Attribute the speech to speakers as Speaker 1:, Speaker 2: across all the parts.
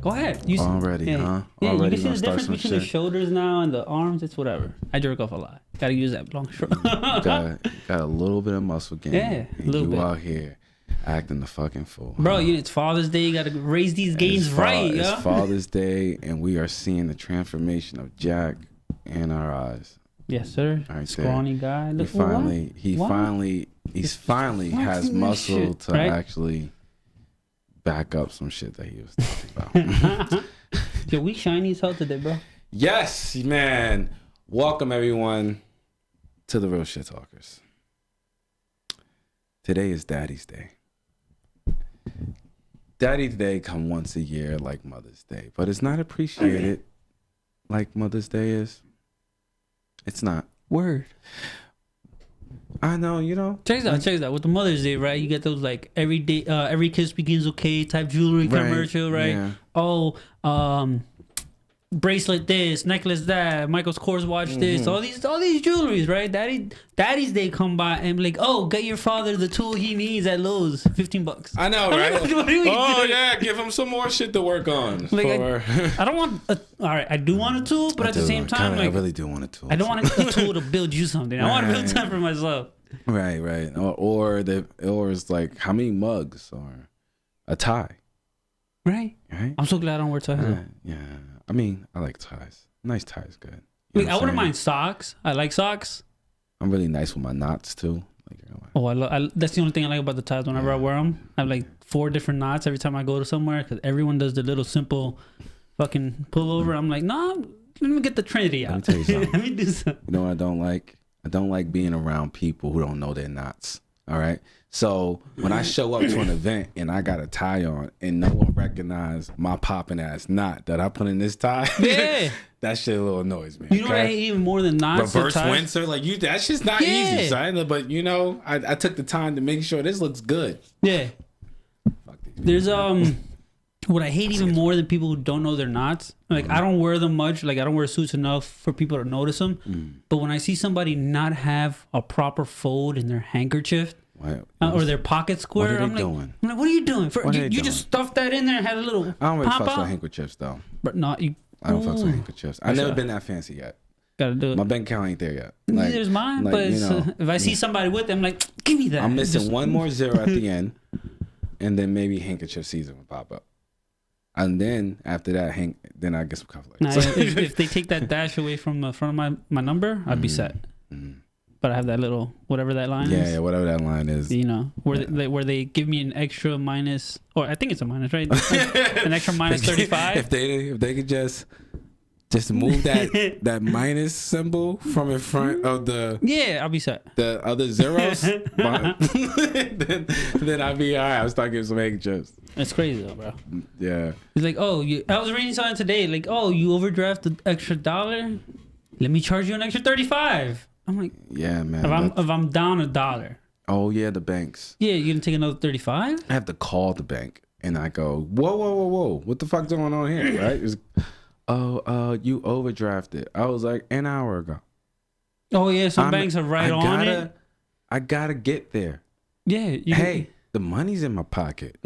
Speaker 1: Go ahead.
Speaker 2: Already, huh?
Speaker 1: Yeah,
Speaker 2: Already
Speaker 1: you can see the
Speaker 2: gonna start
Speaker 1: difference
Speaker 2: some
Speaker 1: between the
Speaker 2: shit.
Speaker 1: shoulders now and the arms. It's whatever. I jerk off a lot. Gotta use that long short.
Speaker 2: got a little bit of muscle gain.
Speaker 1: Yeah, a
Speaker 2: and
Speaker 1: little
Speaker 2: you
Speaker 1: bit.
Speaker 2: out here acting the fucking fool.
Speaker 1: Bro,
Speaker 2: huh?
Speaker 1: it's Father's Day. You gotta raise these gains right,
Speaker 2: It's
Speaker 1: yo.
Speaker 2: Father's Day, and we are seeing the transformation of Jack in our eyes.
Speaker 1: Yes, sir.
Speaker 2: Right
Speaker 1: Scrawny guy.
Speaker 2: He
Speaker 1: Look,
Speaker 2: finally has
Speaker 1: flexing this
Speaker 2: muscle
Speaker 1: shit,
Speaker 2: to
Speaker 1: right?
Speaker 2: actually back up some shit that he was talking about.
Speaker 1: Yo, we shiny as hell today, bro.
Speaker 2: Yes, man. Welcome everyone to the Real Shit Talkers. Today is Daddy's Day. Daddy's Day come once a year like Mother's Day, but it's not appreciated like Mother's Day is. It's not.
Speaker 1: Word.
Speaker 2: I know, you know.
Speaker 1: Check this out. With the Mother's Day, right? You get those like every day, every kiss begins okay type jewelry commercial, right?
Speaker 2: Yeah.
Speaker 1: Oh, bracelet this, necklace that, Michael's Kors watch this, all these jewelries, right? Daddy's Day come by and be like, oh, get your father the tool he needs at Lowe's, $15.
Speaker 2: I know, right?
Speaker 1: What do we do?
Speaker 2: Yeah, give him some more shit to work on.
Speaker 1: Like, I don't want all right, I do want a tool, but at the same time,
Speaker 2: I
Speaker 1: like,
Speaker 2: really do want a tool.
Speaker 1: I don't want a tool to build you something. I want to build something for myself.
Speaker 2: Right. Or it's like how many mugs or a tie.
Speaker 1: Right? I'm so glad I don't wear ties.
Speaker 2: Yeah. I mean, I like ties. Nice ties, good.
Speaker 1: Like, I wouldn't mind socks. I like socks.
Speaker 2: I'm really nice with my knots too. Like,
Speaker 1: That's the only thing I like about the ties. Whenever I wear them, I have like 4 different knots every time I go to somewhere because everyone does the little simple fucking pullover. I'm like, nah, let me get the Trinity out.
Speaker 2: Let me tell you something.
Speaker 1: Let me do something.
Speaker 2: You know what I don't like? I don't like being around people who don't know their knots. All right. So when I show up to an event and I got a tie on and no one recognized my popping ass knot that I put in this tie,
Speaker 1: Yeah.
Speaker 2: that shit a little annoys me.
Speaker 1: You know what I hate even more than knots?
Speaker 2: Reverse Windsor, like you, that shit's not easy, son. But you know, I took the time to make sure this looks good.
Speaker 1: Yeah.
Speaker 2: Fuck these
Speaker 1: There's what I hate even more than people who don't know their knots. Like, I don't wear them much. Like, I don't wear suits enough for people to notice them. But when I see somebody not have a proper fold in their handkerchief or their pocket square, I'm like, what are you doing? You just stuffed that in there and had a little
Speaker 2: I don't really
Speaker 1: pop
Speaker 2: fuck with
Speaker 1: out.
Speaker 2: handkerchiefs though.
Speaker 1: But not you.
Speaker 2: I don't fuck with handkerchiefs. I've never been that fancy yet.
Speaker 1: Gotta do it.
Speaker 2: My bank account ain't there yet.
Speaker 1: Neither is mine.
Speaker 2: like,
Speaker 1: But
Speaker 2: you know,
Speaker 1: if I see somebody with them, I'm like, give me that.
Speaker 2: I'm missing one more zero at the end, and then maybe handkerchief season will pop up. And then after that, then I get some cufflinks.
Speaker 1: Nah, if they take that dash away from the front of my number, I'd be set. But I have that little whatever that line is.
Speaker 2: Yeah, whatever that line is.
Speaker 1: You know, where they give me an extra minus, or I think it's a minus, right? An extra minus 35.
Speaker 2: If they could just move that minus symbol from in front of
Speaker 1: I'll be set.
Speaker 2: The other zeros, then I'd be all right. I'll start getting some handkerchiefs.
Speaker 1: That's crazy though, bro.
Speaker 2: Yeah.
Speaker 1: It's like, I was reading something today, like, you overdrafted extra $1. Let me charge you an extra 35. I'm like,
Speaker 2: yeah, man.
Speaker 1: If I'm down $1.
Speaker 2: Oh yeah, the banks.
Speaker 1: Yeah, you're gonna take another 35?
Speaker 2: I have to call the bank and I go, whoa, what the fuck's going on here, right? It's, you overdrafted. I was like an hour ago.
Speaker 1: Oh yeah, some banks are right on it.
Speaker 2: I gotta get there.
Speaker 1: Yeah.
Speaker 2: Hey, the money's in my pocket.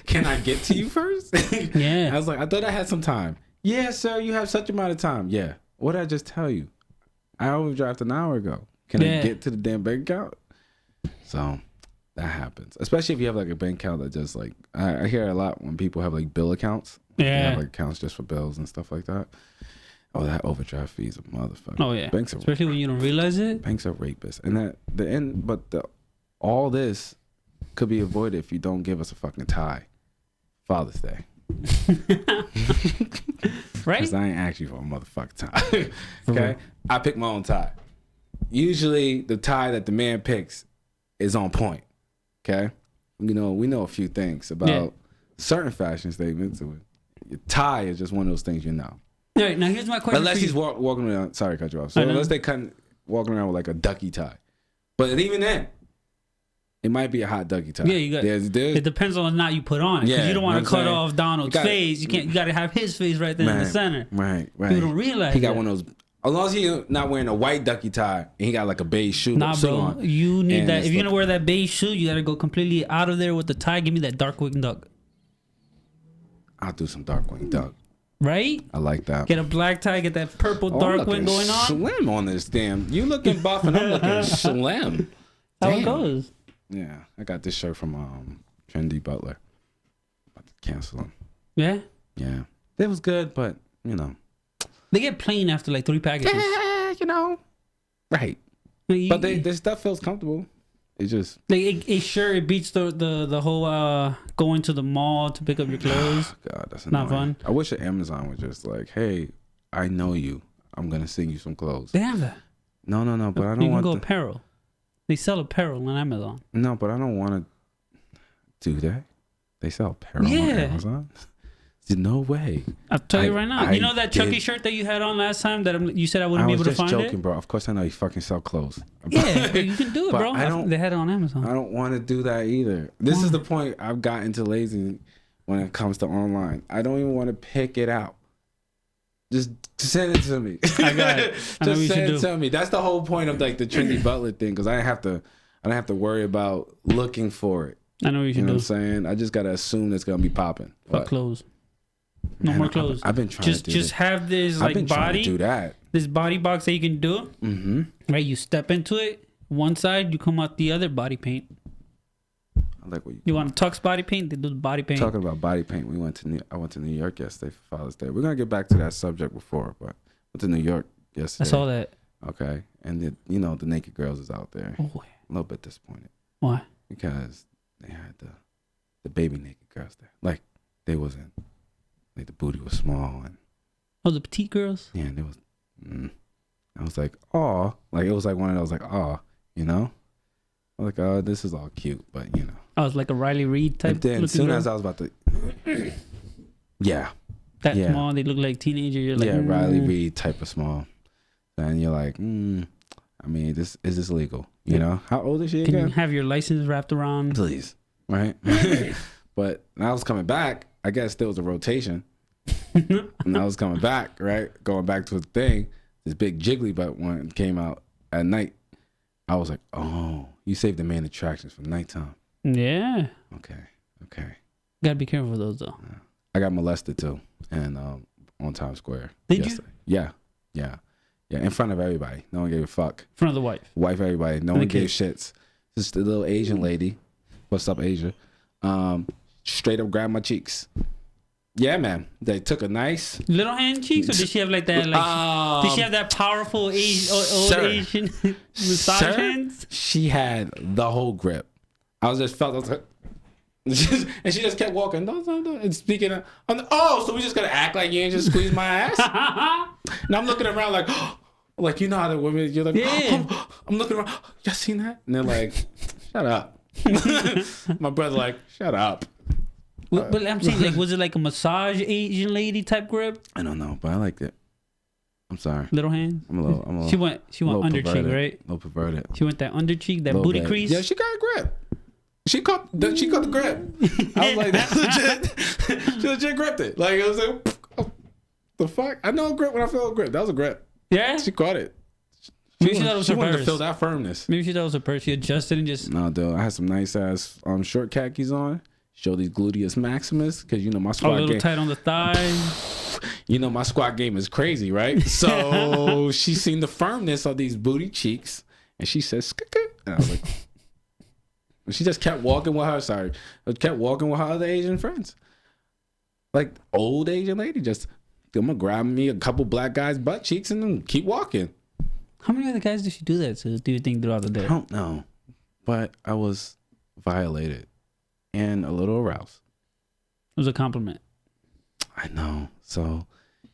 Speaker 2: Can I get to you first?
Speaker 1: Yeah.
Speaker 2: I was like, I thought I had some time. Yeah, sir, you have such amount of time. Yeah. What did I just tell you? I overdrafted an hour ago. Can I get to the damn bank account? So that happens. Especially if you have like a bank account that just like, I hear a lot when people have like bill accounts.
Speaker 1: Yeah.
Speaker 2: They have like accounts just for bills and stuff like that. Oh, that overdraft fee is a motherfucker.
Speaker 1: Oh yeah.
Speaker 2: Banks are,
Speaker 1: especially when you don't realize it.
Speaker 2: Banks are rapists. And all this could be avoided if you don't give us a fucking tie. Father's Day.
Speaker 1: Right?
Speaker 2: Because I ain't asked you for a motherfucking tie. Okay? I pick my own tie. Usually the tie that the man picks is on point. Okay? You know, we know a few things about certain fashion statements. Your tie is just one of those things you know.
Speaker 1: All right, now here's my question.
Speaker 2: Unless he's walking around, sorry to cut you off. So unless they walking around with like a ducky tie. But even then, it might be a hot ducky tie.
Speaker 1: Yeah, you got. It depends on the knot you put on it. Because you don't want to cut off Donald's face. You got to have his face right there in the center.
Speaker 2: Right.
Speaker 1: You don't realize
Speaker 2: he got one of those. As long as he's not wearing a white ducky tie and he got like a beige suit on.
Speaker 1: You need that. If you're gonna wear that beige suit, you gotta go completely out of there with the tie. Give me that dark wig duck.
Speaker 2: I'll do some Darkwing Duck.
Speaker 1: Right?
Speaker 2: I like that.
Speaker 1: Get a black tie, get that purple
Speaker 2: I'm
Speaker 1: Darkwing
Speaker 2: looking
Speaker 1: going on.
Speaker 2: slim on this damn. You looking buff and I'm looking slim.
Speaker 1: How
Speaker 2: Damn.
Speaker 1: it goes.
Speaker 2: Yeah, I got this shirt from Trendy Butler. About to cancel them.
Speaker 1: Yeah?
Speaker 2: Yeah. It was good, but, you know.
Speaker 1: They get plain after like 3 packages.
Speaker 2: Yeah, you know. Right.
Speaker 1: Like,
Speaker 2: But their stuff feels comfortable. It just...
Speaker 1: Like it beats the whole going to the mall to pick up your clothes.
Speaker 2: God, that's annoying.
Speaker 1: Not fun.
Speaker 2: I wish that Amazon was just like, hey, I know you. I'm going to send you some clothes.
Speaker 1: They have that.
Speaker 2: No, but I don't
Speaker 1: you can
Speaker 2: want
Speaker 1: go apparel. They sell apparel on Amazon.
Speaker 2: No, but I don't want to do that. They sell apparel on
Speaker 1: Yeah.
Speaker 2: Amazon? No way.
Speaker 1: I'll tell you right now. You know that Chucky shirt that you had on last time that you said I wouldn't be able to find it?
Speaker 2: I was just joking, bro. Of course I know you fucking sell clothes.
Speaker 1: Yeah, but you can do it,
Speaker 2: But
Speaker 1: bro. They had it on Amazon.
Speaker 2: I don't want to do that either. This is the point I've gotten to lazy when it comes to online. I don't even want to pick it out. Just send it to me.
Speaker 1: I got it.
Speaker 2: Just send it to me. That's the whole point of like the Trendy Butler thing, because I don't have to worry about looking for it.
Speaker 1: I know what you should
Speaker 2: You know
Speaker 1: do.
Speaker 2: what I'm saying? I just gotta assume it's gonna be popping.
Speaker 1: Fuck clothes. No more clothes.
Speaker 2: I've been trying to do
Speaker 1: just have this like body.
Speaker 2: Do that.
Speaker 1: This body box that you can do.
Speaker 2: Mm-hmm.
Speaker 1: Right, you step into it. One side, you come out the other. Body paint.
Speaker 2: I like what
Speaker 1: You want to tux body paint? They do the body paint.
Speaker 2: Talking about body paint, I went to New York yesterday for Father's Day. We're gonna get back to that subject before, but went to New York yesterday.
Speaker 1: I saw that.
Speaker 2: Okay, and the naked girls is out there.
Speaker 1: Oh,
Speaker 2: A little bit disappointed.
Speaker 1: why?
Speaker 2: Because they had the baby naked girls there. Like they wasn't like the booty was small and
Speaker 1: Oh, the petite girls.
Speaker 2: yeah, and it was. I was like, oh, like it was like one of those like, oh, you know, I was like, oh, this is all cute, but you know.
Speaker 1: I was like a Riley Reid type.
Speaker 2: And then as soon as I was about to, yeah,
Speaker 1: that
Speaker 2: yeah.
Speaker 1: small, they look like teenagers. You're like,
Speaker 2: yeah, Riley Reid type of small. And you're like, I mean, is this legal? You know, how old is she
Speaker 1: Can
Speaker 2: again?
Speaker 1: you have your license wrapped around?
Speaker 2: Please, right? But when I was coming back, I guess there was a rotation. And I was coming back, right? Going back to the thing, this big jiggly butt one came out at night. I was like, oh, you saved the main attractions for nighttime.
Speaker 1: Yeah.
Speaker 2: Okay.
Speaker 1: Gotta be careful with those though.
Speaker 2: I got molested too, and on Times Square.
Speaker 1: Did you?
Speaker 2: Yeah. In front of everybody. No one gave a fuck.
Speaker 1: In front of the wife.
Speaker 2: Wife, everybody. No one gave shits. Just a little Asian lady. What's up, Asia? Straight up grabbed my cheeks. Yeah, man. They took a nice
Speaker 1: little hand cheeks, or did she have like that? Like, did she have that powerful old Asian massage hands?
Speaker 2: She had the whole grip. I was like, and she just kept walking. And speaking of, so we just gonna act like you ain't just squeeze my ass? And I'm looking around like you know how the women, you're like,
Speaker 1: yeah.
Speaker 2: I'm looking around. Y'all seen that? And they're like, shut up. My brother like, shut up.
Speaker 1: But I'm saying, like, was it like a massage Asian lady type grip?
Speaker 2: I don't know, but I liked it. I'm sorry.
Speaker 1: Little hand.
Speaker 2: I'm a little.
Speaker 1: She went under cheek, right?
Speaker 2: A little perverted.
Speaker 1: She went that under cheek, that booty crease.
Speaker 2: Yeah, she got a grip. She caught the grip. I was like, that's legit. She legit gripped it. Like it was like, oh, the fuck. I know a grip when I feel a grip. That was a grip.
Speaker 1: Yeah.
Speaker 2: She caught it.
Speaker 1: Maybe she thought it was her
Speaker 2: wanted
Speaker 1: purse.
Speaker 2: to feel that firmness.
Speaker 1: Maybe she thought it was her purse. She adjusted and just.
Speaker 2: No, dude. I had some nice ass short khakis on. Show these gluteus maximus because you know my squat
Speaker 1: a little
Speaker 2: game.
Speaker 1: Tight on the thigh.
Speaker 2: You know my squat game is crazy, right? So she seen the firmness of these booty cheeks, and she said, "Skika," and I was like, and she just kept walking with her. Kept walking with her other Asian friends, like old Asian lady. Just I'm gonna grab me a couple black guys' butt cheeks and then keep walking.
Speaker 1: How many other guys did she do that to? Do you think throughout the day?
Speaker 2: I don't know, but I was violated. And a little aroused.
Speaker 1: It was a compliment.
Speaker 2: I know. So,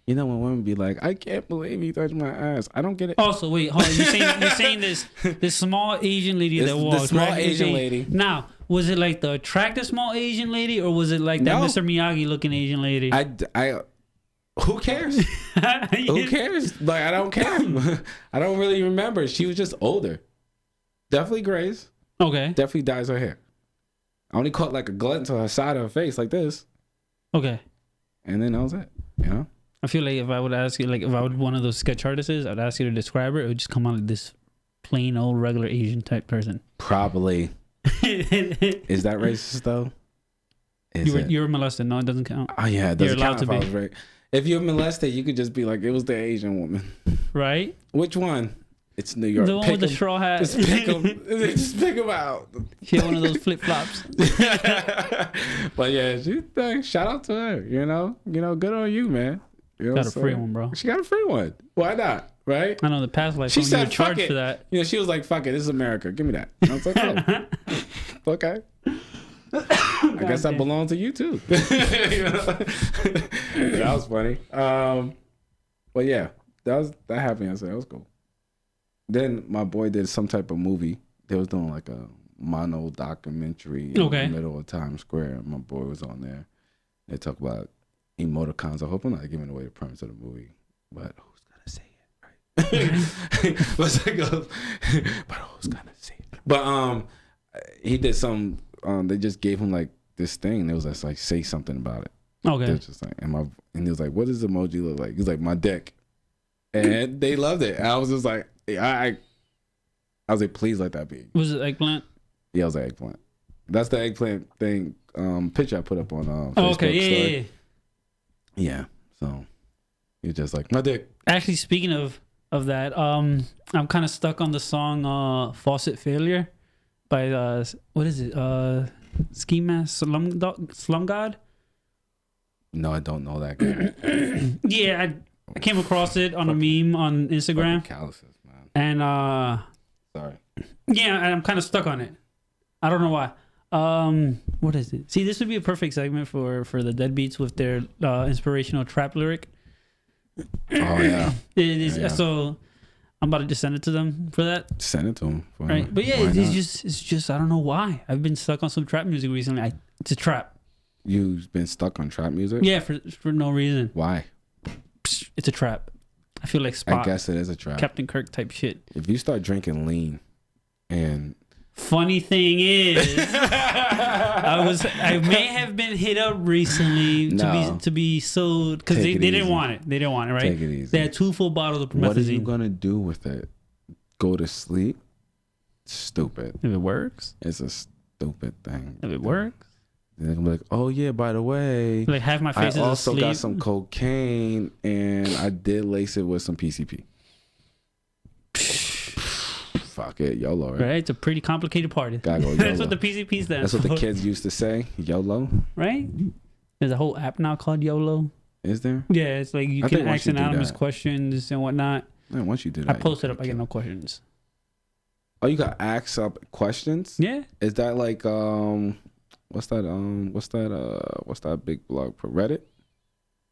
Speaker 2: you know when women be like, "I can't believe you touched my ass," I don't get it.
Speaker 1: Also, wait, hold on. You're saying this small Asian lady that walks.
Speaker 2: The small
Speaker 1: right?
Speaker 2: Asian lady.
Speaker 1: Now, was it like the attractive small Asian lady, or was it like that Mr. Miyagi looking Asian lady?
Speaker 2: Who cares? Who cares? Like I don't care. I don't really remember. She was just older. Definitely grays.
Speaker 1: Okay.
Speaker 2: Definitely dyes her hair. I only caught like a glint to her side of her face like this.
Speaker 1: Okay.
Speaker 2: And then that was it. You know?
Speaker 1: I feel like if I would ask you, like if I would one of those sketch artists, I'd ask you to describe her, it would just come out like this plain old regular Asian type person.
Speaker 2: Probably. Is that racist though?
Speaker 1: You were molested. No, it doesn't count.
Speaker 2: Oh yeah, it doesn't
Speaker 1: You're allowed
Speaker 2: count
Speaker 1: to
Speaker 2: if I
Speaker 1: be.
Speaker 2: was raped. If you're molested, you could just be like, it was the Asian woman.
Speaker 1: Right?
Speaker 2: Which one? It's New York.
Speaker 1: The one with the straw hat.
Speaker 2: Just pick them. Just pick them out.
Speaker 1: She had one of those flip flops.
Speaker 2: But yeah, shout out to her. You know, good on you, man. You know
Speaker 1: Got a free one, bro.
Speaker 2: She got a free one. Why not? Right?
Speaker 1: I know the past life.
Speaker 2: She
Speaker 1: you
Speaker 2: said,
Speaker 1: were charged
Speaker 2: "Fuck it."
Speaker 1: for that.
Speaker 2: You know, she was like, "Fuck it, this is America. Give me that." I was like, "Oh, okay." I guess that belonged to you too. You know? That was funny. But yeah, that happened yesterday. That was cool. Then my boy did some type of movie. They was doing like a mono documentary in the middle of Times Square. My boy was on there. They talk about emoticons. I hope I'm not giving away the premise of the movie, but who's gonna say it, right? But who's gonna say it? But he did some. They just gave him like this thing. It was just like, say something about it.
Speaker 1: Okay.
Speaker 2: It was just like, and he was like, what does emoji look like? He's like, my dick. And they loved it. And I was just like, I was like, please let that be.
Speaker 1: Was it eggplant?
Speaker 2: Yeah, it was like eggplant. That's the eggplant thing picture I put up on Facebook.
Speaker 1: Oh, okay, yeah.
Speaker 2: Yeah. So he's just like, my dick.
Speaker 1: Actually, speaking of that, I'm kind of stuck on the song "Faucet Failure" by what is it? Ski Mask Slum God.
Speaker 2: No, I don't know that guy.
Speaker 1: Yeah, I came across it on a meme on Instagram.
Speaker 2: Calluses, man.
Speaker 1: And
Speaker 2: sorry.
Speaker 1: Yeah, and I'm kind of stuck on it. I don't know why. What is it? See, this would be a perfect segment for the Deadbeats with their inspirational trap lyric.
Speaker 2: Oh yeah.
Speaker 1: It is. Yeah. So I'm about to just send it to them for that.
Speaker 2: Send it to them.
Speaker 1: Right. But yeah, it's just I don't know why. I've been stuck on some trap music recently. It's a trap.
Speaker 2: You've been stuck on trap music?
Speaker 1: Yeah, for no reason.
Speaker 2: Why?
Speaker 1: It's a trap. I feel like Spot.
Speaker 2: I guess it is a trap.
Speaker 1: Captain Kirk type shit.
Speaker 2: If you start drinking lean and
Speaker 1: funny thing is I may have been hit up recently to be sold because they didn't want it. They didn't want it, right?
Speaker 2: Take it easy.
Speaker 1: They had 2 full bottles of promethazine.
Speaker 2: What are you gonna do with it? Go to sleep? Stupid.
Speaker 1: If it works.
Speaker 2: It's a stupid thing.
Speaker 1: If it works.
Speaker 2: They're gonna be like, oh yeah, by the way,
Speaker 1: like half my face
Speaker 2: I
Speaker 1: is
Speaker 2: also
Speaker 1: asleep.
Speaker 2: got some cocaine and I did lace it with some PCP. Fuck it, YOLO, right?
Speaker 1: Right, it's a pretty complicated party.
Speaker 2: Gotta go YOLO.
Speaker 1: That's what the PCP stands
Speaker 2: for. That's what the
Speaker 1: for.
Speaker 2: kids used to say, YOLO.
Speaker 1: Right? There's a whole app now called YOLO.
Speaker 2: Is there?
Speaker 1: Yeah, it's like you can ask anonymous questions and whatnot.
Speaker 2: Yeah, once you do that,
Speaker 1: I posted up, I get no questions.
Speaker 2: Oh, you got ask up questions?
Speaker 1: Yeah.
Speaker 2: Is that like what's that big blog for Reddit?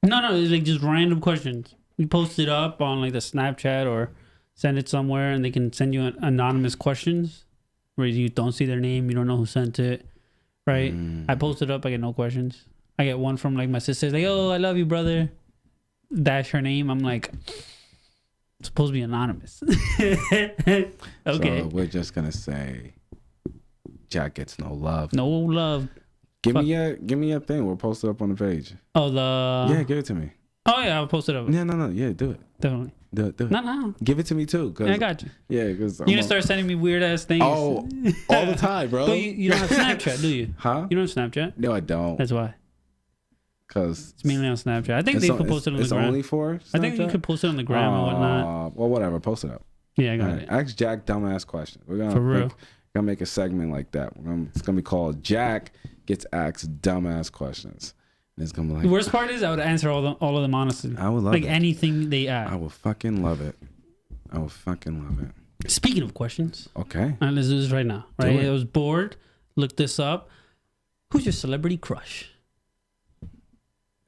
Speaker 1: No, it's like just random questions. You post it up on like the Snapchat or send it somewhere and they can send you anonymous questions where you don't see their name, you don't know who sent it, right? I post it up, I get no questions. I get one from like my sister, like, oh, I love you, brother. Dash her name. I'm like, it's supposed to be anonymous. Okay.
Speaker 2: So we're just gonna say Jack gets no love.
Speaker 1: No love.
Speaker 2: Give me your thing. We'll post it up on the page.
Speaker 1: Oh,
Speaker 2: yeah, give it to me.
Speaker 1: Oh yeah, I'll post it up.
Speaker 2: No, yeah, do it.
Speaker 1: Definitely.
Speaker 2: Do it.
Speaker 1: No.
Speaker 2: Give it to me too.
Speaker 1: Yeah, I got you.
Speaker 2: Yeah, because
Speaker 1: you're gonna start sending me weird ass things.
Speaker 2: Oh, all the time, bro.
Speaker 1: But you don't have Snapchat, do you?
Speaker 2: Huh?
Speaker 1: You don't have Snapchat?
Speaker 2: No, I don't.
Speaker 1: That's why.
Speaker 2: Because
Speaker 1: it's mainly on Snapchat. I think they could post it on the gram.
Speaker 2: It's only for Snapchat?
Speaker 1: I think you could post it on the gram and whatnot.
Speaker 2: Well, whatever. Post it up.
Speaker 1: Yeah, I got it.
Speaker 2: Ask Jack dumbass questions. We're gonna make a segment like that. It's gonna be called Jack Gets Asked Dumbass Questions. And it's gonna be like,
Speaker 1: the worst part is I would answer all of them honestly.
Speaker 2: I would love
Speaker 1: like anything they ask.
Speaker 2: I will fucking love it.
Speaker 1: Speaking of questions.
Speaker 2: Okay.
Speaker 1: All right, let's do this right now. Right? I was bored. Looked this up. Who's your celebrity crush?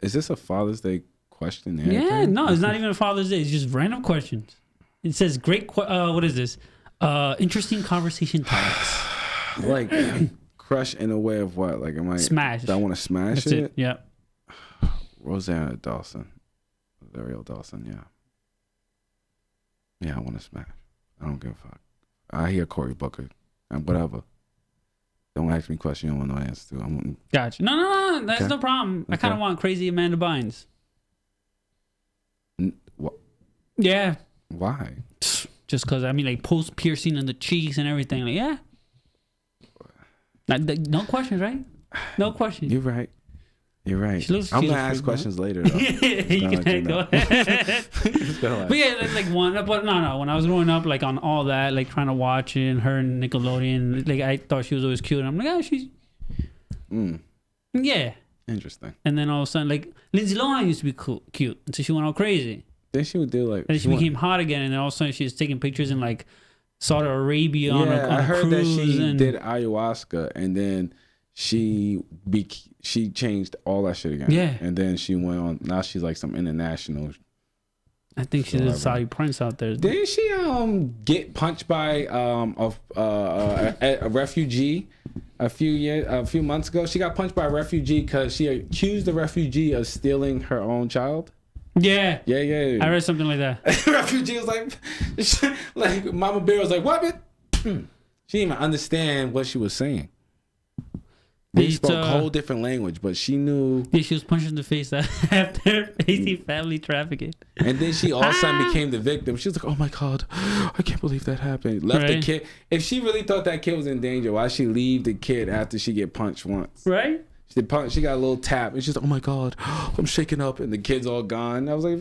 Speaker 2: Is this a Father's Day question?
Speaker 1: Yeah, no, it's not even a Father's Day. It's just random questions. It says what is this? Interesting conversation topics.
Speaker 2: Like crush in a way of what? Like am I
Speaker 1: smash?
Speaker 2: Do I want to smash
Speaker 1: it? Yeah.
Speaker 2: Rosanna Dawson. Ariel Dawson, yeah. Yeah, I want to smash. I don't give a fuck. I hear Cory Booker and whatever. Don't ask me questions you don't want no answer to.
Speaker 1: Gotcha. No. That's no problem. I kind of want crazy Amanda Bynes.
Speaker 2: What?
Speaker 1: Yeah.
Speaker 2: Why?
Speaker 1: Just because, I mean, like post piercing in the cheeks and everything. Like, yeah. No questions, right? No questions.
Speaker 2: You're right. You're right.
Speaker 1: She looks
Speaker 2: I'm
Speaker 1: cute
Speaker 2: gonna
Speaker 1: as
Speaker 2: ask
Speaker 1: freak, bro.
Speaker 2: questions later. Though.
Speaker 1: You can go ahead. But yeah, like but no. When I was growing up, like on all that, like trying to watch it, and her and Nickelodeon, like I thought she was always cute. And I'm like, oh, she's yeah.
Speaker 2: Interesting.
Speaker 1: And then all of a sudden, like Lindsay Lohan used to be cute until she went all crazy.
Speaker 2: Then she would do like.
Speaker 1: And she became hot again, and then all of a sudden she was taking pictures in like Saudi Arabia on a
Speaker 2: I heard
Speaker 1: cruise.
Speaker 2: that she
Speaker 1: and
Speaker 2: did ayahuasca, and then she changed all that shit again.
Speaker 1: Yeah.
Speaker 2: And then she went on. Now she's like some international.
Speaker 1: I think she's a Saudi prince out there.
Speaker 2: Didn't she get punched by a refugee a few months ago? She got punched by a refugee because she accused the refugee of stealing her own child.
Speaker 1: Yeah.
Speaker 2: Yeah.
Speaker 1: I read something like that.
Speaker 2: The refugee was like Mama Bear was like, what? She didn't even understand what she was saying. They spoke a whole different language, but she knew.
Speaker 1: Yeah, she was punched in the face after facing family trafficking.
Speaker 2: And then she all of a sudden became the victim. She was like, oh my God, I can't believe that happened. Left the kid. If she really thought that kid was in danger, why'd she leave the kid after she get punched once?
Speaker 1: Right?
Speaker 2: She got a little tap. And she's like, oh my God, I'm shaking up. And the kid's all gone. I was like,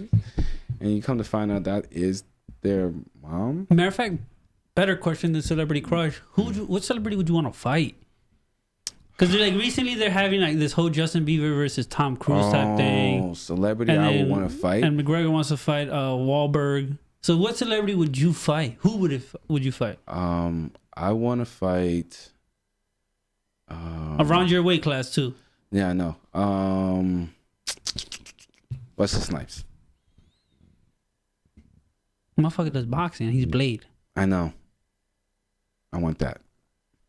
Speaker 2: and you come to find out that is their mom.
Speaker 1: Matter of fact, better question than celebrity crush. What celebrity would you want to fight? Because like recently they're having like this whole Justin Bieber versus Tom Cruise type thing.
Speaker 2: Oh, celebrity I would want to fight.
Speaker 1: And McGregor wants to fight Wahlberg. So what celebrity would you fight? Who would you fight?
Speaker 2: I want to fight.
Speaker 1: Around your weight class too.
Speaker 2: Yeah, I know. Wesley Snipes.
Speaker 1: Motherfucker does boxing. He's Blade.
Speaker 2: I know. I want that.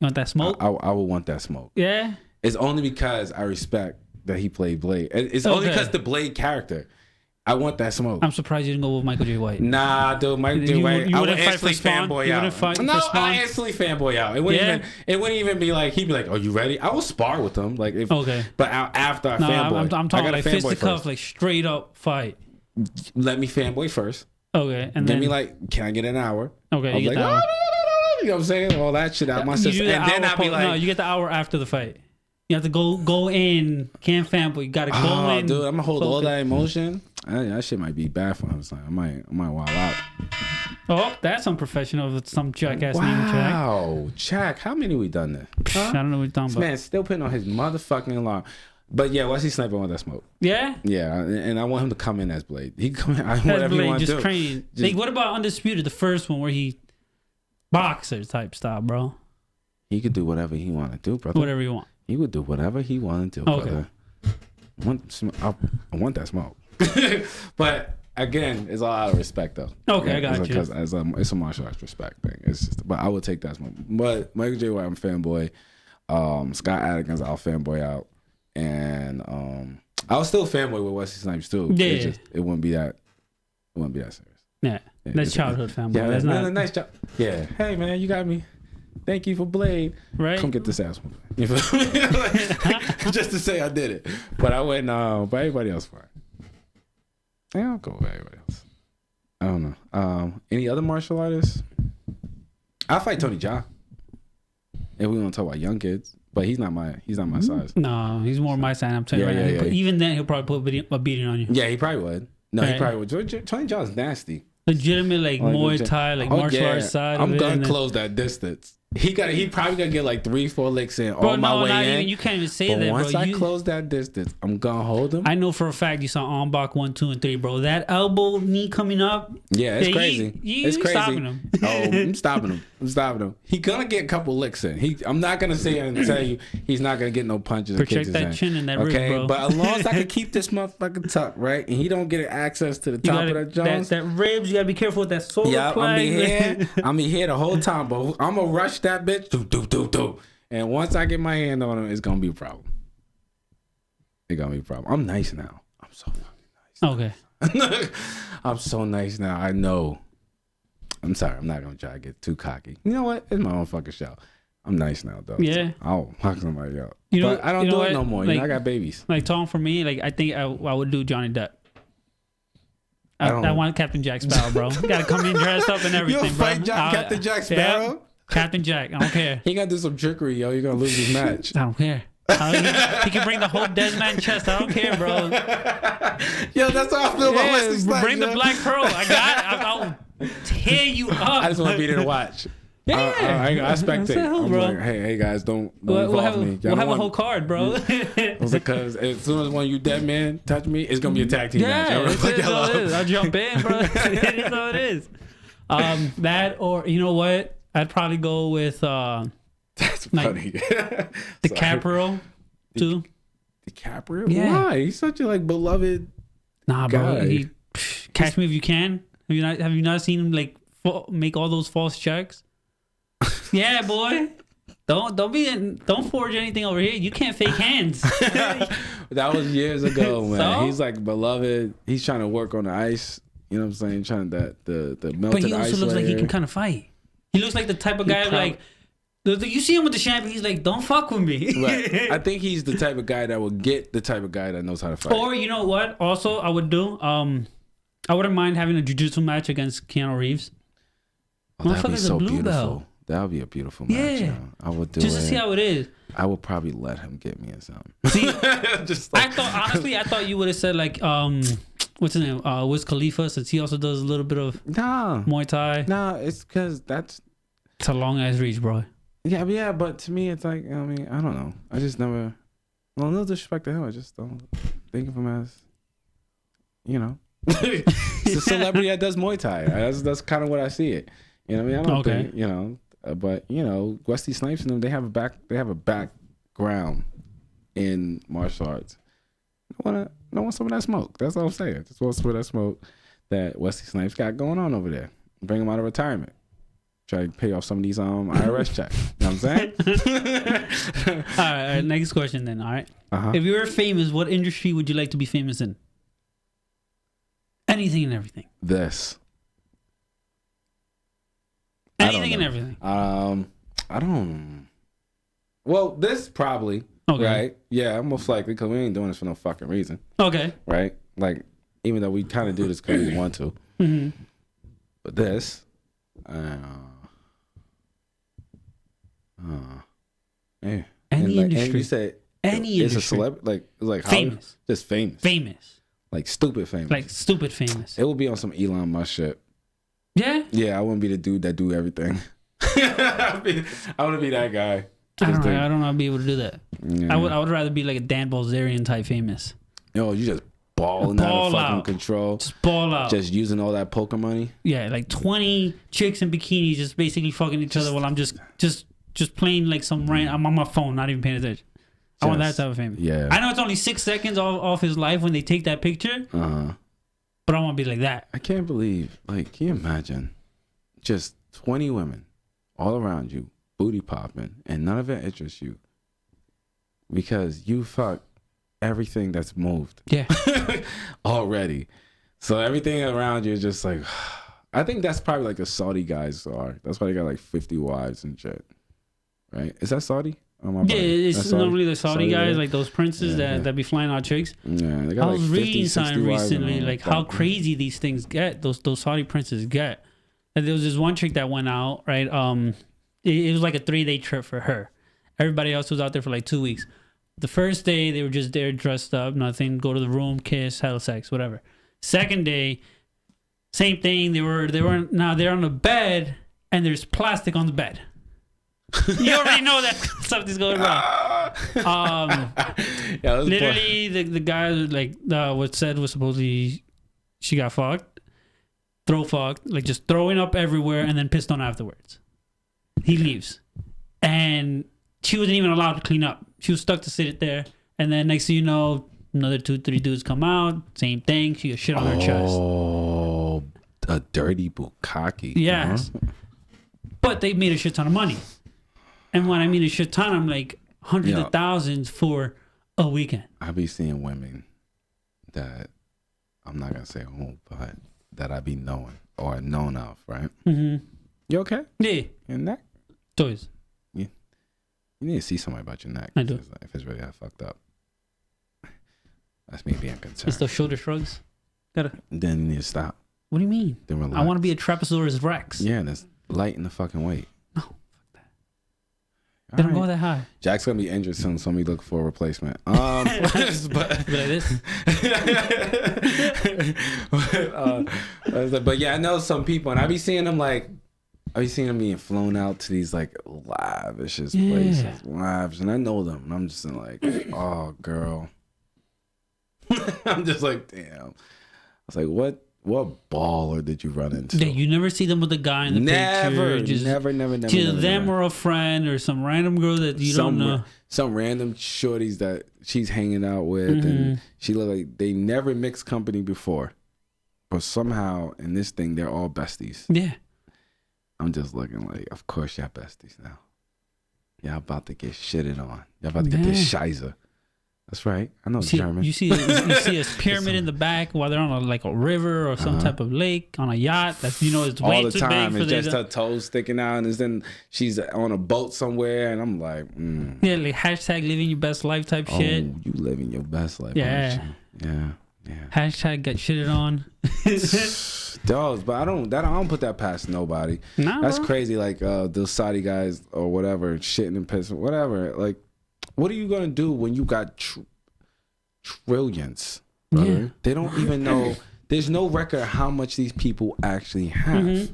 Speaker 1: You want that smoke?
Speaker 2: I would want that smoke.
Speaker 1: Yeah.
Speaker 2: It's only because I respect that he played Blade. It's only because the Blade character. I want that smoke.
Speaker 1: I'm surprised you didn't go with Michael J. White.
Speaker 2: Nah, dude, Michael J. White. I would instantly fanboy out. No, I instantly fanboy out. It wouldn't even be like he'd be like, "Are you ready?" I will spar with him, like if. Okay. But after I fanboy,
Speaker 1: I'm talking like fisticuff, like straight up fight.
Speaker 2: Let me fanboy first.
Speaker 1: Okay, and
Speaker 2: then be like, "Can I get an hour?"
Speaker 1: Okay,
Speaker 2: you get like, you know what I'm saying? All that shit out my system, and then I'll be like,
Speaker 1: "No, you get the hour after the fight. You have to go in. Can't fanboy. You gotta go in."
Speaker 2: Dude, I'm gonna hold all that emotion. That shit might be bad for him. So I might wild out.
Speaker 1: Oh, that's unprofessional with some jackass name check.
Speaker 2: Wow, check. How many we done there?
Speaker 1: Huh? I don't know what you're talking about.
Speaker 2: Man, still putting on his motherfucking alarm. But yeah, Wesley Snipes want that smoke.
Speaker 1: Yeah?
Speaker 2: Yeah, and I want him to come in as Blade. He come in, whatever he wants to do.
Speaker 1: Train. Like, what about Undisputed, the first one where he boxer type style, bro?
Speaker 2: He could do whatever he want to do, brother.
Speaker 1: Whatever you want.
Speaker 2: He would do whatever he wanted to, brother. I want that smoke. But again, it's all out of respect, though.
Speaker 1: Okay,
Speaker 2: yeah,
Speaker 1: I got you.
Speaker 2: Because it's a martial arts respect thing. It's just, but I would take that smoke. But Michael J. White, I'm fanboy. Scott Adkins, I'll fanboy out, and I was still fanboy with Wesley Snipes too.
Speaker 1: Yeah,
Speaker 2: it wouldn't be that serious.
Speaker 1: Yeah, that's childhood fanboy.
Speaker 2: Yeah,
Speaker 1: that's not
Speaker 2: a nice job. Yeah, hey man, you got me. Thank you for Blade.
Speaker 1: Right.
Speaker 2: Come get this ass one. You feel me? Just to say I did it. But I went, but everybody else fine. Yeah, I'll go with everybody else. I don't know. Any other martial artists? I'll fight Tony Jaa. If we want to talk about young kids. But he's not my size.
Speaker 1: No, he's more my size. I'm telling you right now. Even then, he'll probably put a beating on you.
Speaker 2: Yeah, he probably would. No, he probably would. Tony Jaa is nasty.
Speaker 1: Legitimate, like Muay Thai, like martial arts side.
Speaker 2: I'm gonna close that distance. He probably gonna get like 3-4 licks in
Speaker 1: bro,
Speaker 2: on my way in.
Speaker 1: You can't even say that,
Speaker 2: once
Speaker 1: bro.
Speaker 2: I close that distance, I'm gonna hold him.
Speaker 1: I know for a fact you saw Ombak 1, 2, and 3, bro. That elbow knee coming up.
Speaker 2: Yeah, it's crazy.
Speaker 1: It's crazy. Stopping him.
Speaker 2: I'm stopping him. He gonna get a couple licks in. I'm not gonna sit here and tell you he's not gonna get no punches.
Speaker 1: Protect that chin and that rib, bro.
Speaker 2: But as long as I can keep this motherfucker tucked, right, and he don't get access to the top of that Jones.
Speaker 1: That ribs, you gotta be careful with that solar
Speaker 2: plug. I'm here the whole time, but I'm gonna rush that bitch. Do. And once I get my hand on him, it's gonna be a problem. It's gonna be a problem. I'm nice now. I'm so fucking
Speaker 1: nice.
Speaker 2: Okay. I'm so nice now. I know. I'm sorry. I'm not gonna try to get too cocky. You know what? It's my own fucking show. I'm nice now, though.
Speaker 1: Yeah.
Speaker 2: So I'll knock somebody out.
Speaker 1: But
Speaker 2: I don't do it no more. Like, I got babies.
Speaker 1: Like Tom, for me, like I think I would do Johnny Depp. I want Captain Jack Sparrow, bro. You gotta come in dressed up and everything,
Speaker 2: You'll fight
Speaker 1: bro.
Speaker 2: Captain Jack Sparrow?
Speaker 1: Yeah. Captain Jack, I don't care.
Speaker 2: He gotta do some trickery, yo. You're gonna lose his match.
Speaker 1: I don't care. He can bring the whole dead man chest. I don't care, bro.
Speaker 2: Yo, that's how I feel about Wesley Snipes.
Speaker 1: Bring the black pearl. I'll tear you up.
Speaker 2: I just want to be there to watch. I spectate. I'm
Speaker 1: bro.
Speaker 2: like, hey guys, don't
Speaker 1: we'll
Speaker 2: involve
Speaker 1: have,
Speaker 2: me.
Speaker 1: We'll have a whole card, bro.
Speaker 2: Because as soon as one of you dead men touch me, it's gonna be a tag team match.
Speaker 1: That's all it is. I'll jump in, bro. That's all it is. That, or you know what? I'd probably go with
Speaker 2: that's funny.
Speaker 1: DiCaprio too.
Speaker 2: DiCaprio?
Speaker 1: Yeah.
Speaker 2: Why? He's such a like beloved.
Speaker 1: Nah, bro.
Speaker 2: guy.
Speaker 1: Catch Me If You Can. Have you not seen him like make all those false checks? Yeah, boy. Don't forge anything over here. You can't fake hands.
Speaker 2: That was years ago, man.
Speaker 1: So?
Speaker 2: He's like beloved. He's trying to work on the ice. You know what I'm saying? Trying the melted ice.
Speaker 1: But he also looks like he can kind of fight. He looks like the type of guy like. You see him with the champion, he's like, don't fuck with me.
Speaker 2: Right. I think he's the type of guy that will get the type of guy that knows how to fight.
Speaker 1: Or you know what? Also, I would do. I wouldn't mind having a jiu-jitsu match against Keanu Reeves.
Speaker 2: Oh, that'd be so beautiful.
Speaker 1: Belt.
Speaker 2: That would be a beautiful match.
Speaker 1: Yeah,
Speaker 2: I would do
Speaker 1: just
Speaker 2: it.
Speaker 1: to see how it is.
Speaker 2: I would probably let him get me in something.
Speaker 1: See,
Speaker 2: just like,
Speaker 1: I thought you would have said like what's his name? Wiz Khalifa, since he also does a little bit of Muay Thai.
Speaker 2: Nah, it's because it's
Speaker 1: a long ass reach, bro.
Speaker 2: Yeah, but to me, it's like, I mean, I don't know. I just never. Well, no disrespect to him. I just don't think of him as, you know, it's a celebrity that does Muay Thai. That's kind of what I see it. You know what I mean? I don't think, you know, but you know, Wesley Snipes and them, they have a background in martial arts. I want some of that smoke. That's all I'm saying. Just want some of that smoke that Wesley Snipes got going on over there. Bring him out of retirement. Try to pay off some of these IRS checks. You know what I'm saying?
Speaker 1: All right, next question then. All right. If you were famous, what industry would you like to be famous in? Anything and everything.
Speaker 2: This.
Speaker 1: Anything and everything.
Speaker 2: I don't. Well, this probably. Okay. Right? Yeah, most likely, because we ain't doing this for no fucking reason.
Speaker 1: Okay.
Speaker 2: Right? Like, even though we kind of do this because we want to.
Speaker 1: Mm-hmm.
Speaker 2: But this. Yeah.
Speaker 1: Any industry.
Speaker 2: And you said
Speaker 1: any
Speaker 2: it's
Speaker 1: industry.
Speaker 2: a celebrity, like
Speaker 1: famous.
Speaker 2: Just famous.
Speaker 1: Famous.
Speaker 2: Like stupid famous.
Speaker 1: Like stupid famous.
Speaker 2: It would be on some Elon Musk shit.
Speaker 1: Yeah?
Speaker 2: Yeah, I wouldn't be the dude that do everything. I wouldn't be that guy.
Speaker 1: I don't know. I'd be able to do that. Yeah. I would rather be like a Dan Bilzerian type famous.
Speaker 2: Yo, you just balling out of fucking control.
Speaker 1: Just ball out.
Speaker 2: Just using all that poker money.
Speaker 1: Yeah, like 20 chicks in bikinis just basically fucking each other while I'm just playing like some I'm on my phone, not even paying attention. I want that type of fame.
Speaker 2: Yeah.
Speaker 1: I know it's only 6 seconds off his life when they take that picture. But I want to be like that.
Speaker 2: I can't believe, like, can you imagine just 20 women all around you, booty popping, and none of it interests you because you fuck everything that's moved.
Speaker 1: Yeah.
Speaker 2: Already. So everything around you is just like, I think that's probably like the Saudi guys are. That's why they got like 50 wives and shit. Right? Is that Saudi?
Speaker 1: Yeah, it's normally the Saudi guys, like those princes that be flying out chicks.
Speaker 2: Yeah, they got
Speaker 1: I was
Speaker 2: like 50,
Speaker 1: reading something recently, like how crazy these things get. Those Saudi princes get. And there was this one chick that went out, right? It was like a 3-day trip for her. Everybody else was out there for like 2 weeks. The first day they were just there, dressed up, nothing. Go to the room, kiss, have sex, whatever. Second day, same thing. They're on the bed, and there's plastic on the bed. You already know that something's going wrong. Literally, the guy like what said was supposedly she got fucked, like just throwing up everywhere, and then pissed on afterwards. He leaves, and she wasn't even allowed to clean up. She was stuck to sit there, and then next thing you know, another 2-3 dudes come out, same thing. She got shit on her chest.
Speaker 2: Oh, a dirty bukkake.
Speaker 1: Yes, but they made a shit ton of money. And when I mean a shit ton, I'm like hundreds of thousands for a weekend.
Speaker 2: I be seeing women that I'm not gonna say who, but that I be knowing or known of, right?
Speaker 1: Mm-hmm.
Speaker 2: You okay?
Speaker 1: Yeah.
Speaker 2: Your neck?
Speaker 1: Toys.
Speaker 2: Yeah. You need to see somebody about your neck.
Speaker 1: I do.
Speaker 2: If it's really that fucked up. That's me being concerned.
Speaker 1: It's those shoulder shrugs.
Speaker 2: Then you need to stop.
Speaker 1: What do you mean?
Speaker 2: Then relax.
Speaker 1: I want to be a Trapezosaurus Rex.
Speaker 2: Yeah, and it's light in the fucking weight.
Speaker 1: No, fuck that. They don't go that high.
Speaker 2: Jack's gonna be injured soon, so we look for a replacement. But yeah, I know some people, and I be seeing them being flown out to these like lavish places, lavish, and I know them, and I'm just like, oh girl, I'm just like, damn. I was like, what baller did you run into?
Speaker 1: Yeah, you never see them with a guy in the picture.
Speaker 2: Never.
Speaker 1: To them or a friend or some random girl that you don't know.
Speaker 2: Some random shorties that she's hanging out with, and she look like they never mixed company before, but somehow in this thing they're all besties.
Speaker 1: Yeah.
Speaker 2: I'm just looking like, of course y'all besties now. Y'all about to get shitted on. Y'all about to get this shizer. That's right. I know German.
Speaker 1: You see a pyramid in the back while they're on a river or some type of lake on a yacht. That's it's way
Speaker 2: all the
Speaker 1: too
Speaker 2: time.
Speaker 1: big
Speaker 2: And just her toes sticking out, and then she's on a boat somewhere, and I'm like,
Speaker 1: yeah, like hashtag living your best life type shit.
Speaker 2: You living your best life.
Speaker 1: Yeah.
Speaker 2: Yeah.
Speaker 1: Hashtag get shitted on.
Speaker 2: Dogs, but I don't put that past nobody.
Speaker 1: Nah,
Speaker 2: that's
Speaker 1: bro.
Speaker 2: crazy. Like those Saudi guys or whatever, shitting and pissing, whatever. Like, what are you gonna do when you got trillions, brother?
Speaker 1: Yeah.
Speaker 2: They don't even know. There's no record of how much these people actually have.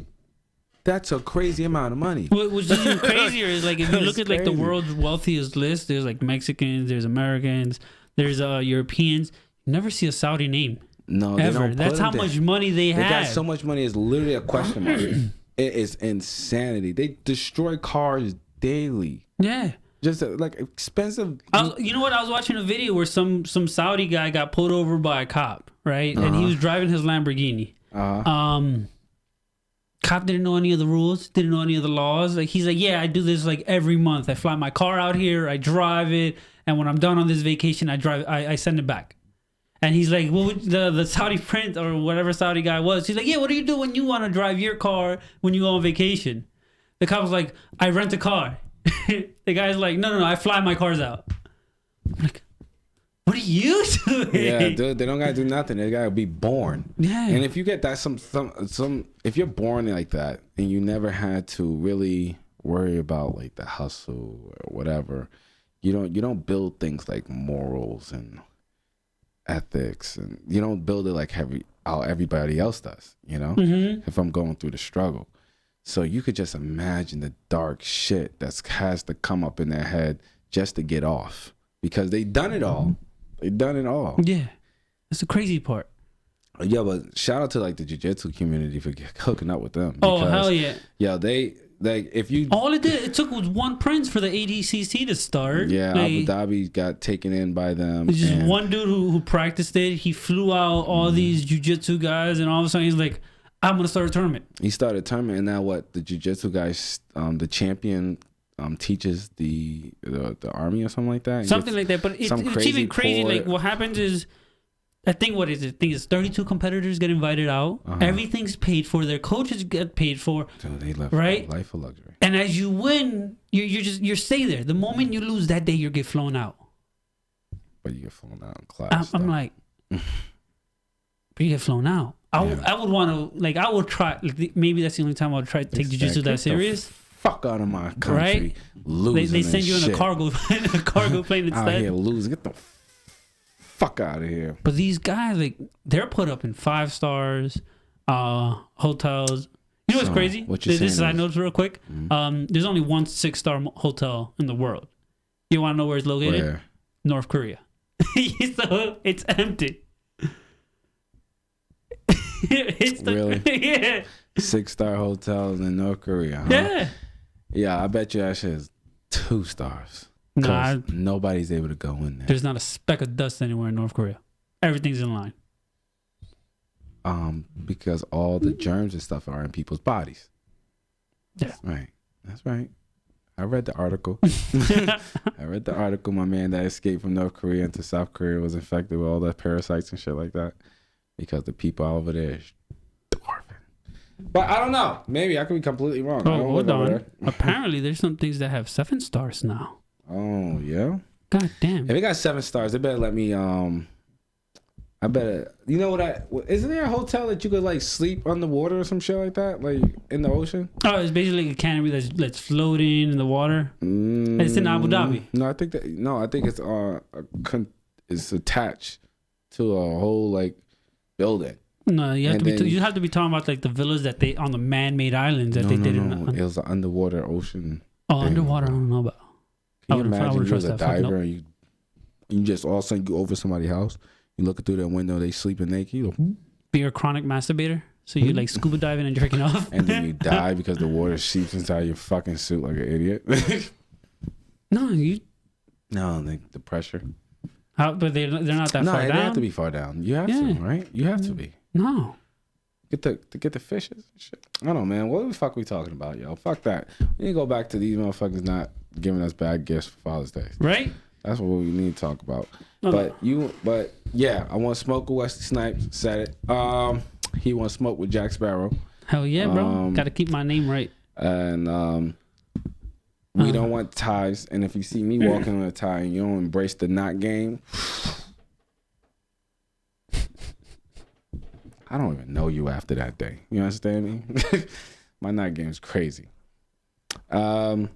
Speaker 2: That's a crazy amount of money.
Speaker 1: What's even crazier is like if you look at like the world's wealthiest list, there's like Mexicans, there's Americans, there's Europeans. You never see a Saudi name.
Speaker 2: No,
Speaker 1: ever.
Speaker 2: They don't.
Speaker 1: That's how much money they have.
Speaker 2: They got so much money. It's literally a question mark. It is insanity. They destroy cars daily.
Speaker 1: Yeah.
Speaker 2: Just like expensive.
Speaker 1: You know what? I was watching a video where some Saudi guy got pulled over by a cop, right? And he was driving his Lamborghini. Cop didn't know any of the rules, didn't know any of the laws. Like he's like, yeah, I do this like every month. I fly my car out here, I drive it, and when I'm done on this vacation, I send it back. And he's like, well, the Saudi prince or whatever Saudi guy was, he's like, yeah, what do you do when you want to drive your car when you go on vacation? The cop was like, I rent a car. The guy's like, no, I fly my cars out. I'm like, what are you doing?
Speaker 2: Yeah, dude, they don't gotta do nothing. They gotta be born.
Speaker 1: Yeah.
Speaker 2: And if you get that some if you're born like that and you never had to really worry about like the hustle or whatever, you don't build things like morals and ethics, and you don't build it like how everybody else does, if I'm going through the struggle. So you could just imagine the dark shit that has to come up in their head just to get off, because they done it all.
Speaker 1: Yeah, that's the crazy part.
Speaker 2: Yeah, but shout out to like the jiu-jitsu community for hooking up with them.
Speaker 1: Oh, hell yeah.
Speaker 2: Yeah, they like if you
Speaker 1: all it took was one prince for the ADCC to start.
Speaker 2: Yeah,
Speaker 1: like,
Speaker 2: Abu Dhabi got taken in by them.
Speaker 1: Just one dude who practiced it. He flew out all these jiu-jitsu guys, and all of a sudden he's like, I'm gonna start a tournament. He
Speaker 2: started a tournament, and now what? The jiu-jitsu guys, the champion, teaches the army or something like that.
Speaker 1: Something like that, but it's even crazy. Like what happens is, I think it's 32 competitors get invited out. Everything's paid for. Their coaches get paid for.
Speaker 2: Dude, they live
Speaker 1: right?
Speaker 2: A life of luxury.
Speaker 1: And as you win, you stay there. The moment you lose that day, you get flown out.
Speaker 2: But you get flown out in class.
Speaker 1: I'm like, but you get flown out. I would want to I would try. Like, maybe that's the only time I would try to take jiu-jitsu that serious.
Speaker 2: Fuck out of my country,
Speaker 1: right?
Speaker 2: Losing.
Speaker 1: They send you in a cargo plane instead.
Speaker 2: Out here losing. Get the fuck out of here.
Speaker 1: But these guys, they're put up in 5 stars, hotels. You know what's crazy? This is I noticed real quick. There's only one 6-star hotel in the world. You want to know where it's located?
Speaker 2: Where?
Speaker 1: North Korea. So it's empty.
Speaker 2: Really?
Speaker 1: Yeah.
Speaker 2: 6-star hotels in North Korea. Huh?
Speaker 1: Yeah.
Speaker 2: Yeah, I bet you that shit is 2 stars.
Speaker 1: Nah,
Speaker 2: nobody's able to go in there.
Speaker 1: There's not a speck of dust anywhere in North Korea. Everything's in line.
Speaker 2: Because all the germs and stuff are in people's bodies.
Speaker 1: Yeah.
Speaker 2: That's right. I read the article. My man that escaped from North Korea into South Korea was infected with all the parasites and shit like that. Because the people over there is starving. But I don't know. Maybe I could be completely wrong.
Speaker 1: Oh, hold on. Apparently, there's some things that have 7 stars now.
Speaker 2: Oh, yeah?
Speaker 1: God damn.
Speaker 2: If it got 7 stars, they better let me I better. You know isn't there a hotel that you could like sleep underwater or some shit like that, like in the ocean?
Speaker 1: Oh, it's basically like a canopy that's floating in the water. It's in Abu Dhabi.
Speaker 2: No, I think it's it's attached to a whole like building.
Speaker 1: No, you have to be talking about like the villas that they on the man-made islands that they did.
Speaker 2: It was an underwater ocean.
Speaker 1: Oh, underwater, I don't know about.
Speaker 2: Can you imagine you was a diver and you just all of a sudden you go over somebody's house, you look through that window, they sleeping naked. You know,
Speaker 1: be a chronic masturbator, so you like scuba diving and jerking off,
Speaker 2: and then you die because the water seeps inside your fucking suit like an idiot.
Speaker 1: No,
Speaker 2: the pressure.
Speaker 1: But they're not that far down.
Speaker 2: No, they have to be far down. You have to, right? You have to be.
Speaker 1: No.
Speaker 2: Get the fishes and shit. I don't know, man. What the fuck we talking about, yo? Fuck that. We need to go back to these motherfuckers not giving us bad gifts for Father's Day.
Speaker 1: Right?
Speaker 2: That's what we need to talk about.
Speaker 1: Okay.
Speaker 2: But yeah, I want to smoke with Wesley Snipes. Said it. He want to smoke with Jack Sparrow.
Speaker 1: Hell yeah, bro. Got to keep my name right.
Speaker 2: And we don't want ties. And if you see me walking on a tie and you don't embrace the knot game, I don't even know you after that day. You understand me? My knot game is crazy.
Speaker 1: All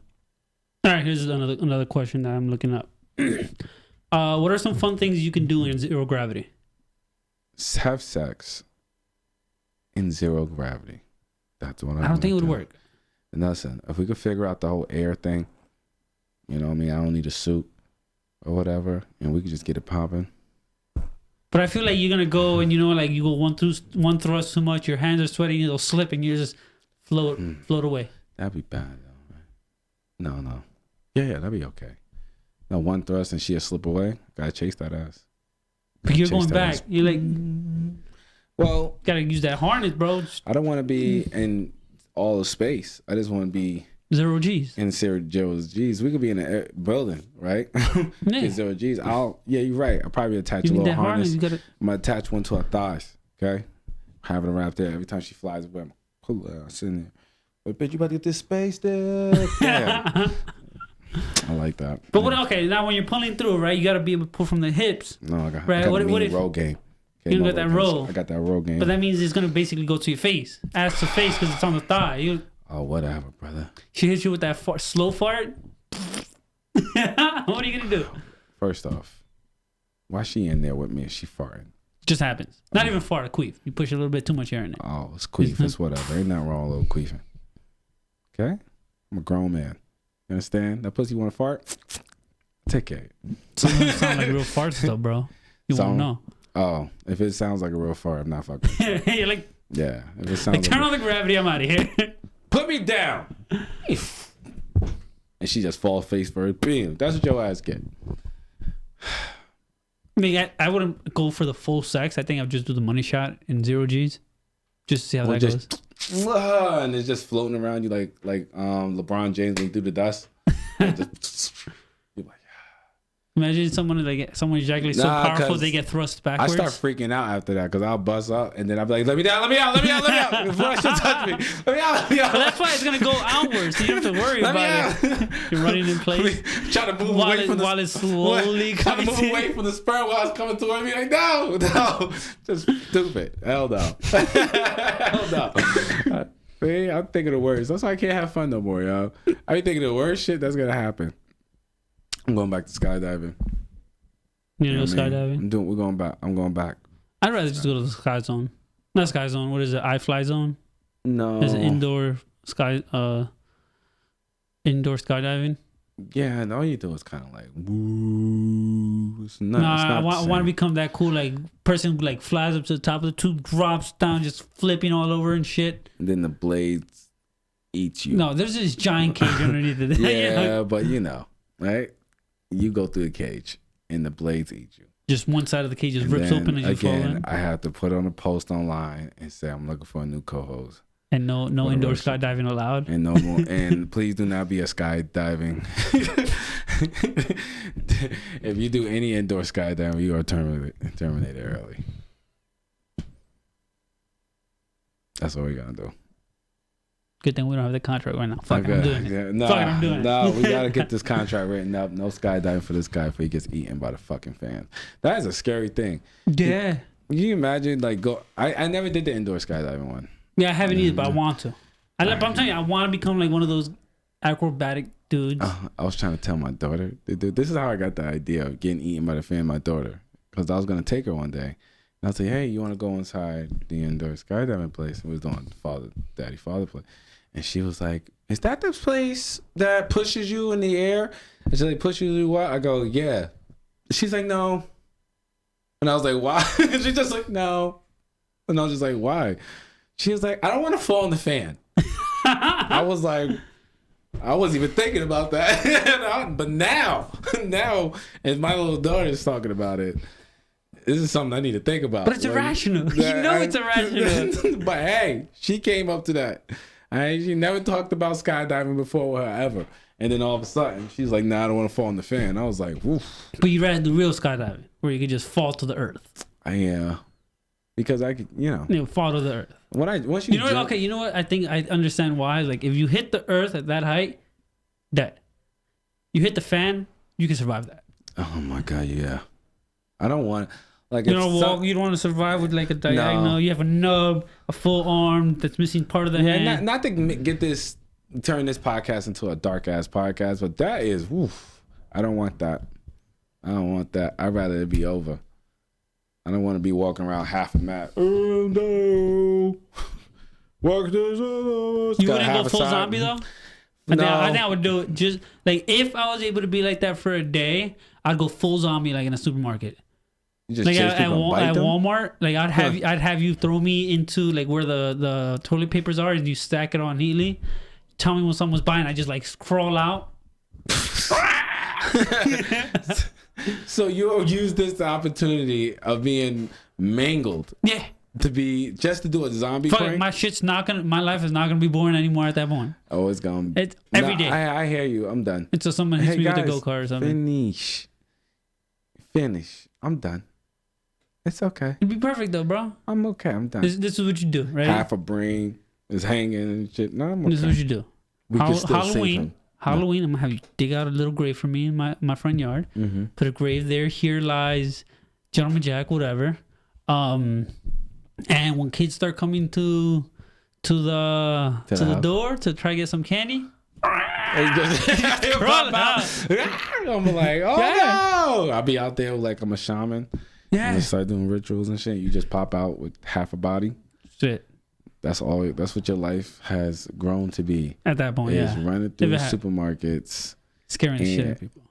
Speaker 1: right, here's another question that I'm looking up. What are some fun things you can do in zero gravity?
Speaker 2: Have sex in zero gravity. That's what I
Speaker 1: don't think it would work.
Speaker 2: And listen, if we could figure out the whole air thing, you know what I mean? I don't need a suit or whatever, and we could just get it popping.
Speaker 1: But I feel like you're gonna go and like you go one thrust too much, your hands are sweating, you'll slip, and you just float away.
Speaker 2: That'd be bad though. No. Yeah, that'd be okay. No, one thrust and she'll slip away. Gotta chase that ass.
Speaker 1: But you're going back. You're like,
Speaker 2: well,
Speaker 1: gotta use that harness, bro.
Speaker 2: I don't want to be in all of space. I just want to be
Speaker 1: zero G's.
Speaker 2: In zero G's. We could be in a building, right?
Speaker 1: Yeah.
Speaker 2: Zero G's. You're right. I'll probably attach a little harness. I'm gonna attach one to her thighs. Okay, have it wrapped there. Every time she flies away, I'm pull her. Sitting there. But bitch, you about to get this space there? Yeah. I like that.
Speaker 1: But now when you're pulling through, right, you got to be able to pull from the hips.
Speaker 2: No, I got
Speaker 1: the
Speaker 2: roll game.
Speaker 1: Okay, you got that roll.
Speaker 2: I got that roll game.
Speaker 1: But that means it's going to basically go to your face. Ass to face because it's on the thigh.
Speaker 2: Oh, whatever, brother.
Speaker 1: She hits you with that slow fart. What are you going to do?
Speaker 2: First off, why she in there with me if she farting?
Speaker 1: Just happens. Not even fart, a queef. You push a little bit too much air in there.
Speaker 2: Oh, it's queef. It's whatever. Ain't nothing wrong with a little queefing. Okay? I'm a grown man. You understand? That pussy want to fart? Take care.
Speaker 1: Some of them sound like real farts though, bro. You won't know.
Speaker 2: Oh, if it sounds like a real fart, I'm not fucking.
Speaker 1: You're like,
Speaker 2: yeah. If it sounds
Speaker 1: turn on the gravity, I'm out of here.
Speaker 2: Put me down. And she just falls face first. Bam. That's what your ass get.
Speaker 1: I mean, I wouldn't go for the full sex. I think I'd just do the money shot in zero G's. Just to see how that goes.
Speaker 2: And it's just floating around you like LeBron James went through the dust. You're like,
Speaker 1: imagine someone ejaculates so powerful they get thrust backwards.
Speaker 2: I start freaking out after that because I'll buzz up and then I'll be like, let me out before she touch me. Let me out.
Speaker 1: But that's why it's gonna go outwards, so you don't have to worry about it. You're running in place.
Speaker 2: Trying to move away from
Speaker 1: while it's slowly
Speaker 2: coming. Trying to move away from the sperm while it's coming toward me. Like, no, just stupid. Hell no. Hell no. See, I'm thinking the worst. That's why I can't have fun no more, yo. I be thinking the worst shit that's gonna happen. I'm going back to skydiving.
Speaker 1: You know skydiving?
Speaker 2: We're going back. I'm going back.
Speaker 1: I'd rather just go to the Sky Zone. Not Sky Zone. What is it? iFly Zone?
Speaker 2: No.
Speaker 1: There's an indoor skydiving.
Speaker 2: Yeah, and all you do is kind of like, woo. It's not,
Speaker 1: I want to become that cool, like, person who, like, flies up to the top of the tube, drops down, just flipping all over and shit.
Speaker 2: And then the blades eat you.
Speaker 1: No, there's this giant cage underneath it.
Speaker 2: Yeah, but you know, right? You go through the cage and the blades eat you.
Speaker 1: Just one side of the cage just rips open and you fall in.
Speaker 2: I have to put on a post online and say I'm looking for a new co-host.
Speaker 1: And no indoor skydiving allowed.
Speaker 2: And no more. And please do not be a skydiving. If you do any indoor skydiving, you are terminated early. That's what we're gonna do.
Speaker 1: Good thing we don't have the contract right now. Fuck, I'm doing it. I'm doing it.
Speaker 2: No, we gotta get this contract written up. No skydiving for this guy before he gets eaten by the fucking fans. That is a scary thing.
Speaker 1: Yeah.
Speaker 2: Can you imagine like go? I never did the indoor skydiving one.
Speaker 1: Yeah, I haven't either, but I want to. But I'm telling you, I want to become like one of those acrobatic dudes.
Speaker 2: I was trying to tell my daughter. This is how I got the idea of getting eaten by the fan. My daughter, because I was gonna take her one day, and I was like, "Hey, you want to go inside the indoor skydiving place?" And we was doing father play, and she was like, "Is that the place that pushes you in the air?" And she's like, "Push you to what?" I go, "Yeah." She's like, "No," and I was like, "Why?" She's just like, "No," and I was just like, "Why?" She was like, "I don't want to fall in the fan." I was like, I wasn't even thinking about that. But now, as my little daughter's talking about it, this is something I need to think about.
Speaker 1: But it's irrational. It's irrational.
Speaker 2: But hey, she came up to that. She never talked about skydiving before with her ever. And then all of a sudden, she's like, "Nah, I don't want to fall in the fan." I was like, "Woof."
Speaker 1: But you'd rather do real skydiving, where you could just fall to the earth.
Speaker 2: Yeah. Because I could,
Speaker 1: fall to the earth.
Speaker 2: Once you
Speaker 1: know what? Okay, you know what? I think I understand why. Like, if you hit the earth at that height, dead. You hit the fan, you can survive that.
Speaker 2: Oh my God, yeah. I don't want like
Speaker 1: you don't want to survive with like a diagonal. No. You have a nub, a full arm that's missing part of the hand.
Speaker 2: Not to turn this podcast into a dark ass podcast, but that is, I don't want that. I'd rather it be over. I don't want to be walking around half a map. Oh no!
Speaker 1: You wouldn't go full zombie though? I think I would do it. Just like if I was able to be like that for a day, I'd go full zombie like in a supermarket.
Speaker 2: You just
Speaker 1: like
Speaker 2: at
Speaker 1: Walmart, like I'd have you throw me into like where the toilet papers are and you stack it on neatly. Tell me when someone's buying, I just like crawl out.
Speaker 2: So you'll use this opportunity of being mangled.
Speaker 1: Yeah.
Speaker 2: To do a zombie prank?
Speaker 1: My life is not gonna be boring anymore at that point.
Speaker 2: Oh, it's gonna be.
Speaker 1: It's every day.
Speaker 2: I hear you. I'm done.
Speaker 1: Until someone hits me with a go-kart or something.
Speaker 2: Finish. I'm done. It's okay.
Speaker 1: It'd be perfect though, bro.
Speaker 2: I'm okay. I'm done.
Speaker 1: This is what you do, right?
Speaker 2: Half a brain is hanging and shit. No, I'm okay.
Speaker 1: This is what you do. Halloween, I'm gonna have you dig out a little grave for me in my front yard. Mm-hmm. Put a grave there. Here lies Gentleman Jack, whatever. And when kids start coming to the door to try to get some candy, I'm
Speaker 2: like, oh no! I'll be out there like I'm a shaman.
Speaker 1: Yeah.
Speaker 2: And start doing rituals and shit. You just pop out with half a body.
Speaker 1: Shit.
Speaker 2: That's all. That's what your life has grown to be.
Speaker 1: At that point,
Speaker 2: running through supermarkets,
Speaker 1: scaring the shit out of people,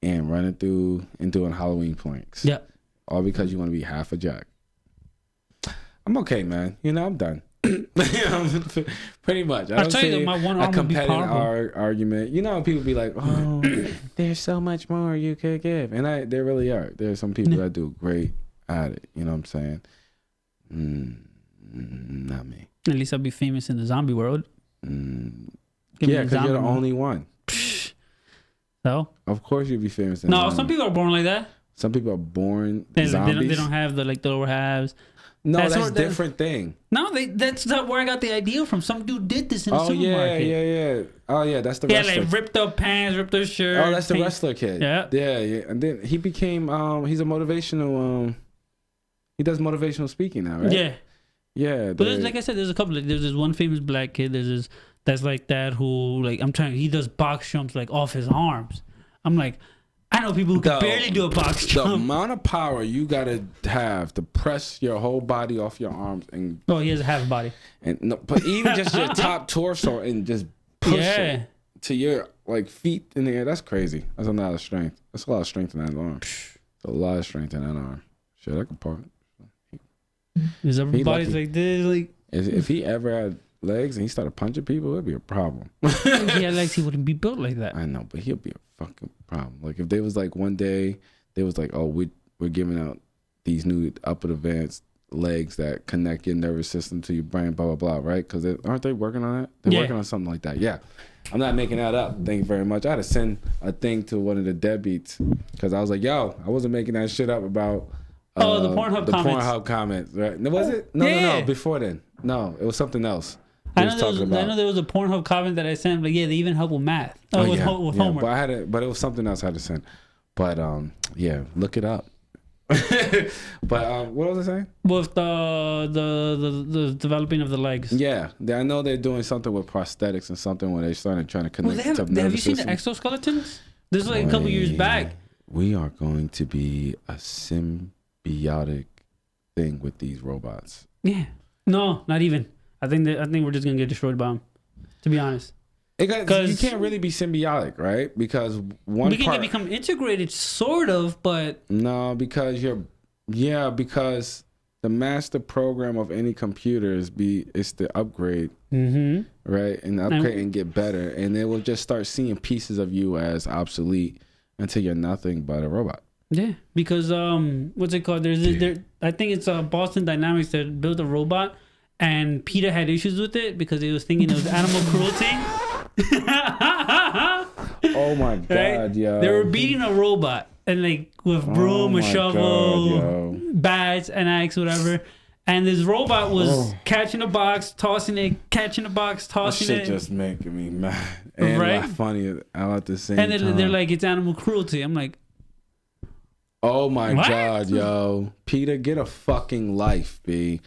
Speaker 2: and running through and doing Halloween pranks.
Speaker 1: Yeah.
Speaker 2: All because you want to be half a jack. I'm okay, man. I'm done. Pretty much.
Speaker 1: I'll tell you that my one arm would be powerful.
Speaker 2: Argument. People be like, "Oh, there's so much more you could give," and there really are. There's some people that do great at it. You know what I'm saying? Not me.
Speaker 1: At least I'll be famous in the zombie world.
Speaker 2: Yeah, because you're the only one.
Speaker 1: So?
Speaker 2: Of course you'll be famous in
Speaker 1: some people are born like that.
Speaker 2: Some people are born zombies.
Speaker 1: They don't have the lower halves.
Speaker 2: No, that's a different thing.
Speaker 1: No, that's not where I got the idea from. Some dude did this in the supermarket.
Speaker 2: Yeah. Oh, yeah, that's the wrestler.
Speaker 1: Yeah, like ripped up pants, ripped up shirt.
Speaker 2: Oh, that's the wrestler kid.
Speaker 1: Yeah.
Speaker 2: And then he became, he's a motivational, he does motivational speaking now, right?
Speaker 1: Yeah.
Speaker 2: Yeah.
Speaker 1: But like I said, there's a couple. There's this one famous black kid. There's this that's like that who, like, he does box jumps, like, off his arms. I'm like, I know people who can barely do a box jump.
Speaker 2: The amount of power you gotta have to press your whole body off your arms and
Speaker 1: he has a half body.
Speaker 2: But even just your top torso and just push it to your feet in the air. That's crazy. That's a lot of strength. That's a lot of strength in that arm. A lot of strength in that arm. Shit, I could part.
Speaker 1: Is everybody's like this? Like
Speaker 2: if he ever had legs and he started punching people, it'd be a problem.
Speaker 1: If he had legs, he wouldn't be built like that.
Speaker 2: I know, but he'll be a fucking problem. Like if they was like one day they was like, oh, we're giving out these new upper advanced legs that connect your nervous system to your brain, blah blah blah, right? Because aren't they working on that? They're working on something like that. Yeah, I'm not making that up. Thank you very much. I had to send a thing to one of the deadbeats because I was like, yo, I wasn't making that shit up about.
Speaker 1: The Pornhub comments.
Speaker 2: Pornhub comments, right? Was it? No. Before then, no, it was something else. I
Speaker 1: know there was a Pornhub comment that I sent. Like, yeah, they even help with math. With homework.
Speaker 2: But it was something else I had to send. But yeah, look it up. But what was I saying?
Speaker 1: With the developing of the legs.
Speaker 2: Yeah, I know they're doing something with prosthetics and something when they're starting trying to connect to the
Speaker 1: have
Speaker 2: nervous
Speaker 1: you seen the
Speaker 2: system.
Speaker 1: exoskeletons? This is like a couple years back.
Speaker 2: We are going to be a symbiotic thing with these robots.
Speaker 1: Yeah. No, not even. I think we're just gonna get destroyed by them. To be honest.
Speaker 2: Because you can't really be symbiotic, right? Because
Speaker 1: we can become integrated, sort of, but
Speaker 2: no, because because the master program of any computer is to upgrade, right, and upgrade and get better, and they will just start seeing pieces of you as obsolete until you're nothing but a robot.
Speaker 1: Yeah, because what's it called? I think it's Boston Dynamics that built a robot, and PETA had issues with it because it was thinking it was animal cruelty.
Speaker 2: Oh my god, right? Yo!
Speaker 1: They were beating a robot and like with broom, a shovel, bats, and axe, whatever. And this robot was catching a box, tossing it, catching a box, tossing
Speaker 2: that
Speaker 1: it.
Speaker 2: Shit just making me mad and
Speaker 1: right?
Speaker 2: funny all at the same time.
Speaker 1: And they're like, it's animal cruelty. I'm like,
Speaker 2: oh my god, yo, PETA, get a fucking life, B.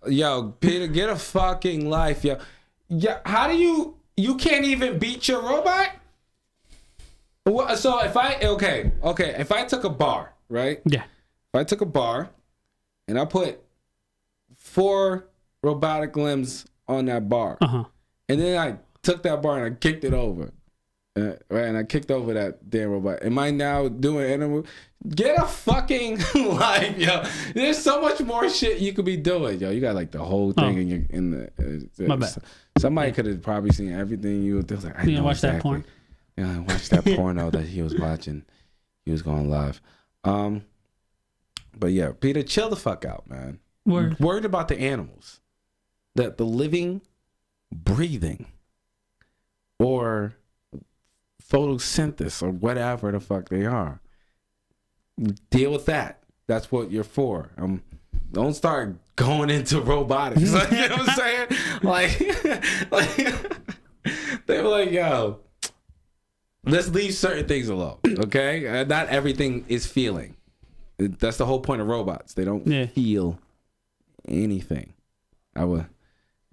Speaker 2: Yo, PETA, get a fucking life, yo. Yeah, how do you can't even beat your robot? So if I took a bar, right?
Speaker 1: Yeah.
Speaker 2: If I took a bar and I put 4 robotic limbs on that bar, and then I took that bar and I kicked it over, right? And I kicked over that damn robot. Am I now doing animal? Get a fucking life, yo. There's so much more shit you could be doing, yo. You got like the whole thing in the.
Speaker 1: My bad.
Speaker 2: Somebody could have probably seen everything you was like. I know
Speaker 1: watch
Speaker 2: exactly.
Speaker 1: that porn.
Speaker 2: Yeah, I watched that porno that he was watching. He was going live. But yeah, PETA, chill the fuck out, man. Worried about the animals, the living, breathing, or photosynthesis or whatever the fuck they are. Deal with that. That's what you're for. Don't start going into robotics. Like, you know what I'm saying? Like they were like, yo, let's leave certain things alone, okay? Not everything is feeling. That's the whole point of robots. They don't feel anything. And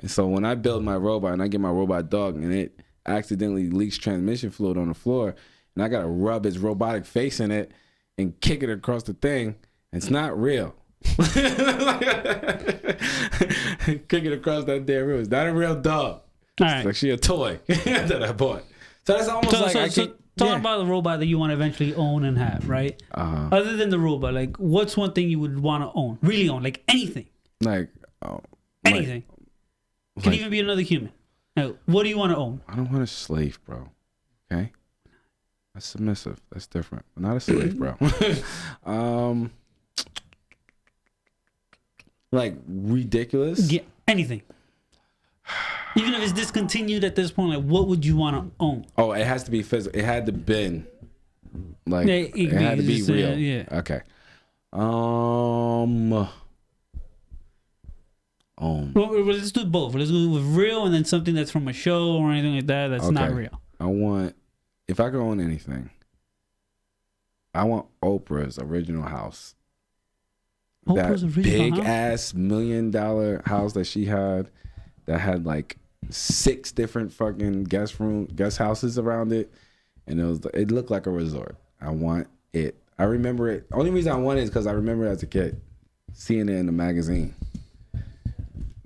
Speaker 2: so when I build my robot and I get my robot dog and it accidentally leaks transmission fluid on the floor and I gotta rub its robotic face in it and kick it across the thing, it's not real. Kick it across that damn room. It's not a real dog. It's like she a toy that I bought. So that's almost
Speaker 1: talk about the robot that you want to eventually own and have, right? Other than the robot, like what's one thing you would want to own, really own, like anything, anything. Could even be another human. Now, what do you want to own?
Speaker 2: I don't want a slave, bro. Okay, that's submissive. That's different. I'm not a slave, bro. Like ridiculous.
Speaker 1: Yeah, anything. Even if it's discontinued at this point, like what would you want to own? Oh,
Speaker 2: it has to be physical. It had to been like it had to be real.
Speaker 1: Yeah.
Speaker 2: Okay.
Speaker 1: Well, let's do both. Let's go with real and then something that's from a show or anything like that that's not real.
Speaker 2: If I could own anything, I want Oprah's original house.
Speaker 1: Oprah's
Speaker 2: that big ass $1 million house that she had, that had like 6 different fucking guest houses around it, and it looked like a resort. I want it. I remember it. Only reason I want it is because I remember it as a kid seeing it in the magazine.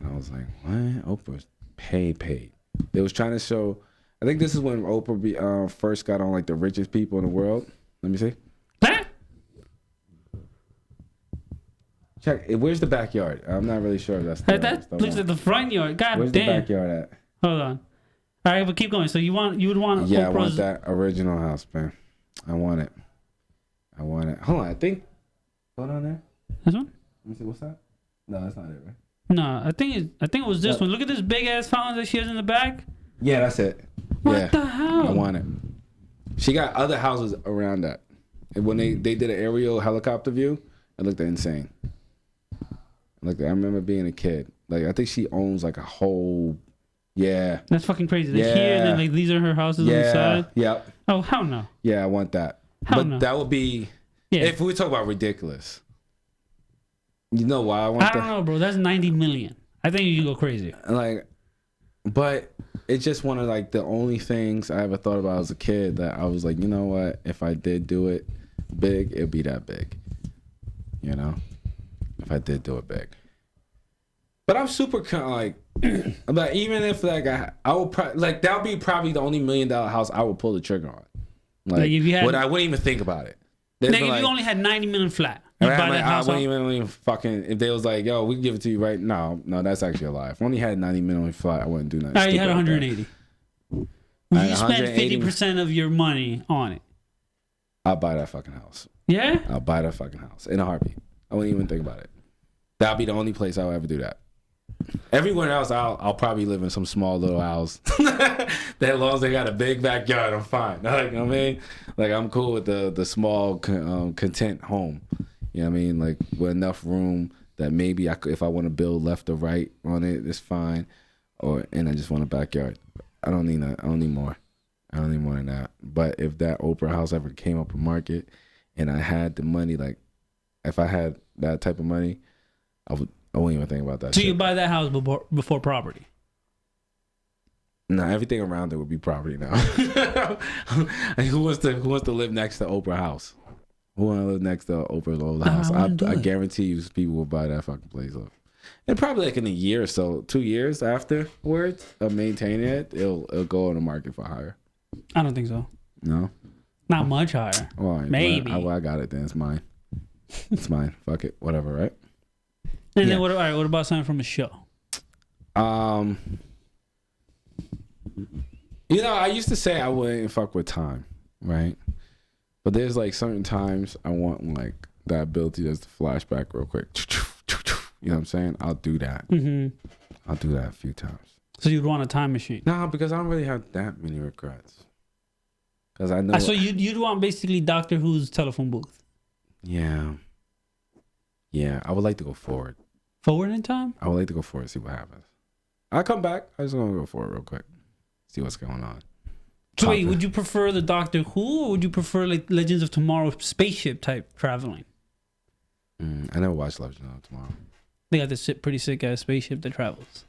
Speaker 2: I was like, what? Oprah's paid. They was trying to show. I think this is when Oprah first got on like the richest people in the world. Let me see. Check. Where's the backyard? I'm not really sure if that's the
Speaker 1: that looks at the front yard. God
Speaker 2: Where's
Speaker 1: damn.
Speaker 2: the backyard at?
Speaker 1: Hold on. All right, but keep going. So you would want
Speaker 2: Yeah,
Speaker 1: Oprah's...
Speaker 2: I want that original house, man. I want it. Hold on, I think. Hold on there.
Speaker 1: This one?
Speaker 2: Let me see. What's that? No, that's not it, right?
Speaker 1: No, I think it was this one. Look at this big ass fountain that she has in the back.
Speaker 2: Yeah, that's it.
Speaker 1: What the hell?
Speaker 2: I want it. She got other houses around that. And when they did an aerial helicopter view, it looked insane. Like I remember being a kid. Like I think she owns like a whole. Yeah.
Speaker 1: That's fucking crazy. Like here, and then like these are her houses on the side.
Speaker 2: Yep.
Speaker 1: Oh hell no.
Speaker 2: Yeah, I want that.
Speaker 1: Hell no.
Speaker 2: That would be
Speaker 1: Yeah.
Speaker 2: If we talk about ridiculous, you know why I want
Speaker 1: I don't know, bro. That's 90 million. I think you can go crazy.
Speaker 2: Like, but it's just one of like the only things I ever thought about as a kid that I was like, you know what? If I did do it big, it'd be that big. You know, if I did do it big. But I'm super like, but even if like I would like that would be probably the only $1 million house I would pull the trigger on. Like if you had, I wouldn't even think about it.
Speaker 1: Like if you only had 90 million flat, you buy that house.
Speaker 2: I wouldn't even fucking, if they was like, yo, we can give it to you right now. No, that's actually a lie. If I only had 90 million flat, I wouldn't do nothing.
Speaker 1: All right, you had 180. Would you spend 50% of your money on it?
Speaker 2: I'll buy that fucking house.
Speaker 1: Yeah?
Speaker 2: I'll buy that fucking house in a heartbeat. I wouldn't even think about it. That'll be the only place I'll ever do that. Everywhere else, I'll probably live in some small little house. That as long as they got a big backyard, I'm fine. Like, you know what I mean? Like, I'm cool with the small, content home. You know what I mean? Like, with enough room that maybe I could, if I want to build left or right on it, it's fine. And I just want a backyard. I don't need that. I don't need more. I don't need more than that. But if that Oprah house ever came up in market and I had the money, like, if I had that type of money, I wouldn't even think about that.
Speaker 1: So you buy that house before property?
Speaker 2: No, everything around it would be property now. Who wants to live next to Oprah house? Who want to live next to Oprah's old house? I guarantee you, people will buy that fucking place up. And probably like in a year or so, 2 years afterwards of maintaining it, it'll go on the market for higher.
Speaker 1: I don't think so.
Speaker 2: No,
Speaker 1: not much higher.
Speaker 2: Well,
Speaker 1: maybe.
Speaker 2: I got it. Then it's mine. It's mine. Fuck it. Whatever. Right.
Speaker 1: And then what about something from a show?
Speaker 2: You know, I used to say I wouldn't fuck with time, right? But there's like certain times I want like that ability just to flashback real quick. You know what I'm saying? I'll do that. Mm-hmm. I'll do that a few times.
Speaker 1: So you'd want a time machine?
Speaker 2: No, because I don't really have that many regrets. Because I know.
Speaker 1: So you'd want basically Doctor Who's telephone booth?
Speaker 2: Yeah. Yeah, I would like to go forward.
Speaker 1: Forward in time?
Speaker 2: I would like to go forward and see what happens. I'll come back. I just want to go forward real quick. See what's going on.
Speaker 1: So wait, would you prefer the Doctor Who or would you prefer like Legends of Tomorrow spaceship type traveling?
Speaker 2: I never watched Legends of Tomorrow.
Speaker 1: They got this pretty sick ass spaceship that travels.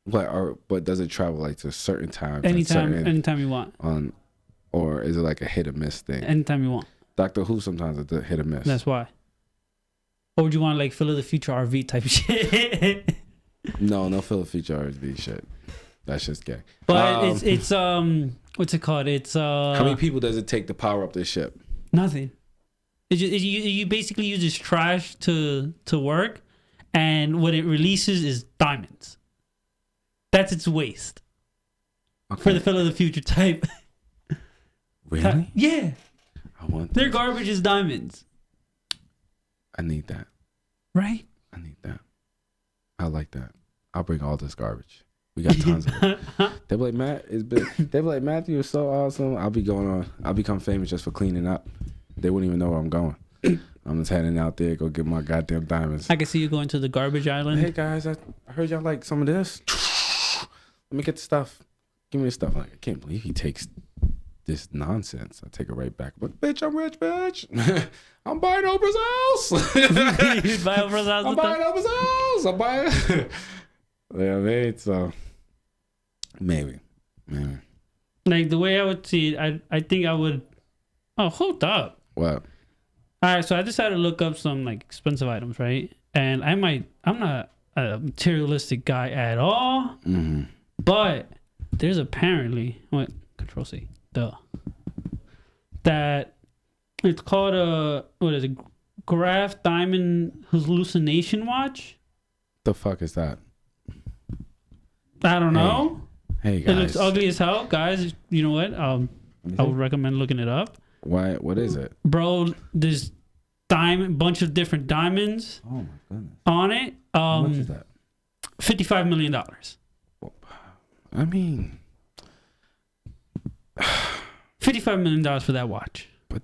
Speaker 2: But does it travel like to certain times?
Speaker 1: Anytime you want.
Speaker 2: Or is it like a hit or miss thing?
Speaker 1: Anytime you want.
Speaker 2: Doctor Who sometimes it's a hit or miss.
Speaker 1: That's why. Or would you want like Phil of the Future RV type shit?
Speaker 2: No Phil of the Future RV shit. That's just gay.
Speaker 1: But it's what's it called? It's
Speaker 2: how many people does it take to power up this ship?
Speaker 1: Nothing. You basically use this trash to work, and what it releases is diamonds. That's its waste. Okay. For the Phil of the Future type.
Speaker 2: Really?
Speaker 1: Yeah.
Speaker 2: I want
Speaker 1: their garbage is diamonds.
Speaker 2: I need that.
Speaker 1: Right?
Speaker 2: I need that. I like that. I'll bring all this garbage. We got tons of it. They be like, Matt is big. They be like, Matthew is so awesome. I'll become famous just for cleaning up. They wouldn't even know where I'm going. I'm just heading out there, go get my goddamn diamonds.
Speaker 1: I can see you going to the garbage island.
Speaker 2: Hey guys, I heard y'all like some of this. Let me get the stuff. Give me the stuff. Like, I can't believe he takes this nonsense. I take it right back. But bitch, I'm rich, bitch. I'm buying Oprah's house.
Speaker 1: You buy Oprah's house?
Speaker 2: I'm buying Oprah's house. I'm buying. Yeah, mate. So maybe.
Speaker 1: Like the way I would see it, I think I would. Oh, hold up.
Speaker 2: What?
Speaker 1: All right, so I decided to look up some like expensive items, right? And I'm not a materialistic guy at all. Mm-hmm. But there's apparently Control C. That it's called what is it? Graph Diamond Hallucination Watch.
Speaker 2: The fuck is that?
Speaker 1: I don't know.
Speaker 2: Hey guys,
Speaker 1: it looks ugly as hell, guys. You know what? I would recommend looking it up.
Speaker 2: Why? What is it,
Speaker 1: bro? There's bunch of different diamonds.
Speaker 2: Oh my goodness.
Speaker 1: On it.
Speaker 2: How much is that?
Speaker 1: $55 million.
Speaker 2: I mean,
Speaker 1: $55 million for that watch.
Speaker 2: But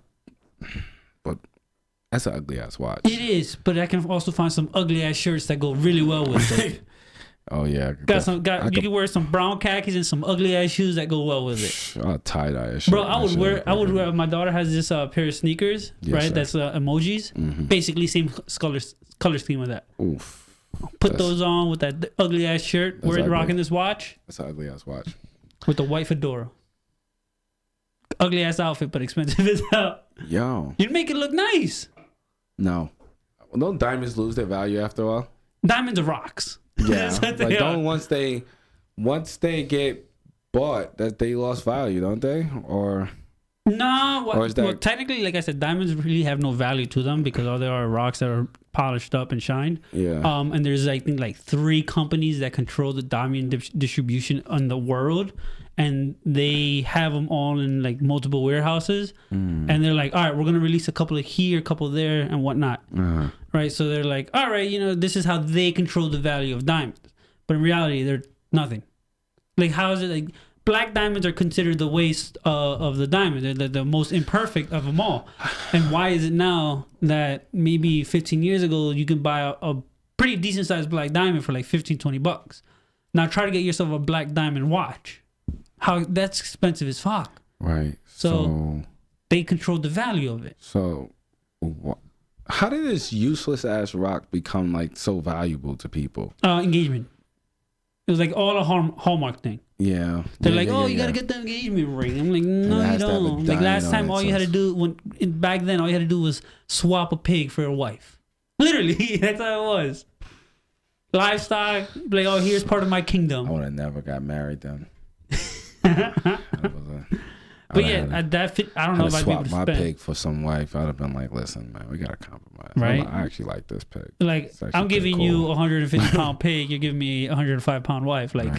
Speaker 2: that's an ugly ass watch.
Speaker 1: It is, but I can also find some ugly ass shirts that go really well with it.
Speaker 2: Oh yeah,
Speaker 1: You can wear some brown khakis and some ugly ass shoes that go well with it.
Speaker 2: I'll tie dye.
Speaker 1: Bro, I would wear. My daughter has this pair of sneakers, right? Sir. That's emojis. Mm-hmm. Basically, same color scheme with that.
Speaker 2: Oof.
Speaker 1: Put those on with that ugly ass shirt. We're rocking this watch.
Speaker 2: That's an ugly ass watch.
Speaker 1: With the white fedora. Ugly ass outfit, but expensive as hell.
Speaker 2: Yo.
Speaker 1: You'd make it look nice.
Speaker 2: No. Well, don't diamonds lose their value after a while?
Speaker 1: Diamonds are rocks.
Speaker 2: Yeah. Like don't once they get bought that they lost value, don't they? Or
Speaker 1: no, well, technically, like I said, diamonds really have no value to them because all they are rocks that are polished up and shined.
Speaker 2: Yeah.
Speaker 1: And there's I think like 3 companies that control the diamond distribution in the world, and they have them all in like multiple warehouses. And they're like, all right, we're gonna release a couple of here, a couple there, and whatnot. Right. So they're like, all right, this is how they control the value of diamonds. But in reality, they're nothing. Like, how is it like? Black diamonds are considered the waste of the diamond. They're the most imperfect of them all. And why is it now that maybe 15 years ago you can buy a pretty decent sized black diamond for like $15-$20? Now try to get yourself a black diamond watch. That's expensive as fuck.
Speaker 2: Right.
Speaker 1: So they control the value of it.
Speaker 2: So how did this useless ass rock become like so valuable to people?
Speaker 1: Engagement. It was like all a Hallmark thing.
Speaker 2: Yeah.
Speaker 1: They're like, you got to get the engagement ring. I'm like, no, you don't. Like last time, all you had to do back then, all you had to do was swap a pig for a wife. Literally, that's how it was. Livestock, like, oh, here's part of my kingdom.
Speaker 2: I would have never got married then.
Speaker 1: But yeah, that fit. I don't know if I'd be able to
Speaker 2: swap my pig for some wife. I'd have been like, listen, man, we gotta compromise.
Speaker 1: Right?
Speaker 2: I actually like this pig.
Speaker 1: Like, I'm giving you a 150-pound pig. You're giving me a 105-pound wife. Like,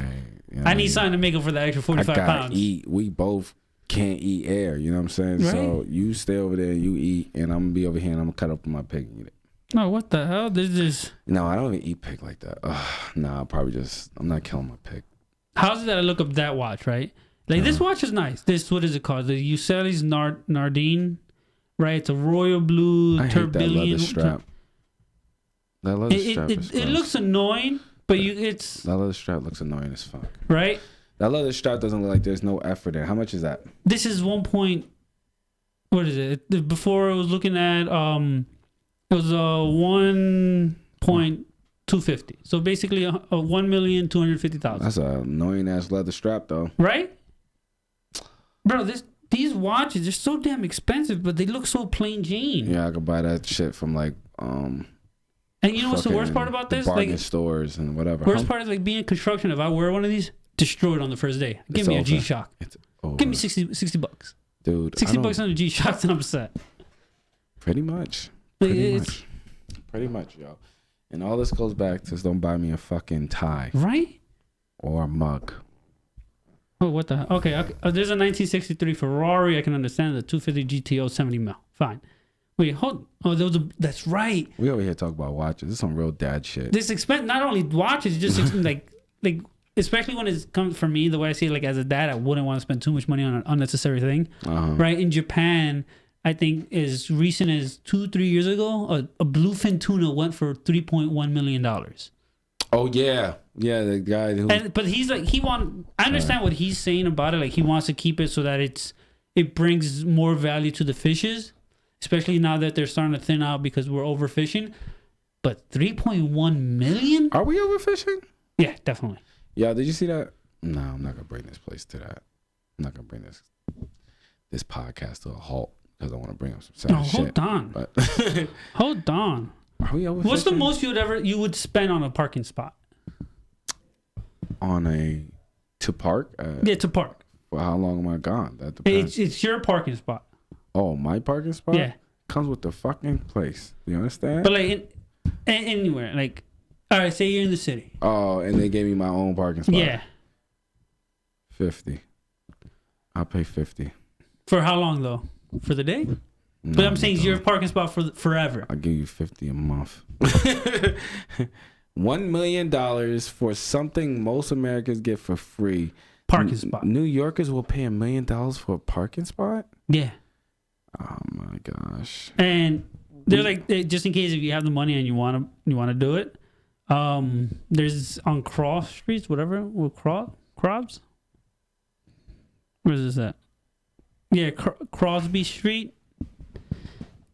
Speaker 1: I need something to make up for that extra 45 pounds.
Speaker 2: Eat. We both can't eat air. You know what I'm saying? Right? So you stay over there, you eat, and I'm gonna be over here, and I'm gonna cut up my pig and eat it.
Speaker 1: No, what the hell?
Speaker 2: No, I don't even eat pig like that. Nah, I'm not killing my pig.
Speaker 1: How's it that I look up that watch, right? Like, this watch is nice. What is it called? The Uccelli's Nardine, right? It's a royal blue tourbillon.
Speaker 2: That leather strap. That leather strap is
Speaker 1: it looks annoying, but that
Speaker 2: leather strap looks annoying as fuck.
Speaker 1: Right?
Speaker 2: That leather strap doesn't look like there's no effort there. How much is that?
Speaker 1: This is what is it? Before I was looking at, it was a 1.250. So basically a 1,250,000.
Speaker 2: That's an annoying ass leather strap though.
Speaker 1: Right? Bro, these watches are so damn expensive, but they look so plain Jane.
Speaker 2: Yeah, I could buy that shit from like
Speaker 1: And you know what's the worst part about this?
Speaker 2: Bargain stores and whatever.
Speaker 1: Worst part is like being in construction. If I wear one of these, destroyed on the first day. Give me a G-Shock. Give me $60.
Speaker 2: Dude,
Speaker 1: $60 on a G-Shock and I'm set.
Speaker 2: Pretty much, yo. And all this goes back to don't buy me a fucking tie.
Speaker 1: Right?
Speaker 2: Or a mug.
Speaker 1: Oh, what the hell? Okay. There's a 1963 Ferrari. I can understand the 250 GTO 70 mil. Fine. Wait, hold. Oh, that's right.
Speaker 2: We over here talk about watches. This is some real dad shit.
Speaker 1: This not only watches, just like especially when it comes for me, the way I see it, like as a dad, I wouldn't want to spend too much money on an unnecessary thing. Right? In Japan, I think as recent as 2-3 years ago, a bluefin tuna went for $3.1 million.
Speaker 2: Oh yeah, the guy who.
Speaker 1: But he's like I understand what he's saying about it. Like he wants to keep it so that it brings more value to the fishes, especially now that they're starting to thin out because we're overfishing. But 3.1 million?
Speaker 2: Are we overfishing?
Speaker 1: Yeah, definitely.
Speaker 2: Yeah, did you see that? No, I'm not gonna bring this place to that. I'm not gonna bring this podcast to a halt because I want to bring up some sad shit.
Speaker 1: Hold on. But hold on.
Speaker 2: Are we overfishing?
Speaker 1: What's the most you would spend on a parking spot?
Speaker 2: To park?
Speaker 1: Yeah, to park.
Speaker 2: For how long am I gone? That depends.
Speaker 1: It's your parking spot.
Speaker 2: Oh, my parking spot?
Speaker 1: Yeah.
Speaker 2: Comes with the fucking place. You understand?
Speaker 1: But like anywhere, like, all right, say you're in the city.
Speaker 2: Oh, and they gave me my own parking spot.
Speaker 1: Yeah.
Speaker 2: 50. I'll pay 50.
Speaker 1: For how long though? For the day? No, but I'm saying it's your parking spot for forever.
Speaker 2: I'll give you 50 a month. $1 million for something most Americans get for free.
Speaker 1: Parking spot.
Speaker 2: New Yorkers will pay $1 million for a parking spot?
Speaker 1: Yeah.
Speaker 2: Oh my gosh.
Speaker 1: And they're like, just in case if you have the money and you want to do it, There's on Cross Streets, whatever. Crosby? Where is this at? Yeah, Crosby Street.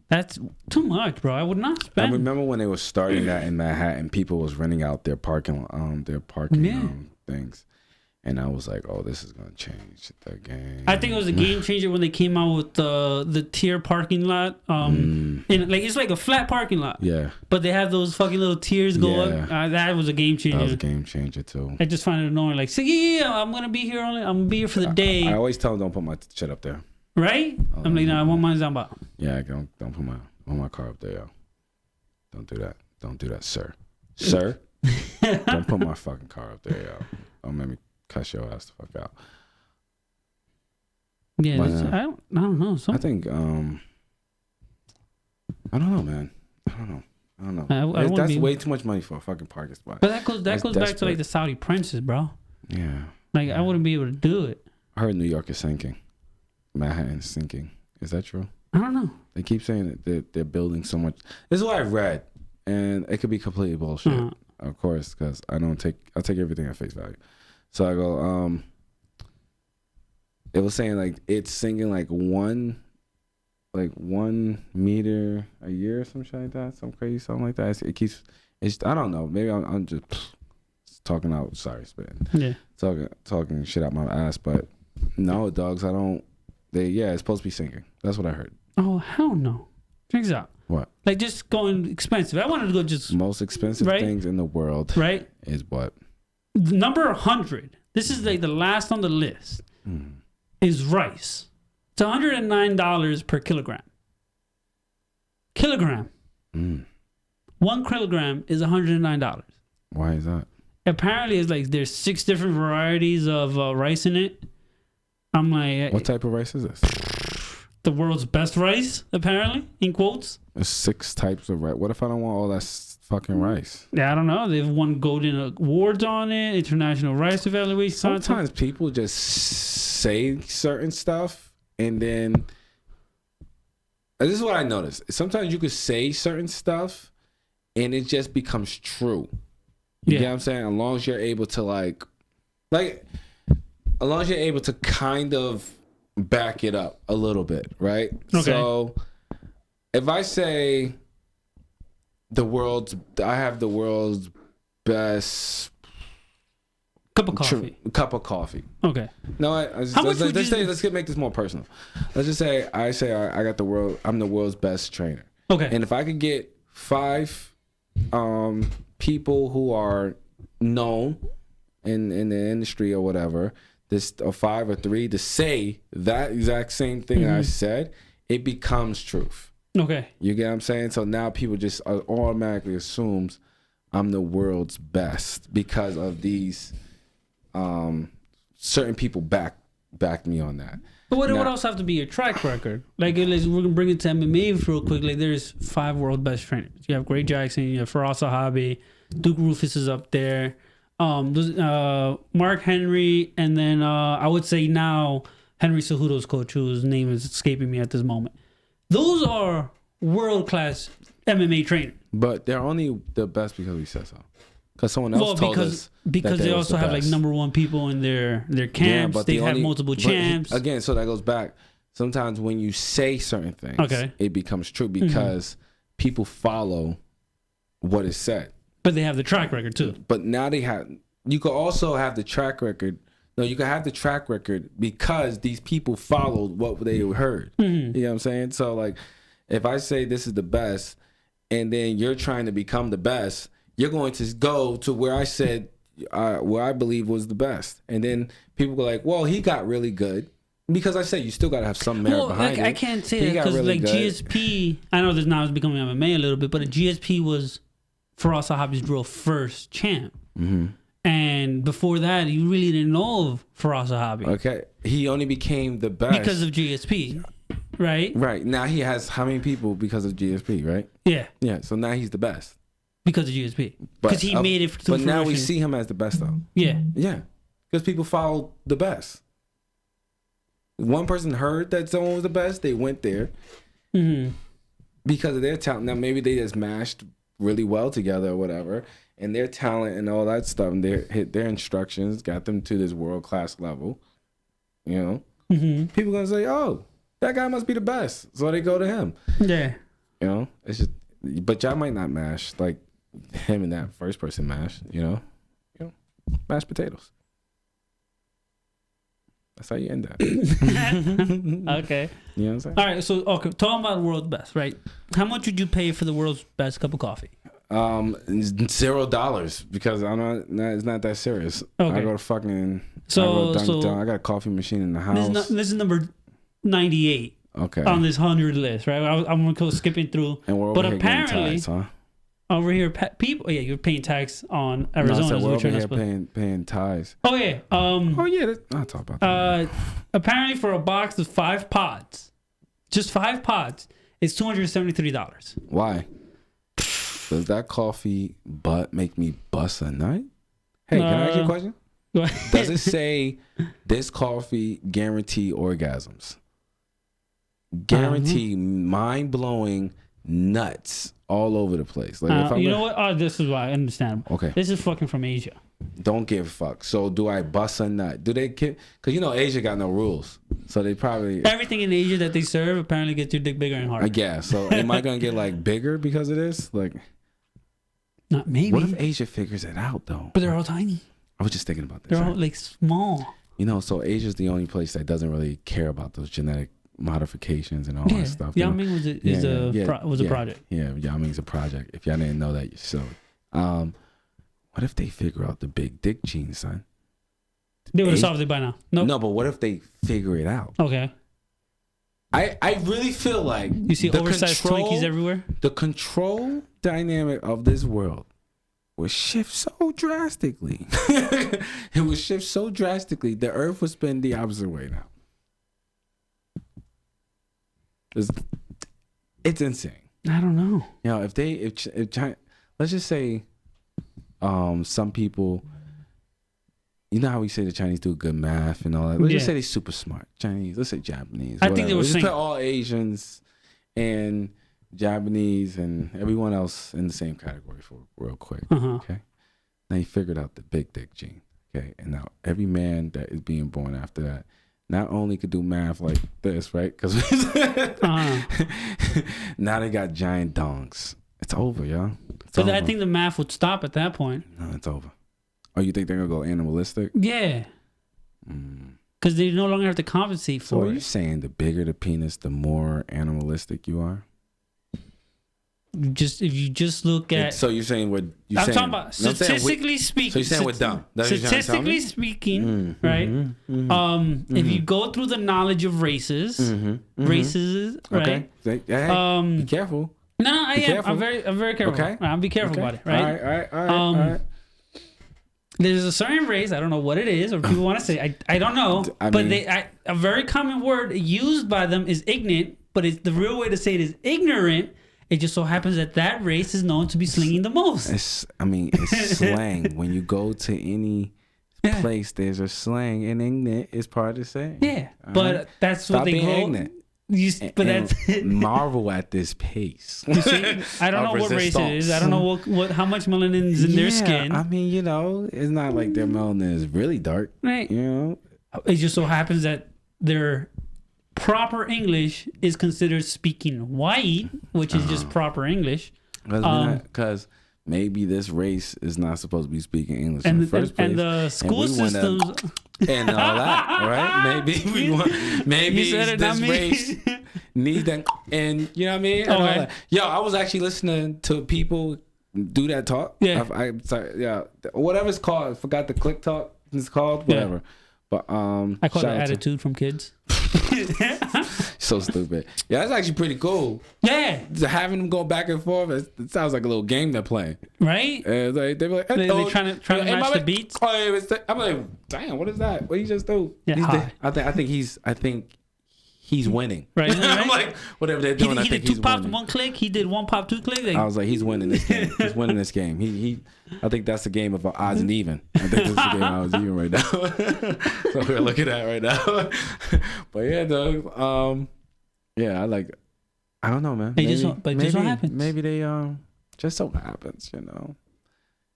Speaker 1: That's too much, bro. I would not spend.
Speaker 2: I remember when they were starting that in Manhattan, people was renting out their parking things, and I was like, "Oh, this is gonna change the game."
Speaker 1: I think it was a game changer when they came out with the tier parking lot. And like it's like a flat parking lot.
Speaker 2: Yeah.
Speaker 1: But they have those fucking little tiers go up. That was a game changer.
Speaker 2: That was a game changer too.
Speaker 1: I just find it annoying. Like, so I'm gonna be here for the day.
Speaker 2: I always tell them don't put my shit up there.
Speaker 1: Right? I'm like, no, I want mine down bottom.
Speaker 2: Yeah, don't put my car up there, yo. Don't do that. Don't do that, sir. Sir, don't put my fucking car up there, yo. Don't make me cuss your ass the fuck out.
Speaker 1: Yeah, but, I don't know.
Speaker 2: I think I don't know, man. I don't know. That's way too much money for a fucking parking spot.
Speaker 1: But that goes back to like the Saudi princes, bro.
Speaker 2: Yeah.
Speaker 1: Like I wouldn't be able to do it.
Speaker 2: I heard New York is sinking. Manhattan's sinking. Is that true?
Speaker 1: I don't know.
Speaker 2: They keep saying that they're building so much. This is what I read, and it could be completely bullshit, of course, because I take everything at face value. So I go, it was saying like it's sinking like 1 meter a year or some shit like that, some crazy something like that. I don't know. Maybe I'm just talking out. Sorry, spitting.
Speaker 1: Yeah.
Speaker 2: Talking shit out my ass, but no, dogs. It's supposed to be sinking. That's what I heard.
Speaker 1: Oh, hell no. Check this out.
Speaker 2: What?
Speaker 1: Like just going expensive. I wanted to go just...
Speaker 2: Most expensive things in the world.
Speaker 1: Right?
Speaker 2: Is what?
Speaker 1: Number 100. This is like the last on the list. Is rice. It's $109 per kilogram. Kilogram. 1 kilogram is $109.
Speaker 2: Why is that?
Speaker 1: Apparently, it's like there's 6 different varieties of rice in it. I'm like...
Speaker 2: What type of rice is this?
Speaker 1: The world's best rice, apparently, in quotes.
Speaker 2: There's 6 types of rice. What if I don't want all that fucking rice?
Speaker 1: Yeah, I don't know. They've won golden awards on it, international rice evaluation.
Speaker 2: Sometimes people just say certain stuff, and then... This is what I noticed. Sometimes you could say certain stuff, and it just becomes true. You get what I'm saying? As long as you're able to as long as you're able to kind of back it up a little bit, right? Okay. So if I say I have the world's best
Speaker 1: cup of coffee. Okay.
Speaker 2: No, let's make this more personal. Let's just say I got I'm the world's best trainer.
Speaker 1: Okay.
Speaker 2: And if I could get 5 people who are known in the industry or whatever, or 5 or 3 to say that exact same thing I said, it becomes truth.
Speaker 1: Okay.
Speaker 2: You get what I'm saying? So now people just automatically assumes I'm the world's best because of these certain people back me on that.
Speaker 1: But what else have to be your track record? Like, we're gonna bring it to MMA real quick. Like, there's 5 world best trainers. You have Gray Jackson, you have Faraz Sahabi, Duke Rufus is up there. Mark Henry, and then I would say now Henry Cejudo's coach, whose name is escaping me at this moment. Those are world-class MMA trainers.
Speaker 2: But they're only the best because we said so. Because someone else told us.
Speaker 1: Because they also have like number 1 people in their camps. Yeah, they've had multiple champs.
Speaker 2: Again, so that goes back. Sometimes when you say certain things, it becomes true because people follow what is said.
Speaker 1: But they have the track record too.
Speaker 2: But now you could also have the track record. No, you could have the track record because these people followed what they heard. You know what I'm saying? So like, if I say this is the best, and then you're trying to become the best, you're going to go to where I said, where I believe was the best. And then people go like, well, he got really good. Because I said you still got to have some merit behind it.
Speaker 1: I can't say that because really GSP, I know this now is becoming MMA a little bit, but a GSP was Faraz Sahabi's real first champ. And before that, you really didn't know of Faraz Sahabi.
Speaker 2: Okay. He only became the best
Speaker 1: because of GSP, right?
Speaker 2: Right. Now he has how many people because of GSP, right?
Speaker 1: Yeah.
Speaker 2: Yeah. So now he's the best.
Speaker 1: Because of GSP. Because he made it to fruition.
Speaker 2: But now we see him as the best, though.
Speaker 1: Yeah.
Speaker 2: Yeah. Because people follow the best. One person heard that someone was the best, they went there because of their talent. Now maybe they just matched really well together or whatever, and their talent and all that stuff, and their instructions got them to this world-class level, you know, people gonna say, oh, that guy must be the best, so they go to him.
Speaker 1: Yeah.
Speaker 2: You know, it's just, but y'all might not mash like him and that first person mash, you know, mashed potatoes. That's how you end that.
Speaker 1: Okay.
Speaker 2: You know what I'm saying?
Speaker 1: All right. So, okay, talking about world's best, right? How much would you pay for the world's best cup of coffee?
Speaker 2: $0 because it's not that serious.
Speaker 1: Okay.
Speaker 2: I go to fucking. I got a coffee machine in the house.
Speaker 1: This is number 98.
Speaker 2: Okay.
Speaker 1: On this 100 list, right? I'm gonna go skipping through.
Speaker 2: And we're over
Speaker 1: but
Speaker 2: here
Speaker 1: apparently,
Speaker 2: tax, huh?
Speaker 1: over here, people. Yeah, you're paying tax on Arizona.
Speaker 2: No, we're over here paying tithes.
Speaker 1: Oh yeah.
Speaker 2: I'll talk about that.
Speaker 1: Apparently, for a box of 5 pods, just 5 pods, it's $273.
Speaker 2: Why? Does that coffee butt make me bust a nut? Hey, can I ask you a question?
Speaker 1: Go ahead.
Speaker 2: Does it say this coffee guarantee orgasms? Guarantee mind-blowing nuts all over the place. Like
Speaker 1: you know what? Oh, this is why I understand.
Speaker 2: Okay.
Speaker 1: This is fucking from Asia.
Speaker 2: Don't give a fuck. So do I bust a nut? Do they? Because Asia got no rules, so they probably
Speaker 1: everything in Asia that they serve apparently gets your dick bigger and harder.
Speaker 2: I guess. So am I gonna get like bigger because of this? Like,
Speaker 1: not maybe.
Speaker 2: What if Asia figures it out though?
Speaker 1: But they're all tiny.
Speaker 2: I was just thinking about this.
Speaker 1: They're all like small.
Speaker 2: So Asia's the only place that doesn't really care about those genetic modifications and all that stuff.
Speaker 1: Yao Ming was a project.
Speaker 2: Yeah, Yao Ming's a project. If y'all didn't know that, you're silly. What if they figure out the big dick gene, son?
Speaker 1: They would have solved it by now. Nope.
Speaker 2: No, but what if they figure it out?
Speaker 1: Okay.
Speaker 2: I really feel like
Speaker 1: you see oversized Twinkies everywhere.
Speaker 2: The control dynamic of this world would shift so drastically. It would shift so drastically. The Earth would spin the opposite way now. It's insane.
Speaker 1: I don't know.
Speaker 2: If China, let's just say, some people, you know how we say the Chinese do good math and all that. Let's just say they're super smart. Chinese. Let's say Japanese.
Speaker 1: I think they were saying
Speaker 2: put all Asians and Japanese and everyone else in the same category for real quick. Okay. Now you figured out the big dick gene. Okay, and now every man that is being born after that not only could do math like this, right? Because now they got giant dongs. It's over, y'all.
Speaker 1: But I think the math would stop at that point.
Speaker 2: No, it's over. Oh, you think they're gonna go animalistic?
Speaker 1: Yeah. Because they no longer have to compensate for it.
Speaker 2: So are you saying the bigger the penis, the more animalistic you are?
Speaker 1: If you just look at.
Speaker 2: So you're saying what you're
Speaker 1: saying? I'm talking about statistically speaking.
Speaker 2: So you're saying we're dumb.
Speaker 1: Statistically speaking, right? If you go through the knowledge of races, right?
Speaker 2: Okay. Hey, be careful.
Speaker 1: No, I am. I'm very careful. Okay. I'll be careful about it, right?
Speaker 2: All right.
Speaker 1: There's a certain race, I don't know what it is, or people want to say, I don't know, a very common word used by them is ignorant, but the real way to say it is ignorant. It just so happens that race is known to be slinging the most.
Speaker 2: It's slang. When you go to any place, there's a slang, and ignorant is part of the slang.
Speaker 1: Yeah, but that's
Speaker 2: Stop
Speaker 1: what they
Speaker 2: being
Speaker 1: grow.
Speaker 2: Ignorant.
Speaker 1: That's
Speaker 2: marvel at this pace.
Speaker 1: You see, I don't know what race it is. I don't know what how much melanin is in their skin.
Speaker 2: I mean, it's not like their melanin is really dark,
Speaker 1: right?
Speaker 2: It
Speaker 1: just so happens that their proper English is considered speaking white, which is just proper English.
Speaker 2: Because maybe this race is not supposed to be speaking English in the first place,
Speaker 1: and the school systems
Speaker 2: and all that, right? Maybe this race needs that, and you know what I mean. And all that. Yo, I was actually listening to people do that talk.
Speaker 1: Yeah,
Speaker 2: I'm sorry. Yeah, whatever it's called. I forgot the click talk. It's called whatever. Yeah. But
Speaker 1: I call it attitude from kids.
Speaker 2: So stupid. Yeah, that's actually pretty cool.
Speaker 1: Yeah,
Speaker 2: having them go back and forth. It sounds like a little game they're playing.
Speaker 1: Right?
Speaker 2: They're like,
Speaker 1: they're trying to match the beats.
Speaker 2: I'm like, damn, what is that? What did he just do?
Speaker 1: Yeah,
Speaker 2: I think he's winning.
Speaker 1: Right.
Speaker 2: I'm like, whatever they're doing, I think he's winning. He did 2 pops,
Speaker 1: 1 click. He did 1 pop, 2 click.
Speaker 2: I was like, he's winning this game. He's winning this game. I think that's the game of odds and even. I think this is the game of odds and even right now. So we're looking at right now. But yeah, dog. Yeah, I don't know, man.
Speaker 1: Just what happens.
Speaker 2: Maybe they Just so happens, you know.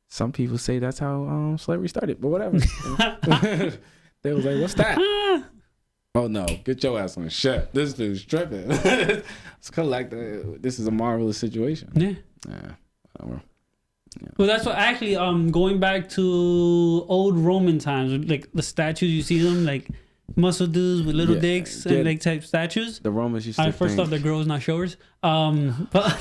Speaker 2: Some people say that's how slavery started, but whatever. They was like, "What's that?" Oh no, get your ass on shut. This dude's tripping. It's kind of like this is a marvelous situation. Yeah. Whatever. Yeah.
Speaker 1: Well, that's what actually. Going back to old Roman times, like the statues, you see them like muscle dudes with little dicks and like type statues.
Speaker 2: The Romans used to.
Speaker 1: First off, they're girls, not showers. But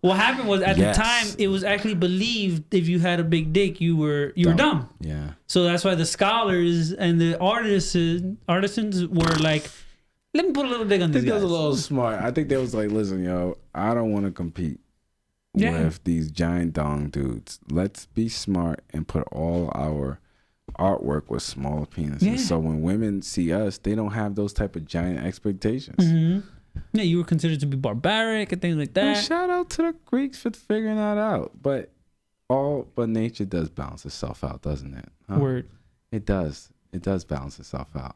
Speaker 1: what happened was at the time it was actually believed if you had a big dick, you were dumb.
Speaker 2: Yeah.
Speaker 1: So that's why the scholars and the artisans were like, let me put a little dick on this. I think
Speaker 2: they was a little smart. I think they was like, listen, yo, I don't want to compete with these giant dong dudes. Let's be smart and put all our artwork with small penises. Yeah. So when women see us, they don't have those type of giant expectations.
Speaker 1: Mm-hmm. Yeah, you were considered to be barbaric and things like that.
Speaker 2: And shout out to the Greeks for figuring that out. But nature does balance itself out, doesn't it?
Speaker 1: Huh? Word.
Speaker 2: It does. It does balance itself out.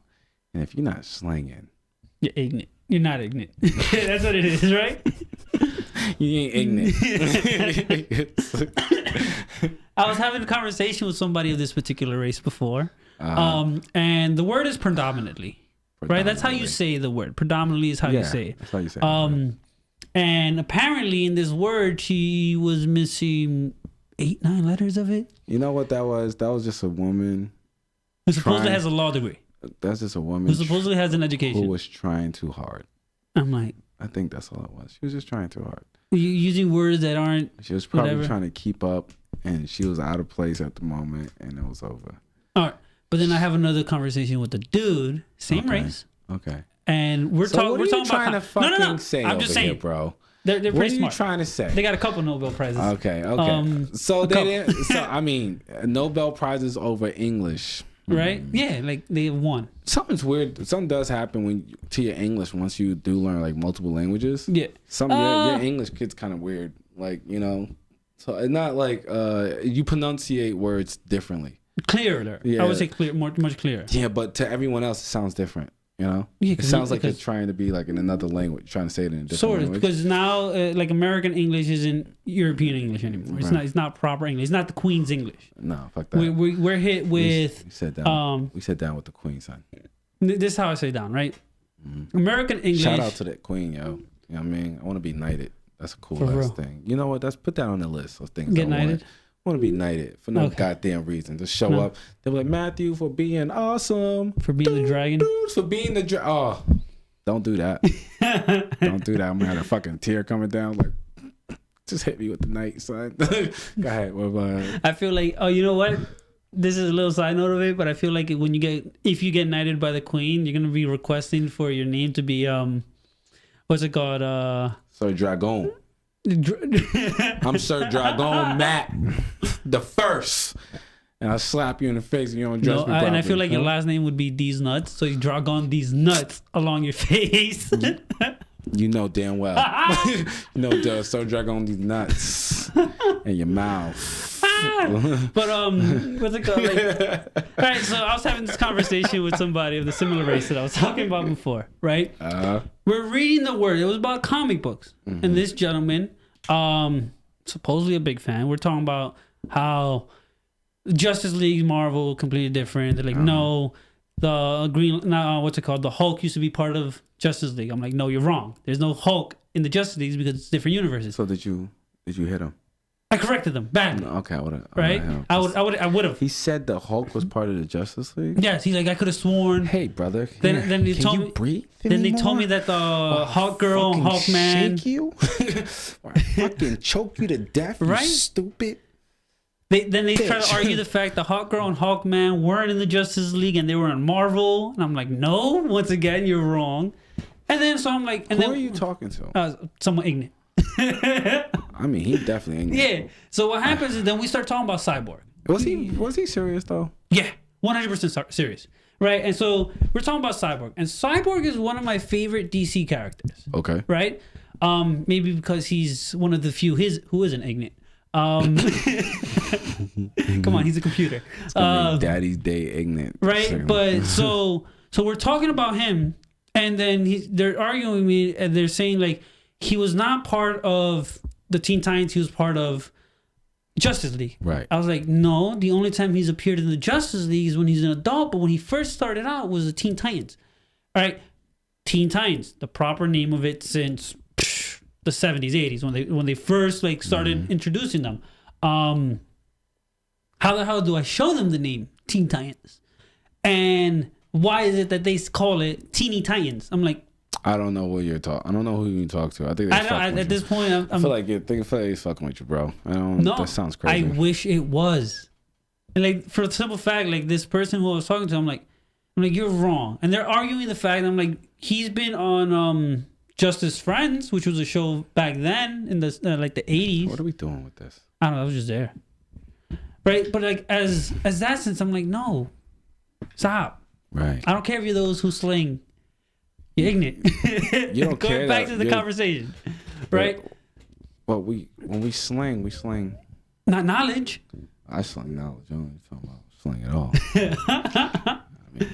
Speaker 2: And if you're not slinging,
Speaker 1: you're ignorant. You're not ignorant. That's what it is, right?
Speaker 2: You ain't ignorant.
Speaker 1: I was having a conversation with somebody of this particular race before, and the word is predominantly. Right, that's how you say the word. Predominantly is how you say it.
Speaker 2: That's how you say it.
Speaker 1: And apparently in this word, she was missing 8-9 letters of it.
Speaker 2: You know what that was? That was just a woman
Speaker 1: who supposedly has a law degree.
Speaker 2: That's just a woman
Speaker 1: who supposedly has an education.
Speaker 2: Who was trying too hard.
Speaker 1: I'm like,
Speaker 2: I think that's all it was. She was just trying too hard.
Speaker 1: Using words that aren't.
Speaker 2: She was probably trying to keep up, and she was out of place at the moment, and it was over.
Speaker 1: All right. But then I have another conversation with the dude, same race.
Speaker 2: Okay.
Speaker 1: And we're talking about
Speaker 2: trying to fucking say I'm just saying, here, bro.
Speaker 1: They're pretty smart.
Speaker 2: What are you trying to say?
Speaker 1: They got a couple Nobel prizes.
Speaker 2: Okay. So they didn't. So I mean, Nobel prizes over English,
Speaker 1: right? Yeah, like they won.
Speaker 2: Something's weird. Something does happen to your English once you do learn like multiple languages.
Speaker 1: Yeah.
Speaker 2: Your English kid's kind of weird. Like, you know, so it's not like you pronunciate words differently.
Speaker 1: Clearer. Yeah. I would say much clearer.
Speaker 2: Yeah, but to everyone else, it sounds different. You know, it sounds like you're trying to be like in another language, trying to say it in a different language.
Speaker 1: Because now, like American English isn't European English anymore. It's not. It's not proper English. It's not the Queen's English.
Speaker 2: No, fuck that.
Speaker 1: We're hit with.
Speaker 2: We sat down. We sat down with the Queen, son.
Speaker 1: This is how I say down, right? Mm-hmm. American English.
Speaker 2: Shout out to that Queen, yo. You know what I mean? I want to be knighted. That's a cool ass thing. You know what? Let's put that on the list of things.
Speaker 1: Get knighted.
Speaker 2: I want to be knighted for no goddamn reason. Just show up. They'll be like, Matthew, for being awesome.
Speaker 1: For being the dragon.
Speaker 2: For being the dragon. Oh, don't do that. Don't do that. I'm going to have a fucking tear coming down. Like, just hit me with the knight, son. Go ahead.
Speaker 1: I feel like, you know what? This is a little side note of it, but I feel like if you get knighted by the Queen, you're going to be requesting for your name to be, what's it called?
Speaker 2: Sir Dragon. I'm Sir Dragon Matt the First, and I slap you in the face and you don't dress me properly.
Speaker 1: And I feel like your last name would be These Nuts, so you Dragon These Nuts along your face.
Speaker 2: You know damn well. Sir Dragon These Nuts in your mouth.
Speaker 1: But what's it called? All right, so I was having this conversation with somebody of the similar race that I was talking about before, right? We're reading the word. It was about comic books, and this gentleman, supposedly a big fan. We're talking about how Justice League, Marvel, completely different. They're like, no, the the Hulk used to be part of Justice League. I'm like, no, you're wrong. There's no Hulk in the Justice League because it's different universes.
Speaker 2: So did you hit him?
Speaker 1: I corrected them badly.
Speaker 2: Okay, I would have.
Speaker 1: Right? I would have.
Speaker 2: He said the Hulk was part of the Justice League?
Speaker 1: Yes, he's like, I could have sworn.
Speaker 2: Hey, brother.
Speaker 1: Then they told me.
Speaker 2: Breathe
Speaker 1: then they told me that the Hulk girl and Hulk man.
Speaker 2: Shake you? Or I fucking choke you to death, you stupid.
Speaker 1: Then they try to argue the fact the Hulk girl and Hulk man weren't in the Justice League and they were in Marvel. And I'm like, no, once again, you're wrong. And then so I'm like,
Speaker 2: who are you talking to?
Speaker 1: Someone ignorant.
Speaker 2: I mean, he definitely ain't.
Speaker 1: Yeah. So what happens is then we start talking about Cyborg.
Speaker 2: Was he serious though?
Speaker 1: Yeah, 100% serious. Right, and so we're talking about Cyborg, and Cyborg is one of my favorite DC characters.
Speaker 2: Okay.
Speaker 1: Right. Maybe because he's one of the few who isn't ignorant. Come on, he's a computer.
Speaker 2: It's gonna be Daddy's Day ignorant.
Speaker 1: Right, but so we're talking about him, and then they're arguing with me, and they're saying like, he was not part of the Teen Titans. He was part of Justice League.
Speaker 2: Right.
Speaker 1: I was like, no, the only time he's appeared in the Justice League is when he's an adult. But when he first started out was the Teen Titans. All right, Teen Titans, the proper name of it since the 70s, 80s when they first like started introducing them. How the hell do I show them the name Teen Titans? And why is it that they call it Teeny Titans? I'm like,
Speaker 2: I don't know what you're talking. I don't know who you talk to. I think
Speaker 1: at this point,
Speaker 2: I feel like he's fucking with you, bro. That sounds crazy.
Speaker 1: I wish it was. And like for the simple fact, like this person who I was talking to, I'm like, you're wrong. And they're arguing the fact that I'm like, he's been on Justice Friends, which was a show back then in the like the 80s.
Speaker 2: What are we doing with this?
Speaker 1: I don't know. I was just there. Right, but like as that sense, I'm like, no, stop.
Speaker 2: Right.
Speaker 1: I don't care if you're those who sling. You're ignorant.
Speaker 2: You don't care.
Speaker 1: Going back to the conversation, right?
Speaker 2: Well, when we sling.
Speaker 1: Not knowledge.
Speaker 2: I sling knowledge. I don't talking about sling at all. I mean,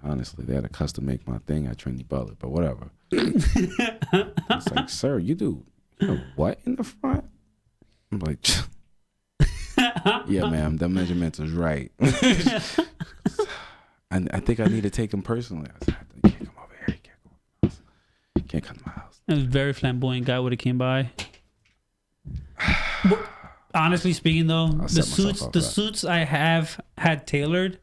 Speaker 2: honestly, they had to custom make my thing at Trinity Butler, but whatever. It's like, sir, you know what in the front? I'm like, yeah, ma'am, the measurements is right. I think I need to take him personally. I said, you can't come over here. You can't come to my house.
Speaker 1: It was a very flamboyant guy when it came by. But honestly speaking, though, the suits I have had tailored,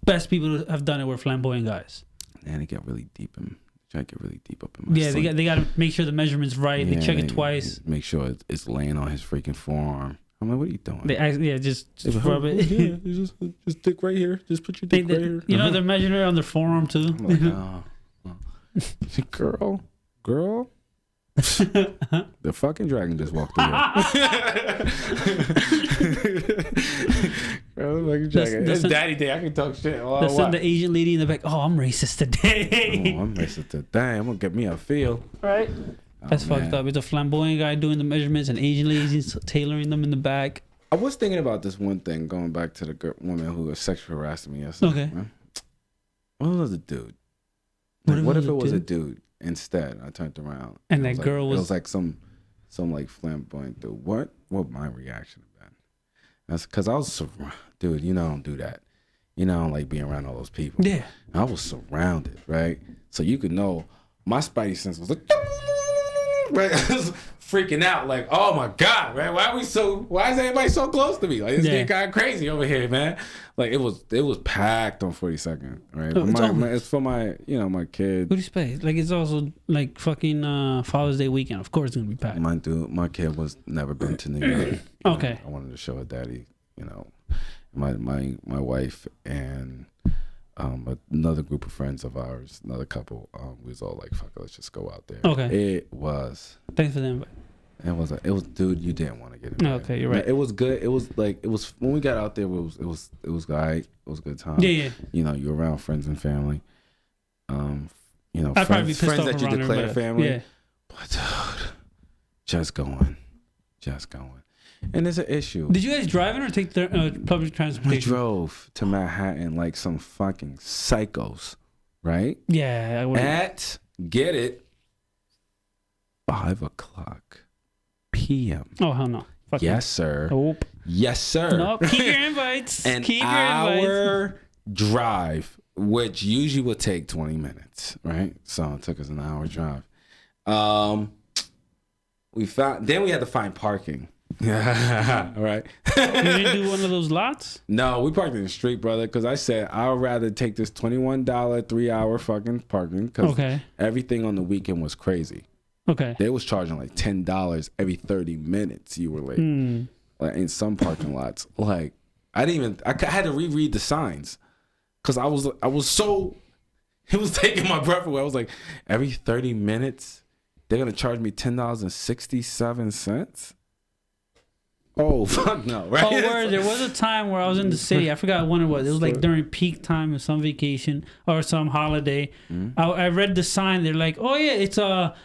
Speaker 1: best people have done it were flamboyant guys.
Speaker 2: And they get really deep try to get really deep up in my
Speaker 1: Yeah, they got to make sure the measurement's right. Yeah, they check it twice.
Speaker 2: Make sure it's laying on his freaking forearm. I'm like, what are you doing?
Speaker 1: Just rub it.
Speaker 2: Yeah, just stick right here. Just put your dick right here.
Speaker 1: You know, they're measuring it on their forearm too.
Speaker 2: I'm like, girl. The fucking dragon just walked through here. It's daddy day. I can talk shit.
Speaker 1: That's the Asian lady in the back. Oh, I'm racist today.
Speaker 2: I'm racist today. I'm gonna get me a feel.
Speaker 1: Right. That's fucked up. It's a flamboyant guy doing the measurements and Asian ladies tailoring them in the back.
Speaker 2: I was thinking about this one thing, going back to the woman who was sexually harassing me yesterday.
Speaker 1: Okay.
Speaker 2: What was a dude? What if it was a dude instead? I turned around.
Speaker 1: And that girl was...
Speaker 2: It was like some like flamboyant dude. What would my reaction have been? That's because I was... Dude, I don't do that. I don't like being around all those people.
Speaker 1: Yeah.
Speaker 2: I was surrounded, right? So you could know my spidey sense was like... Right, I was freaking out, like, oh my god, man, why is everybody so close to me? Like, it's getting kind of crazy over here, man. Like, it was packed on 42nd, right? It's for my my kid.
Speaker 1: What do you expect? Like, it's also like fucking Father's Day weekend. Of course, it's gonna be packed.
Speaker 2: My kid was never been to New York.
Speaker 1: Okay.
Speaker 2: I wanted to show her daddy. My wife and another group of friends of ours, another couple, we was all like, fuck it, let's just go out there.
Speaker 1: Okay. Thanks for the invite.
Speaker 2: It was dude, you didn't want to get invited.
Speaker 1: Okay, you're right.
Speaker 2: It was good. It was when we got out there, it was all right. It was a good time.
Speaker 1: Yeah.
Speaker 2: You're around friends and family.
Speaker 1: I'd probably be pissed
Speaker 2: friends
Speaker 1: off
Speaker 2: that you
Speaker 1: around
Speaker 2: declare
Speaker 1: her,
Speaker 2: family.
Speaker 1: Yeah.
Speaker 2: But dude, just going. And there's an issue.
Speaker 1: Did you guys drive in or take the public transportation?
Speaker 2: We drove to Manhattan like some fucking psychos, right?
Speaker 1: Yeah.
Speaker 2: Get it, 5:00 p.m.
Speaker 1: Oh, hell no. Fuck
Speaker 2: yes, sir.
Speaker 1: Nope.
Speaker 2: Yes, sir.
Speaker 1: Nope. Keep your invites.
Speaker 2: An hour drive, which usually would take 20 minutes, right? So it took us an hour drive. We had to find parking. Right.
Speaker 1: You didn't do one of those lots?
Speaker 2: No, we parked in the street, brother, because I said I would rather take this $21 3-hour fucking parking because everything on the weekend was crazy.
Speaker 1: Okay.
Speaker 2: They was charging like $10 every 30 minutes you were late. Like in some parking lots. Like I had to reread the signs because I was so, it was taking my breath away. I was like, every 30 minutes they're gonna charge me $10.67. Oh fuck no! Right?
Speaker 1: Oh, word. There was a time where I was in the city. I forgot when it was. It was like during peak time of some vacation or some holiday. I read the sign. They're like, "Oh yeah, it's what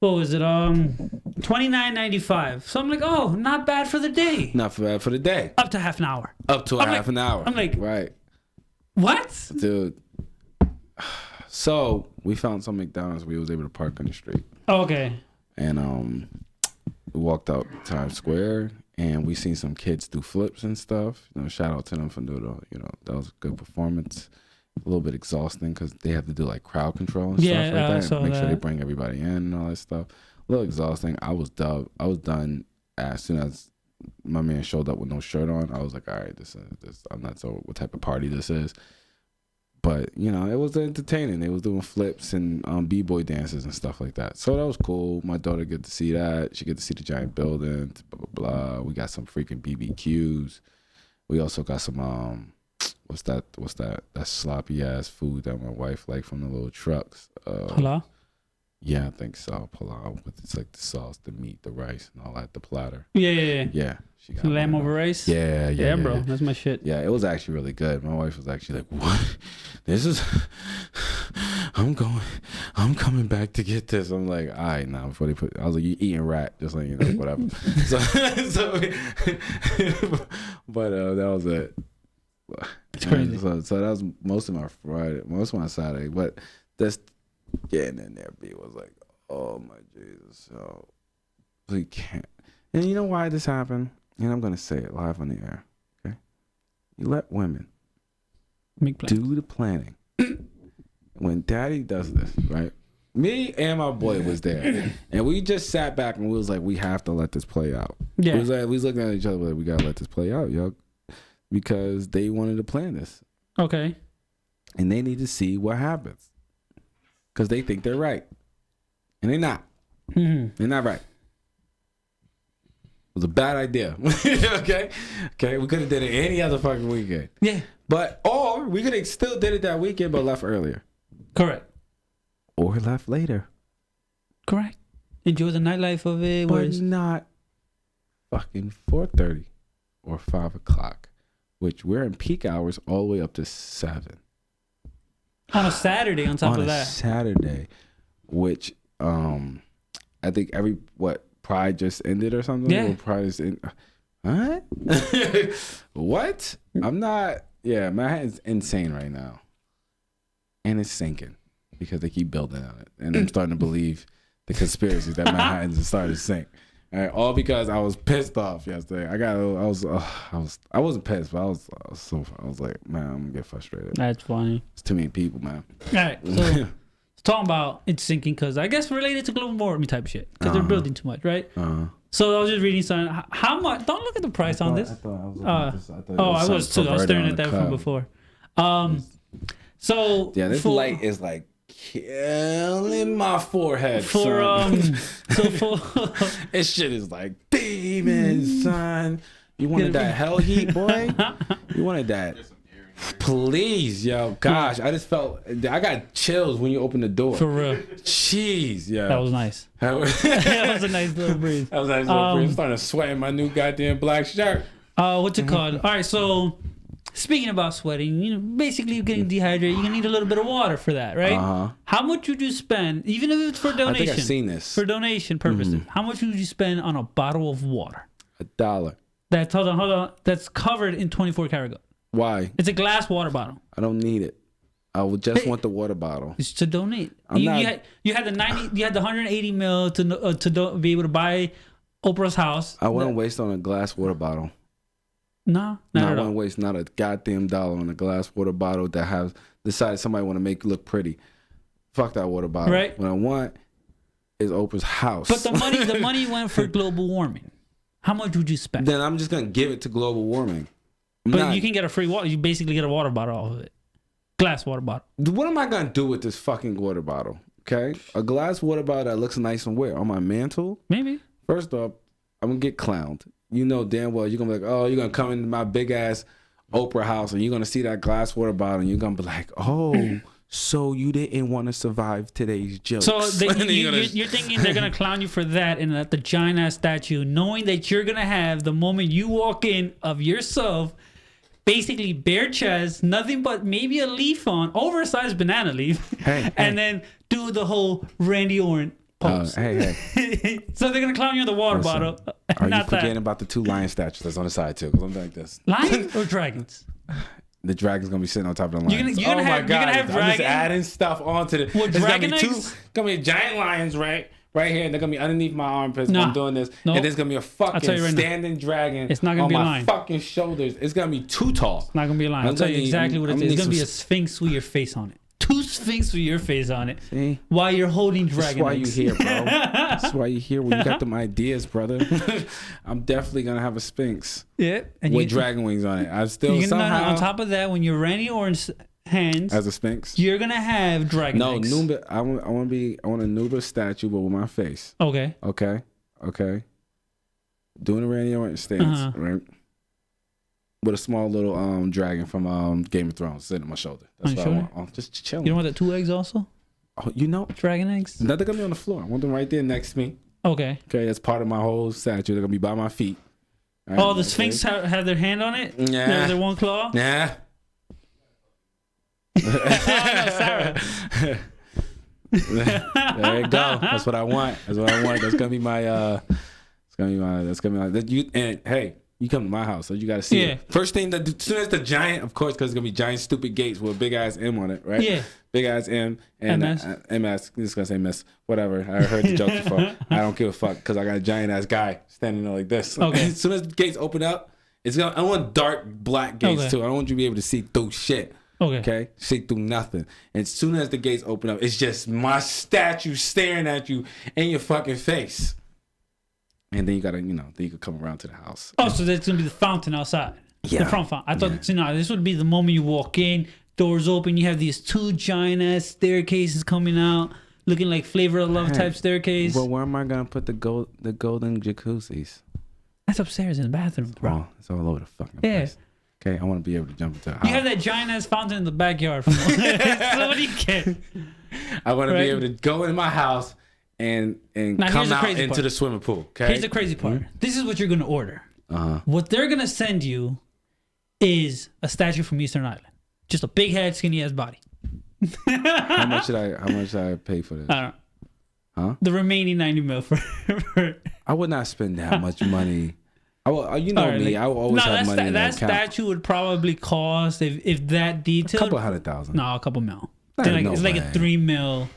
Speaker 1: was it? $29.95." So I'm like, "Oh, not bad for the day."
Speaker 2: Not bad for the day.
Speaker 1: Up to half an hour.
Speaker 2: Half an hour.
Speaker 1: I'm like,
Speaker 2: right,
Speaker 1: what,
Speaker 2: dude? So we found some McDonald's. We was able to park on the street.
Speaker 1: Oh, okay.
Speaker 2: And we walked out Times Square, and we seen some kids do flips and stuff. Shout out to them for doing, that was a good performance. A little bit exhausting because they have to do like crowd control and stuff like that. Make sure they bring everybody in and all that stuff. A little exhausting. I was done as soon as my man showed up with no shirt on. I was like, all right, this I'm not sure what type of party this is. But, it was entertaining. They was doing flips and b-boy dances and stuff like that. So that was cool. My daughter get to see that. She get to see the giant buildings, blah, blah, blah. We got some freaking BBQs. We also got some, what's that sloppy ass food that my wife liked from the little trucks.
Speaker 1: Hello?
Speaker 2: Yeah, I think so. Palau, with it's like the sauce, the meat, the rice, and all that. The platter.
Speaker 1: Yeah.
Speaker 2: She got
Speaker 1: lamb over rice.
Speaker 2: Yeah,
Speaker 1: bro. That's my shit.
Speaker 2: Yeah, it was actually really good. My wife was actually like, "What? This is? I'm coming back to get this." I'm like, "All right, now." Before they I was like, "You eating rat?" Just like whatever. But that was it.
Speaker 1: It's crazy.
Speaker 2: So that was most of my Friday, most of my Saturday. But that's getting in there. B was like, "Oh my Jesus!" So we can't. And you know why this happened? And I'm gonna say it live on the air. Okay, you let women do the planning. When Daddy does this, right? Me and my boy was there, and we just sat back and we was like, we have to let this play out.
Speaker 1: Yeah,
Speaker 2: we was looking at each other like, we gotta let this play out, yo, because they wanted to plan this.
Speaker 1: Okay.
Speaker 2: And they need to see what happens, because they think they're right, and they're not.
Speaker 1: Mm-hmm.
Speaker 2: They're not right. It was a bad idea. Okay, we could have did it any other fucking weekend.
Speaker 1: Yeah,
Speaker 2: or we could have still did it that weekend, but left earlier.
Speaker 1: Correct.
Speaker 2: Or left later.
Speaker 1: Correct. Enjoy the nightlife of it.
Speaker 2: But not fucking 4:30 or 5 o'clock, which we're in peak hours all the way up to 7.
Speaker 1: On a Saturday, on top of that.
Speaker 2: On a Saturday, which I think Pride just ended or something?
Speaker 1: Yeah.
Speaker 2: Or Pride is in. Huh? What? I'm not. Yeah, Manhattan's insane right now. And it's sinking because they keep building on it. And I'm starting to believe the conspiracies that Manhattan's starting to sink. All because I was pissed off yesterday. I wasn't pissed, but I was like, man, I'm gonna get frustrated.
Speaker 1: That's funny.
Speaker 2: It's too many people, man.
Speaker 1: All right, so talking about it's sinking because I guess related to global warming type shit because they're building too much, right? So I was just reading something. How much? Don't look at the price on this. I was too. I was staring at that from before. So
Speaker 2: yeah, this light is like killing my forehead. This shit is like demons, son. You wanted that hell heat, boy? You wanted that? Please, yo, gosh, I just felt I got chills when you opened the door.
Speaker 1: For real.
Speaker 2: Jeez, yeah.
Speaker 1: That was nice. That was a nice little breeze.
Speaker 2: That was a nice little breeze. I'm starting to sweat in my new goddamn black shirt.
Speaker 1: What's it called? All right, so speaking about sweating, basically you're getting dehydrated. You're gonna need a little bit of water for that, right? How much would you spend, even if it's for donation?
Speaker 2: I think I've seen this.
Speaker 1: For donation purposes, how much would you spend on a bottle of water?
Speaker 2: $1.
Speaker 1: That's hold on. That's covered in 24 karat gold.
Speaker 2: Why?
Speaker 1: It's a glass water bottle.
Speaker 2: I don't need it. I would just want the water bottle.
Speaker 1: It's to donate. You had the 180 mil to be able to buy Oprah's house.
Speaker 2: I wouldn't waste on a glass water bottle.
Speaker 1: No,
Speaker 2: I wouldn't waste not a goddamn dollar on a glass water bottle that has decided somebody want to make it look pretty. Fuck that water bottle.
Speaker 1: Right.
Speaker 2: What I want is Oprah's house.
Speaker 1: But the money went for global warming. How much would you spend?
Speaker 2: Then I'm just gonna give it to global warming.
Speaker 1: But you can get a free water. You basically get a water bottle off of it. Glass water bottle.
Speaker 2: What am I going to do with this fucking water bottle? Okay? A glass water bottle that looks nice and where? On my mantle?
Speaker 1: Maybe.
Speaker 2: First off, I'm going to get clowned. You know damn well you're going to be like, oh, you're going to come into my big ass Oprah house and you're going to see that glass water bottle and you're going to be like, oh, so you didn't want to survive today's jokes.
Speaker 1: So you're thinking they're going to clown you for that and at the giant ass statue, knowing that you're going to have the moment you walk in of yourself, basically bare chest, nothing but maybe a leaf on, oversized banana leaf, and then do the whole Randy Orton pose.
Speaker 2: So
Speaker 1: they're going to clown you on the water bottle.
Speaker 2: Are you forgetting about the 2 lion statues that's on the side too? Because I'm like this.
Speaker 1: Lions or dragons?
Speaker 2: The dragon's gonna be sitting on top of the lions.
Speaker 1: You're gonna have
Speaker 2: I'm just adding stuff onto the.
Speaker 1: Well,
Speaker 2: There's gonna be giant lions, right? right here, and they're gonna be underneath my armpits when I'm doing this,
Speaker 1: nope.
Speaker 2: and there's gonna be a fucking
Speaker 1: right
Speaker 2: standing dragon.
Speaker 1: It's not gonna
Speaker 2: on
Speaker 1: be a
Speaker 2: my
Speaker 1: line.
Speaker 2: fucking shoulders. It's gonna be too tall.
Speaker 1: It's not gonna be a line. I'll tell you exactly what it is. It's gonna be a sphinx with your face on it. 2 sphinx with your face on it.
Speaker 2: See?
Speaker 1: While you're holding dragon eggs.
Speaker 2: That's why you here, bro. That's why you here. When you got them ideas, brother. I'm definitely gonna have a sphinx.
Speaker 1: Yeah, and
Speaker 2: with dragon wings on it. I still
Speaker 1: you're gonna,
Speaker 2: somehow.
Speaker 1: on top of that, when you're Randy Orton's hands
Speaker 2: as a sphinx,
Speaker 1: you're gonna have dragon eggs.
Speaker 2: No, Nuba. I want a Nuba statue, but with my face.
Speaker 1: Okay.
Speaker 2: Doing a Randy Orton stance, right? With a small little dragon from Game of Thrones sitting on my shoulder. That's what I want. I'm just chilling.
Speaker 1: You don't want the 2 eggs also?
Speaker 2: Oh, you know,
Speaker 1: dragon eggs.
Speaker 2: They're gonna be on the floor. I want them right there next to me.
Speaker 1: Okay.
Speaker 2: That's part of my whole statue. They're gonna be by my feet.
Speaker 1: Right? Oh, the Sphinx have their hand on it?
Speaker 2: Yeah.
Speaker 1: Their one claw?
Speaker 2: Yeah.
Speaker 1: Sarah.
Speaker 2: There you go. That's what I want. That's gonna be my. That's gonna be my. You and hey, you come to my house, so you gotta see it. First thing that, as soon as the giant, of course, because it's gonna be giant stupid gates with a big ass M on it, right?
Speaker 1: Yeah.
Speaker 2: Big ass M and MS. I'm just gonna say miss. Whatever. I heard the joke before. I don't give a fuck because I got a giant ass guy standing there like this.
Speaker 1: Okay.
Speaker 2: As soon as the gates open up, I want dark black gates too. I don't want you to be able to see through shit. Okay. See through nothing. And as soon as the gates open up, it's just my statue staring at you in your fucking face. And then you gotta, then you could come around to the house.
Speaker 1: Oh, so that's gonna be the fountain outside.
Speaker 2: Yeah.
Speaker 1: The front fountain. I thought, this would be the moment you walk in, doors open, you have these 2 giant ass staircases coming out, looking like Flavor of Love type staircase.
Speaker 2: Well, where am I gonna put the golden jacuzzis?
Speaker 1: That's upstairs in the bathroom, bro.
Speaker 2: Oh, it's all over the fucking place. Okay, I want to be able to jump into the house.
Speaker 1: You have that giant ass fountain in the backyard. So what do you get?
Speaker 2: I want to be able to go in my house and come out into the swimming pool. Okay.
Speaker 1: Here's the crazy part. This is what you're gonna order. What they're gonna send you is a statue from Eastern Island, just a big head, skinny ass body.
Speaker 2: How much did I pay for this?
Speaker 1: I don't know. Huh? The remaining 90 mil for
Speaker 2: I would not spend that much money. Me. I will always have money in that account.
Speaker 1: That statue would probably cost, if that detailed,
Speaker 2: a couple $100,000.
Speaker 1: No, a couple mil. It's like a 3 mil,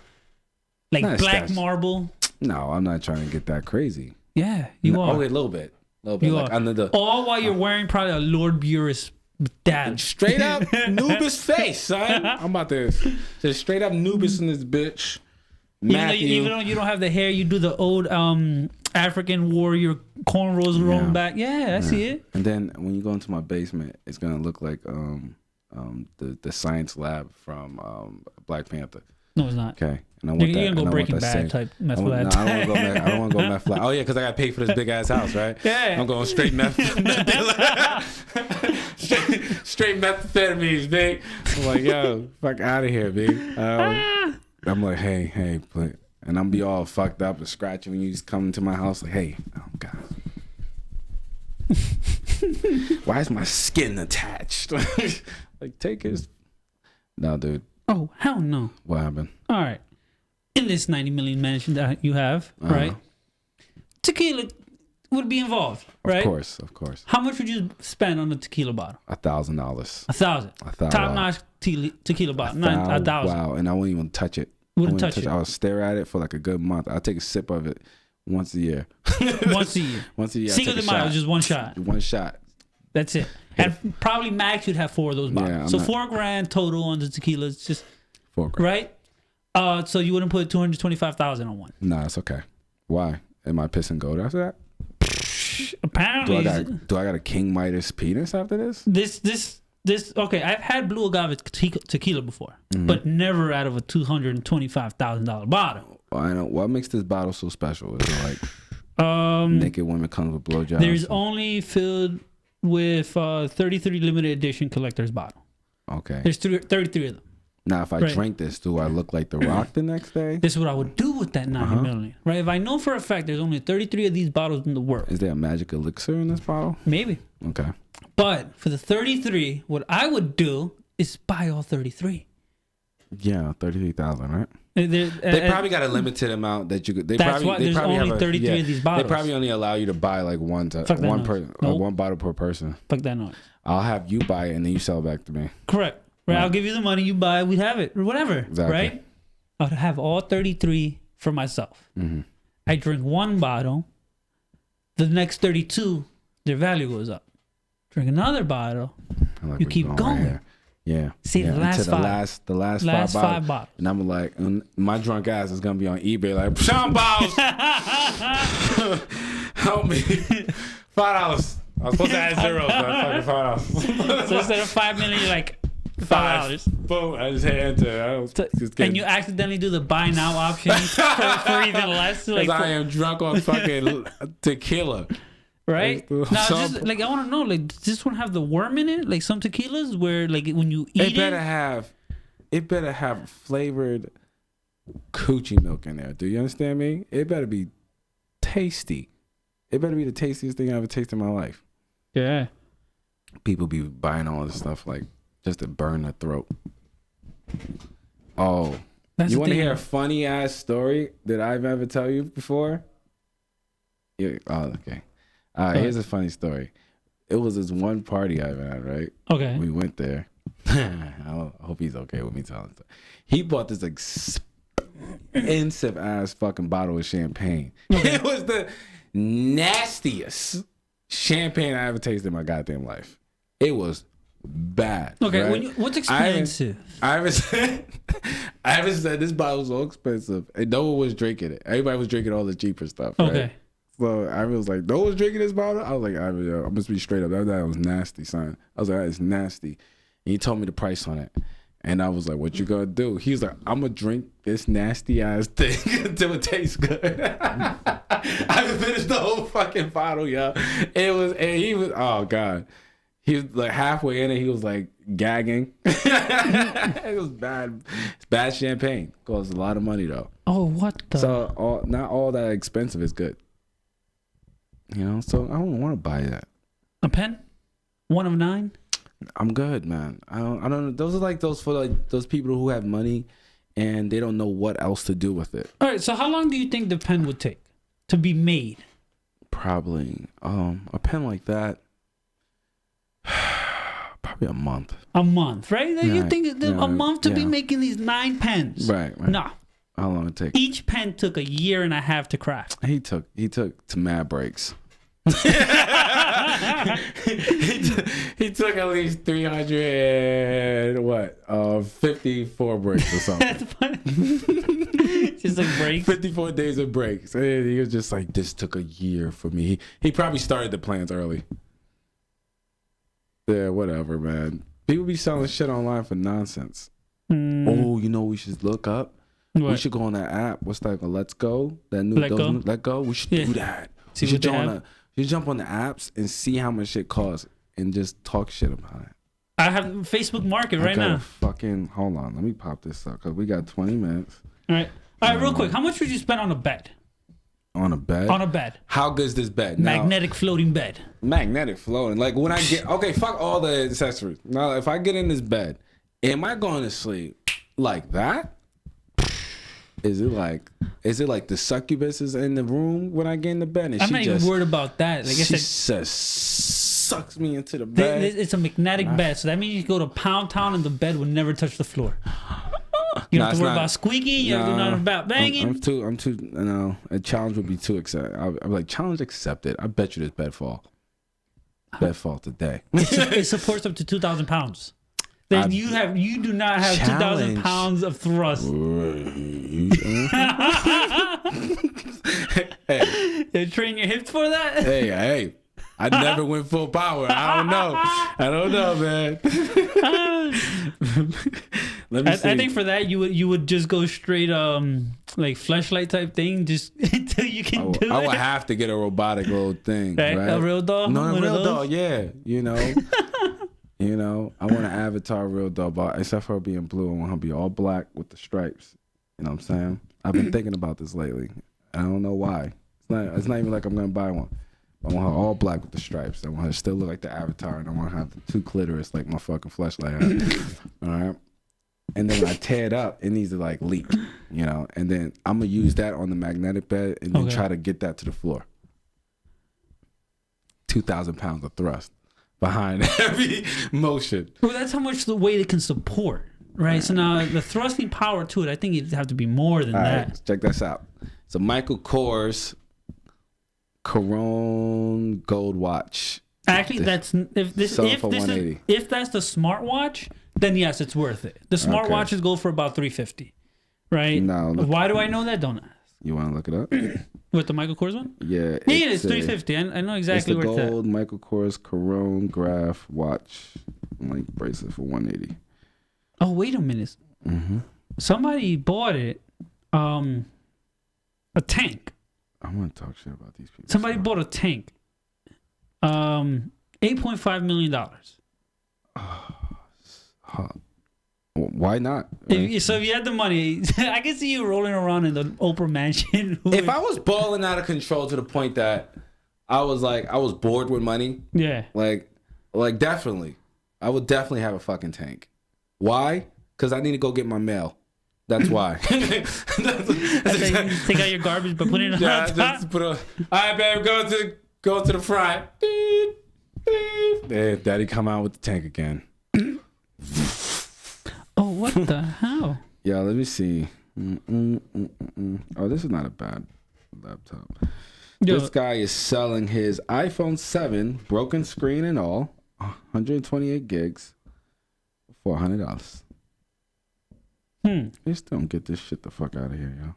Speaker 1: like not black marble.
Speaker 2: No, I'm not trying to get that crazy.
Speaker 1: Yeah, you are.
Speaker 2: Only a little bit.
Speaker 1: You like are. All while you're wearing probably a Lord Burris dad.
Speaker 2: Straight up Nubis face, son. I'm about to just straight up Nubis in this bitch.
Speaker 1: Even though you don't have the hair, you do the old African warrior cornrows rolling back. Yeah, I see it.
Speaker 2: And then when you go into my basement, it's gonna look like the science lab from Black Panther.
Speaker 1: No, it's not.
Speaker 2: Okay, and I
Speaker 1: want you're gonna go Breaking Bad type meth lab.
Speaker 2: No, I don't want to go meth lab. Oh yeah, because I got paid for this big ass house, right?
Speaker 1: Yeah.
Speaker 2: I'm going straight meth. straight methamphetamines, big. I'm like, yo, fuck out of here, big. I'm like, hey, and I'm gonna be all fucked up and scratching when you just come into my house. Like, hey, oh god, why is my skin attached? Like, take his. No, dude.
Speaker 1: Oh hell no.
Speaker 2: What happened?
Speaker 1: All right, in this 90 million mansion that you have, right? Tequila would be involved, right?
Speaker 2: Of course.
Speaker 1: How much would you spend on the tequila bottle?
Speaker 2: $1,000.
Speaker 1: $1,000. Top notch tequila bottle. Not $1,000.
Speaker 2: Wow, and I wouldn't even touch it.
Speaker 1: Wouldn't touch it.
Speaker 2: I would stare at it for like a good month. I'll take a sip of it once a year.
Speaker 1: Once a year.
Speaker 2: Once a year.
Speaker 1: Cinco de Mayo, just one shot.
Speaker 2: One shot.
Speaker 1: That's it. And probably max you'd have 4 of those bottles. So $4,000 total on the tequila. It's just
Speaker 2: $4,000.
Speaker 1: Right? So you wouldn't put $225,000 on one.
Speaker 2: Nah, it's okay. Why? Am I pissing gold after that?
Speaker 1: Apparently.
Speaker 2: Do I got a King Midas penis after this?
Speaker 1: This okay. I've had blue agave tequila before, but never out of a $225,000 bottle.
Speaker 2: Well, I know what makes this bottle so special. Is it like naked women comes with blowjobs?
Speaker 1: There's only filled with 33 limited edition collector's bottle.
Speaker 2: Okay.
Speaker 1: There's 33 of them.
Speaker 2: Now, if I drink this, do I look like The Rock the next day?
Speaker 1: This is what I would do with that 90 million, right? If I know for a fact there's only 33 of these bottles in the world.
Speaker 2: Is there a magic elixir in this bottle?
Speaker 1: Maybe.
Speaker 2: Okay.
Speaker 1: But for the 33, what I would do is buy all 33.
Speaker 2: Yeah, 33,000, right? They probably got a limited amount that you could.
Speaker 1: That's why there's only 33 of these bottles.
Speaker 2: They probably only allow you to buy like one bottle per person.
Speaker 1: Fuck that noise.
Speaker 2: I'll have you buy it and then you sell it back to me.
Speaker 1: Correct. Right. I'll give you the money, you buy it, we have it, or whatever.
Speaker 2: Exactly.
Speaker 1: Right? I'll have all 33 for myself. I drink one bottle. The next 32, their value goes up. Drink another bottle.
Speaker 2: Like
Speaker 1: you keep going.
Speaker 2: Right, yeah.
Speaker 1: See the last five.
Speaker 2: The last five bottles. And I'm like, my drunk ass is gonna be on eBay like, Sean Bottles, help me, $5. I was supposed to add zeros, but fucking $5.
Speaker 1: So instead of 5 million, you're like $5.
Speaker 2: Boom! I just hit enter.
Speaker 1: And you accidentally do the buy now option for even less.
Speaker 2: Like, I am drunk on fucking tequila.
Speaker 1: Right? Now, just like I want to know, like, does this one have the worm in it? Like some tequilas where, like, when you eat
Speaker 2: it better have flavored coochie milk in there. Do you understand me? It better be tasty. It better be the tastiest thing I ever tasted in my life.
Speaker 1: Yeah.
Speaker 2: People be buying all this stuff like just to burn their throat. Oh, you want to hear a funny ass story that I've ever tell you before? Yeah. Oh, okay. Here's a funny story. It was this one party I've had, right?
Speaker 1: Okay.
Speaker 2: We went there. I hope he's okay with me telling stuff. He bought this expensive ass fucking bottle of champagne. Okay. It was the nastiest champagne I ever tasted in my goddamn life. It was bad. Okay,
Speaker 1: right? What's expensive?
Speaker 2: I haven't said this bottle was so expensive, and no one was drinking it. Everybody was drinking all the cheaper stuff. Right? Okay. So I was like, no one's drinking this bottle? I was like, I must be straight up. That was nasty, son. I was like, that is nasty. And he told me the price on it. And I was like, what you gonna do? He was like, I'm gonna drink this nasty ass thing until it tastes good. I finished the whole fucking bottle, y'all. He was, oh God. He was like halfway in it, he was like gagging. It was bad. It's bad champagne. Costs a lot of money though.
Speaker 1: Oh, what the?
Speaker 2: So not all that expensive is good. You know, so I don't want to buy that.
Speaker 1: A pen? 1 of 9?
Speaker 2: I'm good, man. I don't know. Those are like those for like those people who have money and they don't know what else to do with it.
Speaker 1: All right, so how long do you think the pen would take to be made?
Speaker 2: Probably a pen like that. Probably a month.
Speaker 1: A month, right? Yeah, you think a month to be making these 9 pens?
Speaker 2: Right.
Speaker 1: Nah.
Speaker 2: How long it take?
Speaker 1: Each pen took a year and a half to craft.
Speaker 2: He took to mad breaks. he took at least 354 breaks or something.
Speaker 1: That's funny. Just like breaks.
Speaker 2: 54 days of breaks. And he was just like, this took a year for me. He probably started the plans early. Yeah, whatever, man. People be selling shit online for nonsense. Oh, you know what we should look up? What? We should go on that app. What's that? Let's Go. That new Let Go. We should do that. You should jump on the apps and see how much shit costs and just talk shit about it.
Speaker 1: I have Facebook Market right now.
Speaker 2: Hold on. Let me pop this up because we got 20 minutes.
Speaker 1: All right, real quick. How much would you spend on a bed?
Speaker 2: On a bed?
Speaker 1: On a bed.
Speaker 2: How good is this bed?
Speaker 1: Magnetic floating bed.
Speaker 2: Magnetic floating. Like when I get, okay, fuck all the accessories. Now, if I get in this bed, am I going to sleep like that? Is it like the succubus is in the room when I get in the bed? And
Speaker 1: I'm not even worried about that. Like
Speaker 2: she sucks me into the bed.
Speaker 1: It's a magnetic bed, so that means you go to Pound Town and the bed will never touch the floor. You don't have to worry about squeaky. You don't have to worry about banging. I'm too.
Speaker 2: No, a challenge would be too accepted. I'm like, challenge accepted. I bet you this bed fall. Bed fall today.
Speaker 1: It supports up to 2,000 pounds. Then you do not have 2,000 pounds of thrust. Hey, train your hips for that?
Speaker 2: Hey. I never went full power. I don't know, man. Let me see.
Speaker 1: I think for that you would just go straight like fleshlight type thing just until you can do it.
Speaker 2: I would have to get a robotic little thing, right?
Speaker 1: A real doll?
Speaker 2: No, a real doll, yeah. You know. You know, I want an avatar real doll, but except for her being blue, I want her to be all black with the stripes. You know what I'm saying? I've been thinking about this lately. I don't know why. It's not even like I'm gonna buy one. I want her all black with the stripes. I want her to still look like the avatar, and I want her to have the 2 clitoris like my fucking fleshlight has. All right. And then when I tear it up, it needs to like leak, you know. And then I'm gonna use that on the magnetic bed, and then try to get that to the floor. 2,000 pounds of thrust behind every motion.
Speaker 1: Well, that's how much the weight it can support, right? So now the thrusting power to it, I think it'd have to be more than that.
Speaker 2: Right, check this out. It's a Michael Kors Corone gold watch.
Speaker 1: Actually, that's if that's the smartwatch, then yes, it's worth it. The smartwatches go for about $350, right?
Speaker 2: No,
Speaker 1: why do I know that? Don't ask.
Speaker 2: You want to look it up?
Speaker 1: With the Michael Kors one?
Speaker 2: Yeah,
Speaker 1: it's $350. I know exactly where it's at.
Speaker 2: It's the gold Michael Kors Corone Graph watch, like bracelet for $180.
Speaker 1: Oh, wait a minute.
Speaker 2: Mm-hmm.
Speaker 1: Somebody bought it. A tank.
Speaker 2: I'm gonna talk shit about these people.
Speaker 1: Somebody bought a tank. $8.5 million.
Speaker 2: Why not?
Speaker 1: So if you had the money, I can see you rolling around in the Oprah mansion.
Speaker 2: If I was balling out of control to the point that I was bored with money.
Speaker 1: Yeah.
Speaker 2: Like definitely. I would definitely have a fucking tank. Why? Because I need to go get my mail. That's why.
Speaker 1: Take out your garbage but put it on top.
Speaker 2: Just put all right, babe, go to the front. Beep, beep. There, daddy come out with the tank again.
Speaker 1: Oh, what the hell?
Speaker 2: Yeah, let me see. Oh, this is not a bad laptop. This guy is selling his iPhone 7, broken screen and all, 128 gigs, for $100. Just don't get this shit the fuck out of here, yo.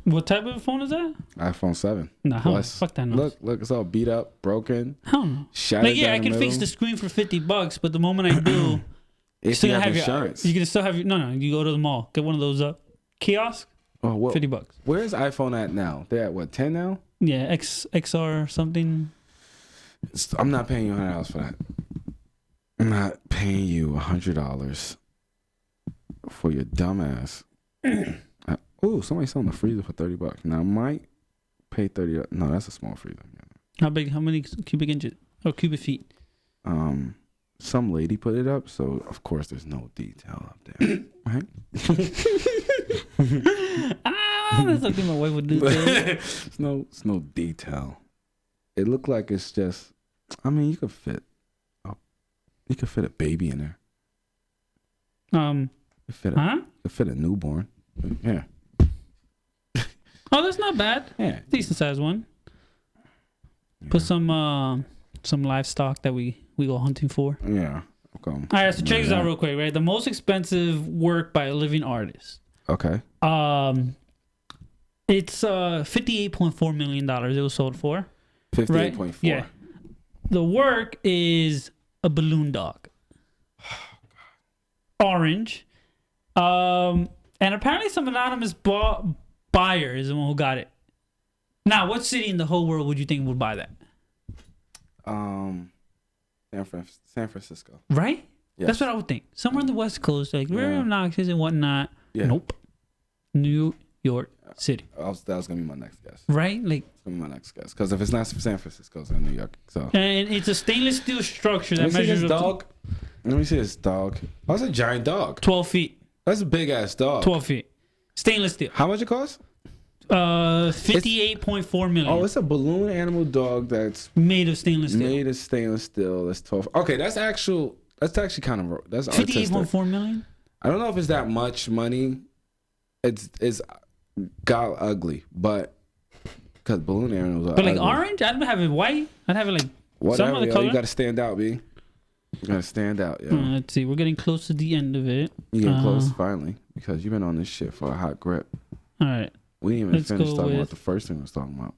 Speaker 1: What type of phone is that?
Speaker 2: iPhone 7.
Speaker 1: Nah, fuck that noise.
Speaker 2: Look, it's all beat up, broken.
Speaker 1: Hell no.
Speaker 2: Shattered.
Speaker 1: Like, yeah, I can fix the screen for $50, but the moment I do,
Speaker 2: if you have insurance,
Speaker 1: you can still have your. No, you go to the mall, get one of those kiosks.
Speaker 2: Oh, well,
Speaker 1: $50.
Speaker 2: Where's iPhone at now? They're at what, 10 now?
Speaker 1: Yeah, XR something.
Speaker 2: I'm not paying you $100 for that. I'm not paying you $100 for your dumbass. Oh, somebody's selling a freezer for $30. Now I might pay $30. No, that's a small freezer.
Speaker 1: How big? How many cubic inches? Or cubic feet?
Speaker 2: Some lady put it up, so of course there's no detail up there, right?
Speaker 1: That's something my wife would do.
Speaker 2: It's no detail. It looked like it's just. I mean, you could fit a baby in there. You could fit a newborn. Yeah.
Speaker 1: Oh, that's not bad.
Speaker 2: Yeah,
Speaker 1: decent size one.
Speaker 2: Yeah.
Speaker 1: Put some livestock that we go hunting for.
Speaker 2: Yeah. Okay.
Speaker 1: All right, so check this out real quick, right? The most expensive work by a living artist.
Speaker 2: Okay.
Speaker 1: It's $58.4 million it was sold for.
Speaker 2: 58.4.
Speaker 1: Right? Yeah. The work is a balloon dog. Orange. And apparently some anonymous buyer is the one who got it. Now, what city in the whole world would you think would buy that?
Speaker 2: San Francisco.
Speaker 1: Right?
Speaker 2: Yes.
Speaker 1: That's what I would think. Somewhere on the West Coast, like very obnoxious and whatnot.
Speaker 2: Yeah.
Speaker 1: Nope. New York City.
Speaker 2: That was gonna be my next guess.
Speaker 1: Right? Like,
Speaker 2: it's gonna be my next guess because if it's not San Francisco, it's in New York. So.
Speaker 1: And it's a stainless steel structure that
Speaker 2: Let me see
Speaker 1: measures
Speaker 2: this dog. Let me see this dog. Oh, that's a giant dog.
Speaker 1: 12 feet.
Speaker 2: That's a big ass dog.
Speaker 1: 12 feet. Stainless steel.
Speaker 2: How much it costs?
Speaker 1: $58.4 million.
Speaker 2: Oh, it's a balloon animal dog that's
Speaker 1: made of stainless steel.
Speaker 2: Made of stainless steel. That's 12. Okay, that's actually kind of that's artistic.
Speaker 1: $58.4 million.
Speaker 2: I don't know if it's that much money. It's god ugly, but because balloon animals are.
Speaker 1: But like
Speaker 2: ugly.
Speaker 1: orange, I don't have it white. I'd have it like
Speaker 2: whatever.
Speaker 1: some other
Speaker 2: Yo,
Speaker 1: color.
Speaker 2: you gotta stand out, B. You gotta stand out, yo.
Speaker 1: Let's see. We're getting close to the end of it.
Speaker 2: You getting close finally because you've been on this shit for a hot grip.
Speaker 1: All right.
Speaker 2: We didn't even finish talking about the first thing we was talking about.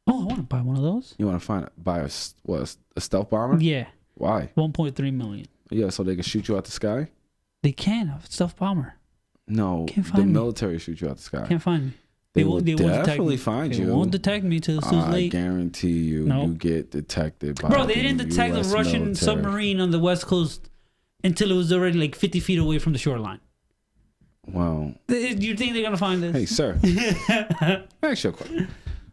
Speaker 1: Oh, I want to buy one of those.
Speaker 2: You want to buy a stealth bomber?
Speaker 1: Yeah.
Speaker 2: Why?
Speaker 1: $1.3 million.
Speaker 2: Yeah, so they can shoot you out the sky?
Speaker 1: They can. A stealth bomber.
Speaker 2: No, the military shoot you out the sky.
Speaker 1: Can't find me.
Speaker 2: They will definitely find you.
Speaker 1: They won't detect me till it's too late.
Speaker 2: I guarantee you, you get detected by
Speaker 1: Bro, they didn't detect the Russian
Speaker 2: military.
Speaker 1: submarine on the West Coast until it was already like 50 feet away from the shoreline.
Speaker 2: Wow.
Speaker 1: Do you think they're going to find this?
Speaker 2: Hey, sir. Ask you a question.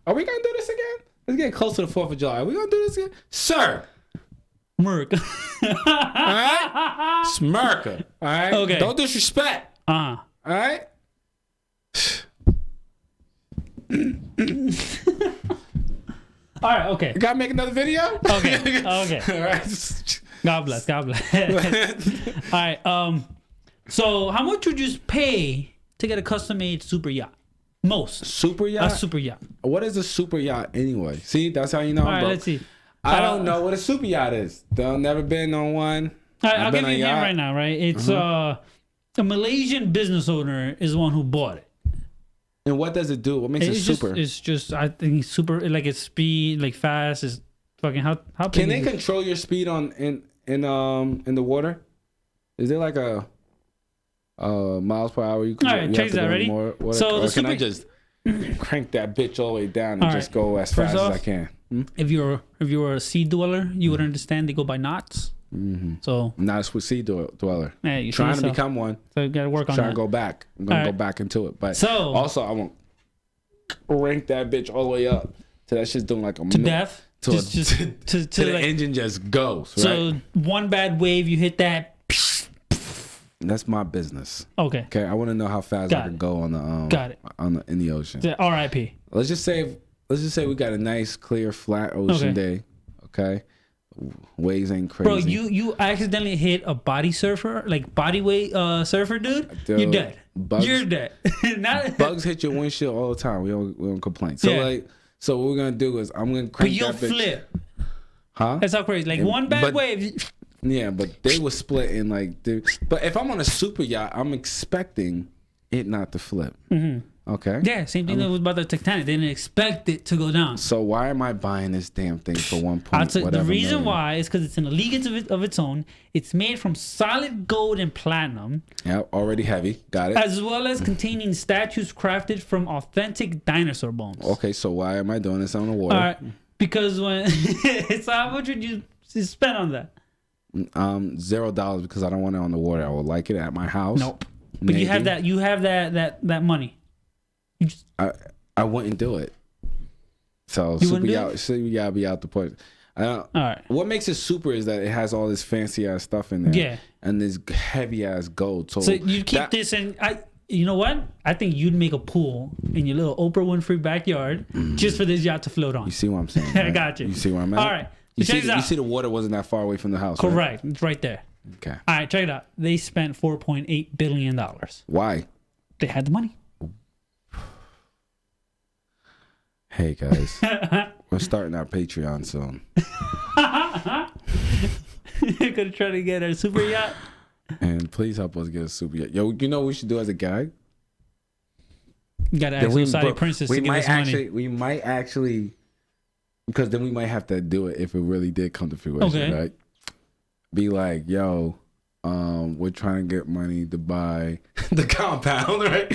Speaker 2: Are we going to do this again? Let's get close to the 4th of July. Are we going to do this again? Sir.
Speaker 1: Merc.
Speaker 2: All right? Smirker. All right?
Speaker 1: Okay.
Speaker 2: Don't disrespect. All right?
Speaker 1: All right, okay.
Speaker 2: You gotta make another video?
Speaker 1: Okay. All
Speaker 2: right.
Speaker 1: God bless. All right. So how much would you pay to get a custom-made super yacht? Most.
Speaker 2: Super yacht?
Speaker 1: A super yacht.
Speaker 2: What is a super yacht anyway? See, that's how you know.
Speaker 1: All right, let's see.
Speaker 2: I don't know what a super yacht is. I've never been on one.
Speaker 1: I'll give you a hint right now, right? It's a Malaysian business owner is the one who bought it.
Speaker 2: And what does it do? What makes it super?
Speaker 1: It's just, I think, super, like it's speed, like fast. Is fucking how
Speaker 2: can they control your speed in the water? Is there like a miles per hour? You can,
Speaker 1: all right, check that. Ready?
Speaker 2: So can I just crank that bitch all the way down and just go as fast as I can?
Speaker 1: If you're a sea dweller, you would understand they go by knots.
Speaker 2: Mm-hmm.
Speaker 1: So
Speaker 2: not a sea dweller.
Speaker 1: Yeah, you
Speaker 2: trying to become one.
Speaker 1: So you gotta work on that.
Speaker 2: Trying to go back. I'm gonna go back into it. But also I want crank that bitch all the way up to that shit's doing like a
Speaker 1: death. To
Speaker 2: the like, engine just goes. Right?
Speaker 1: So one bad wave, you hit that.
Speaker 2: That's my business.
Speaker 1: Okay.
Speaker 2: I want to know how fast I can go on the in the ocean.
Speaker 1: R.I.P.
Speaker 2: Let's just say we got a nice, clear, flat ocean day. Okay. Waves ain't crazy.
Speaker 1: Bro, you accidentally hit a body surfer, like bodyweight surfer, dude. You're dead. You're dead.
Speaker 2: Bugs hit your windshield all the time. We don't complain. So so what we're gonna do is I'm gonna crank that bitch. But you'll flip. Huh? That's how crazy. Like one bad wave. Yeah, but they were split in like. But if I'm on a super yacht, I'm expecting it not to flip. Mm-hmm. Okay.
Speaker 1: Yeah, same thing that was about the Titanic. They didn't expect it to go down.
Speaker 2: So why am I buying this damn thing for 1 point?
Speaker 1: The reason why is because it's in a league of its own. It's made from solid gold and platinum.
Speaker 2: Yeah, already heavy. Got it.
Speaker 1: As well as containing statues crafted from authentic dinosaur bones.
Speaker 2: Okay, so why am I doing this on the water?
Speaker 1: All right, because when so how much would you spend on that?
Speaker 2: $0 because I don't want it on the water. I would like it at my house.
Speaker 1: Nope. But you have that money.
Speaker 2: I wouldn't do it. So super gotta be out the point.
Speaker 1: All right.
Speaker 2: What makes it super is that it has all this fancy ass stuff in there.
Speaker 1: Yeah.
Speaker 2: And this heavy ass gold. So
Speaker 1: you keep this and you know what? I think you'd make a pool in your little Oprah Winfrey backyard just for this yacht to float on.
Speaker 2: You see what I'm saying? Right?
Speaker 1: I got you.
Speaker 2: You see where I'm at?
Speaker 1: All right.
Speaker 2: You see the water wasn't that far away from the house.
Speaker 1: Correct. Right? It's right there.
Speaker 2: Okay.
Speaker 1: All right, check it out. They spent $4.8 billion.
Speaker 2: Why?
Speaker 1: They had the money.
Speaker 2: Hey guys, we're starting our Patreon soon.
Speaker 1: You're gonna try to get our super yacht,
Speaker 2: and please help us get a super yacht. Yo, you know what we should do as a gag?
Speaker 1: You gotta ask Saudi princess to give us money.
Speaker 2: We might actually, because then we might have to do it if it really did come to fruition, right? Be like, yo, we're trying to get money to buy the compound, right?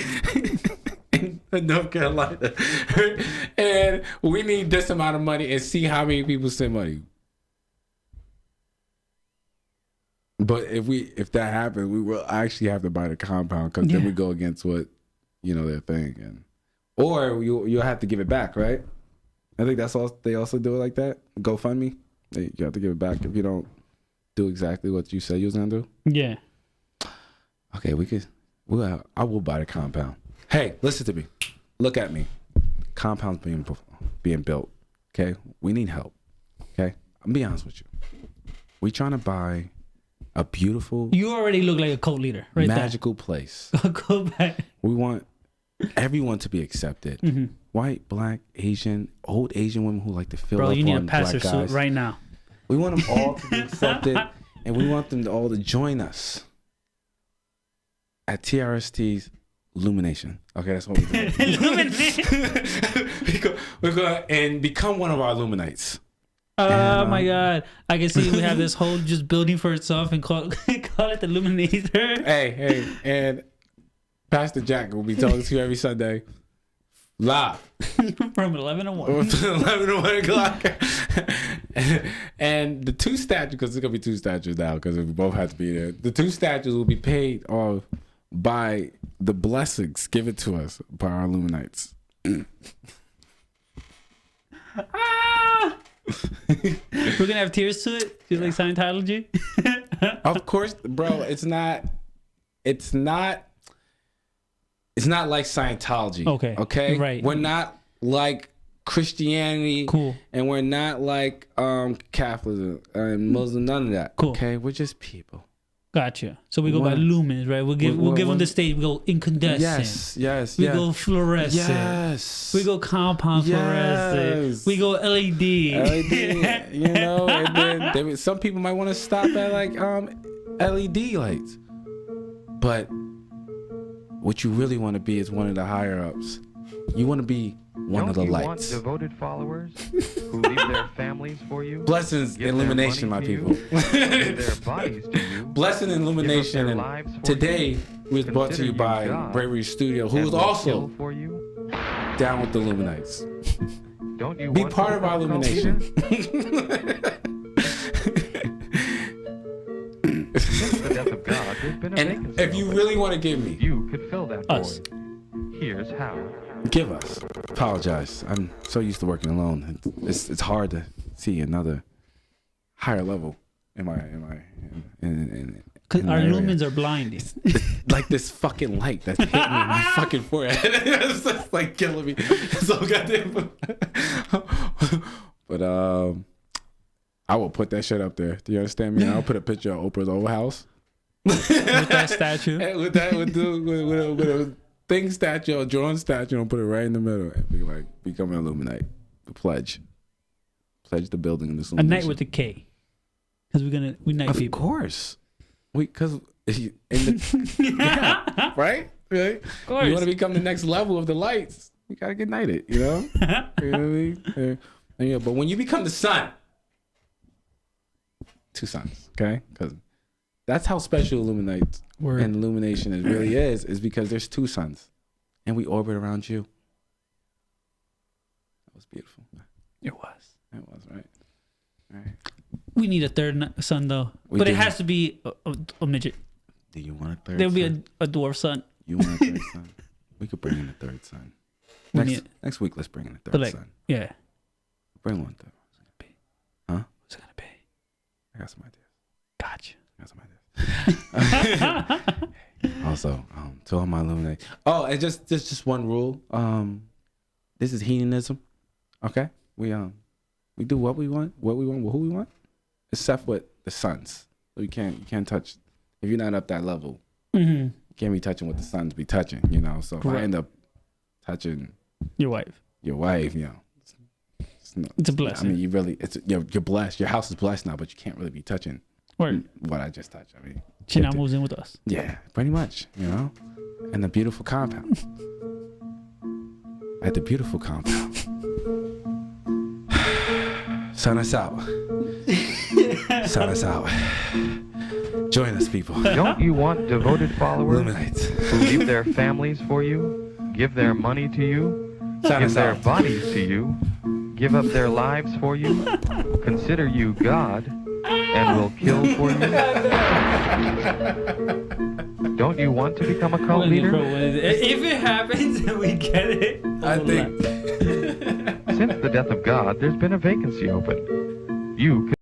Speaker 2: In North Carolina, and we need this amount of money, and see how many people send money. But if that happens, we will actually have to buy the compound because then we go against what they're thinking, or you'll have to give it back, right? I think that's all. They also do it like that. GoFundMe, you have to give it back if you don't do exactly what you said you was gonna do.
Speaker 1: Yeah.
Speaker 2: Okay, I will buy the compound. Hey, listen to me. Look at me. Compound's being built. Okay? We need help. Okay? I'm be honest with you. We trying to buy a beautiful...
Speaker 1: You already look like a cult leader, right?
Speaker 2: Magical place.
Speaker 1: Go back.
Speaker 2: We want everyone to be accepted. Mm-hmm. White, black, Asian, old Asian women who like to fill up on black guys. Bro, you need a pastor suit
Speaker 1: right now.
Speaker 2: We want them all to be accepted, and we want them all to join us at TRST's Illumination. Okay, that's what we're doing. We're going and become one of our Illuminates.
Speaker 1: Oh my God. I can see we have this whole just building for itself and call it the Illuminator.
Speaker 2: Hey, and Pastor Jack will be talking to you every Sunday. Live.
Speaker 1: From 11 to 1. 11
Speaker 2: to 1 o'clock. And the two statues, because there's going to be two statues now because we both have to be there. The two statues will be paid off by the blessings given to us by our Illuminates.
Speaker 1: We're gonna have tears to it, just like Scientology.
Speaker 2: Of course, bro. It's not like Scientology. Okay.
Speaker 1: Right.
Speaker 2: We're not like Christianity.
Speaker 1: Cool.
Speaker 2: And we're not like Catholicism and Muslim. None of that.
Speaker 1: Cool.
Speaker 2: Okay. We're just people.
Speaker 1: Gotcha. So we go by
Speaker 2: What?
Speaker 1: lumens, right? We'll give them the stage. We go incandescent.
Speaker 2: Yes.
Speaker 1: We go fluorescent.
Speaker 2: Yes.
Speaker 1: We go compound fluorescent. We go LED.
Speaker 2: LED. You know, and then some people might want to stop at like LED lights. But what you really want to be is one of the higher ups. You want to be one of the lights.
Speaker 3: Want devoted followers who leave their families for you?
Speaker 2: Blessings, illumination, my people.
Speaker 3: Give their bodies to you.
Speaker 2: Blessing, illumination, and today was brought to you by Bravery Studio, who is also
Speaker 3: for you.
Speaker 2: down with the Illuminates.
Speaker 3: Don't you
Speaker 2: Be
Speaker 3: want
Speaker 2: part of our illumination.
Speaker 3: Since the death of God, there's been a
Speaker 2: And
Speaker 3: vacancy
Speaker 2: if you
Speaker 3: open.
Speaker 2: really want to give me,
Speaker 3: You could fill that
Speaker 1: Us.
Speaker 3: void. Here's how.
Speaker 2: give us. Apologize. I'm so used to working alone. It's hard to see another higher level in my
Speaker 1: Because our
Speaker 2: area.
Speaker 1: lumens are blinding.
Speaker 2: It's like this fucking light that's hitting me in my fucking forehead. It's just like killing me. So goddamn. But I will put that shit up there. Do you understand me? I'll put a picture of Oprah's old house.
Speaker 1: With that statue.
Speaker 2: with a thing statue, a drawn statue, and put it right in the middle. And be like, become an Illuminate. The pledge the building in this
Speaker 1: A
Speaker 2: illumination.
Speaker 1: night with a K. Because we night
Speaker 2: Of
Speaker 1: people.
Speaker 2: course. Because yeah, right? Right?
Speaker 1: Of course.
Speaker 2: You want to become the next level of the lights, you gotta get knighted, you know? You know what I mean? Yeah, but when you become the sun, 2 suns, okay? Because that's how special Illuminate
Speaker 1: Word.
Speaker 2: and illumination really is because there's 2 suns, and we orbit around you. That was beautiful.
Speaker 1: It was.
Speaker 2: It was, right? Right.
Speaker 1: We need a third sun, though.
Speaker 2: We
Speaker 1: But
Speaker 2: do.
Speaker 1: it has to be a midget.
Speaker 2: Do you want a third?
Speaker 1: There'll be
Speaker 2: sun?
Speaker 1: a dwarf sun.
Speaker 2: You want a third son? We could bring in a third son.
Speaker 1: We
Speaker 2: Next,
Speaker 1: need-
Speaker 2: next week, let's bring in a
Speaker 1: But
Speaker 2: third
Speaker 1: like,
Speaker 2: son.
Speaker 1: yeah.
Speaker 2: Bring one third. Huh?
Speaker 1: What's it gonna be?
Speaker 2: I got some ideas.
Speaker 1: Gotcha.
Speaker 2: I got some ideas. Also, to all my Illuminati. Oh, and just one rule. This is hedonism. Okay? We do what we want, who we want, except with the sons. So you can't touch if you're not up that level.
Speaker 1: Mm-hmm.
Speaker 2: You can't be touching what the sons be touching, you know. So if I
Speaker 1: Correct.
Speaker 2: end up touching
Speaker 1: Your wife.
Speaker 2: your wife, you know,
Speaker 1: It's a blessing.
Speaker 2: I mean, you really, you're blessed. Your house is blessed now, but you can't really be touching
Speaker 1: Word.
Speaker 2: what I just touched. I mean,
Speaker 1: She now moves in with us.
Speaker 2: yeah, pretty much, you know, and the beautiful compound. At the beautiful compound. Sun us out. Sun us out. Join us, people.
Speaker 3: Don't you want devoted followers
Speaker 2: Illuminate.
Speaker 3: who leave their families for you, give their money to you,
Speaker 2: Sun
Speaker 3: give
Speaker 2: us
Speaker 3: their
Speaker 2: out.
Speaker 3: bodies to you, give up their lives for you, consider you God, and will kill for you? Don't you want to become a cult leader?
Speaker 1: If it happens and we get it,
Speaker 2: I think.
Speaker 3: Since the death of God, there's been a vacancy open. You could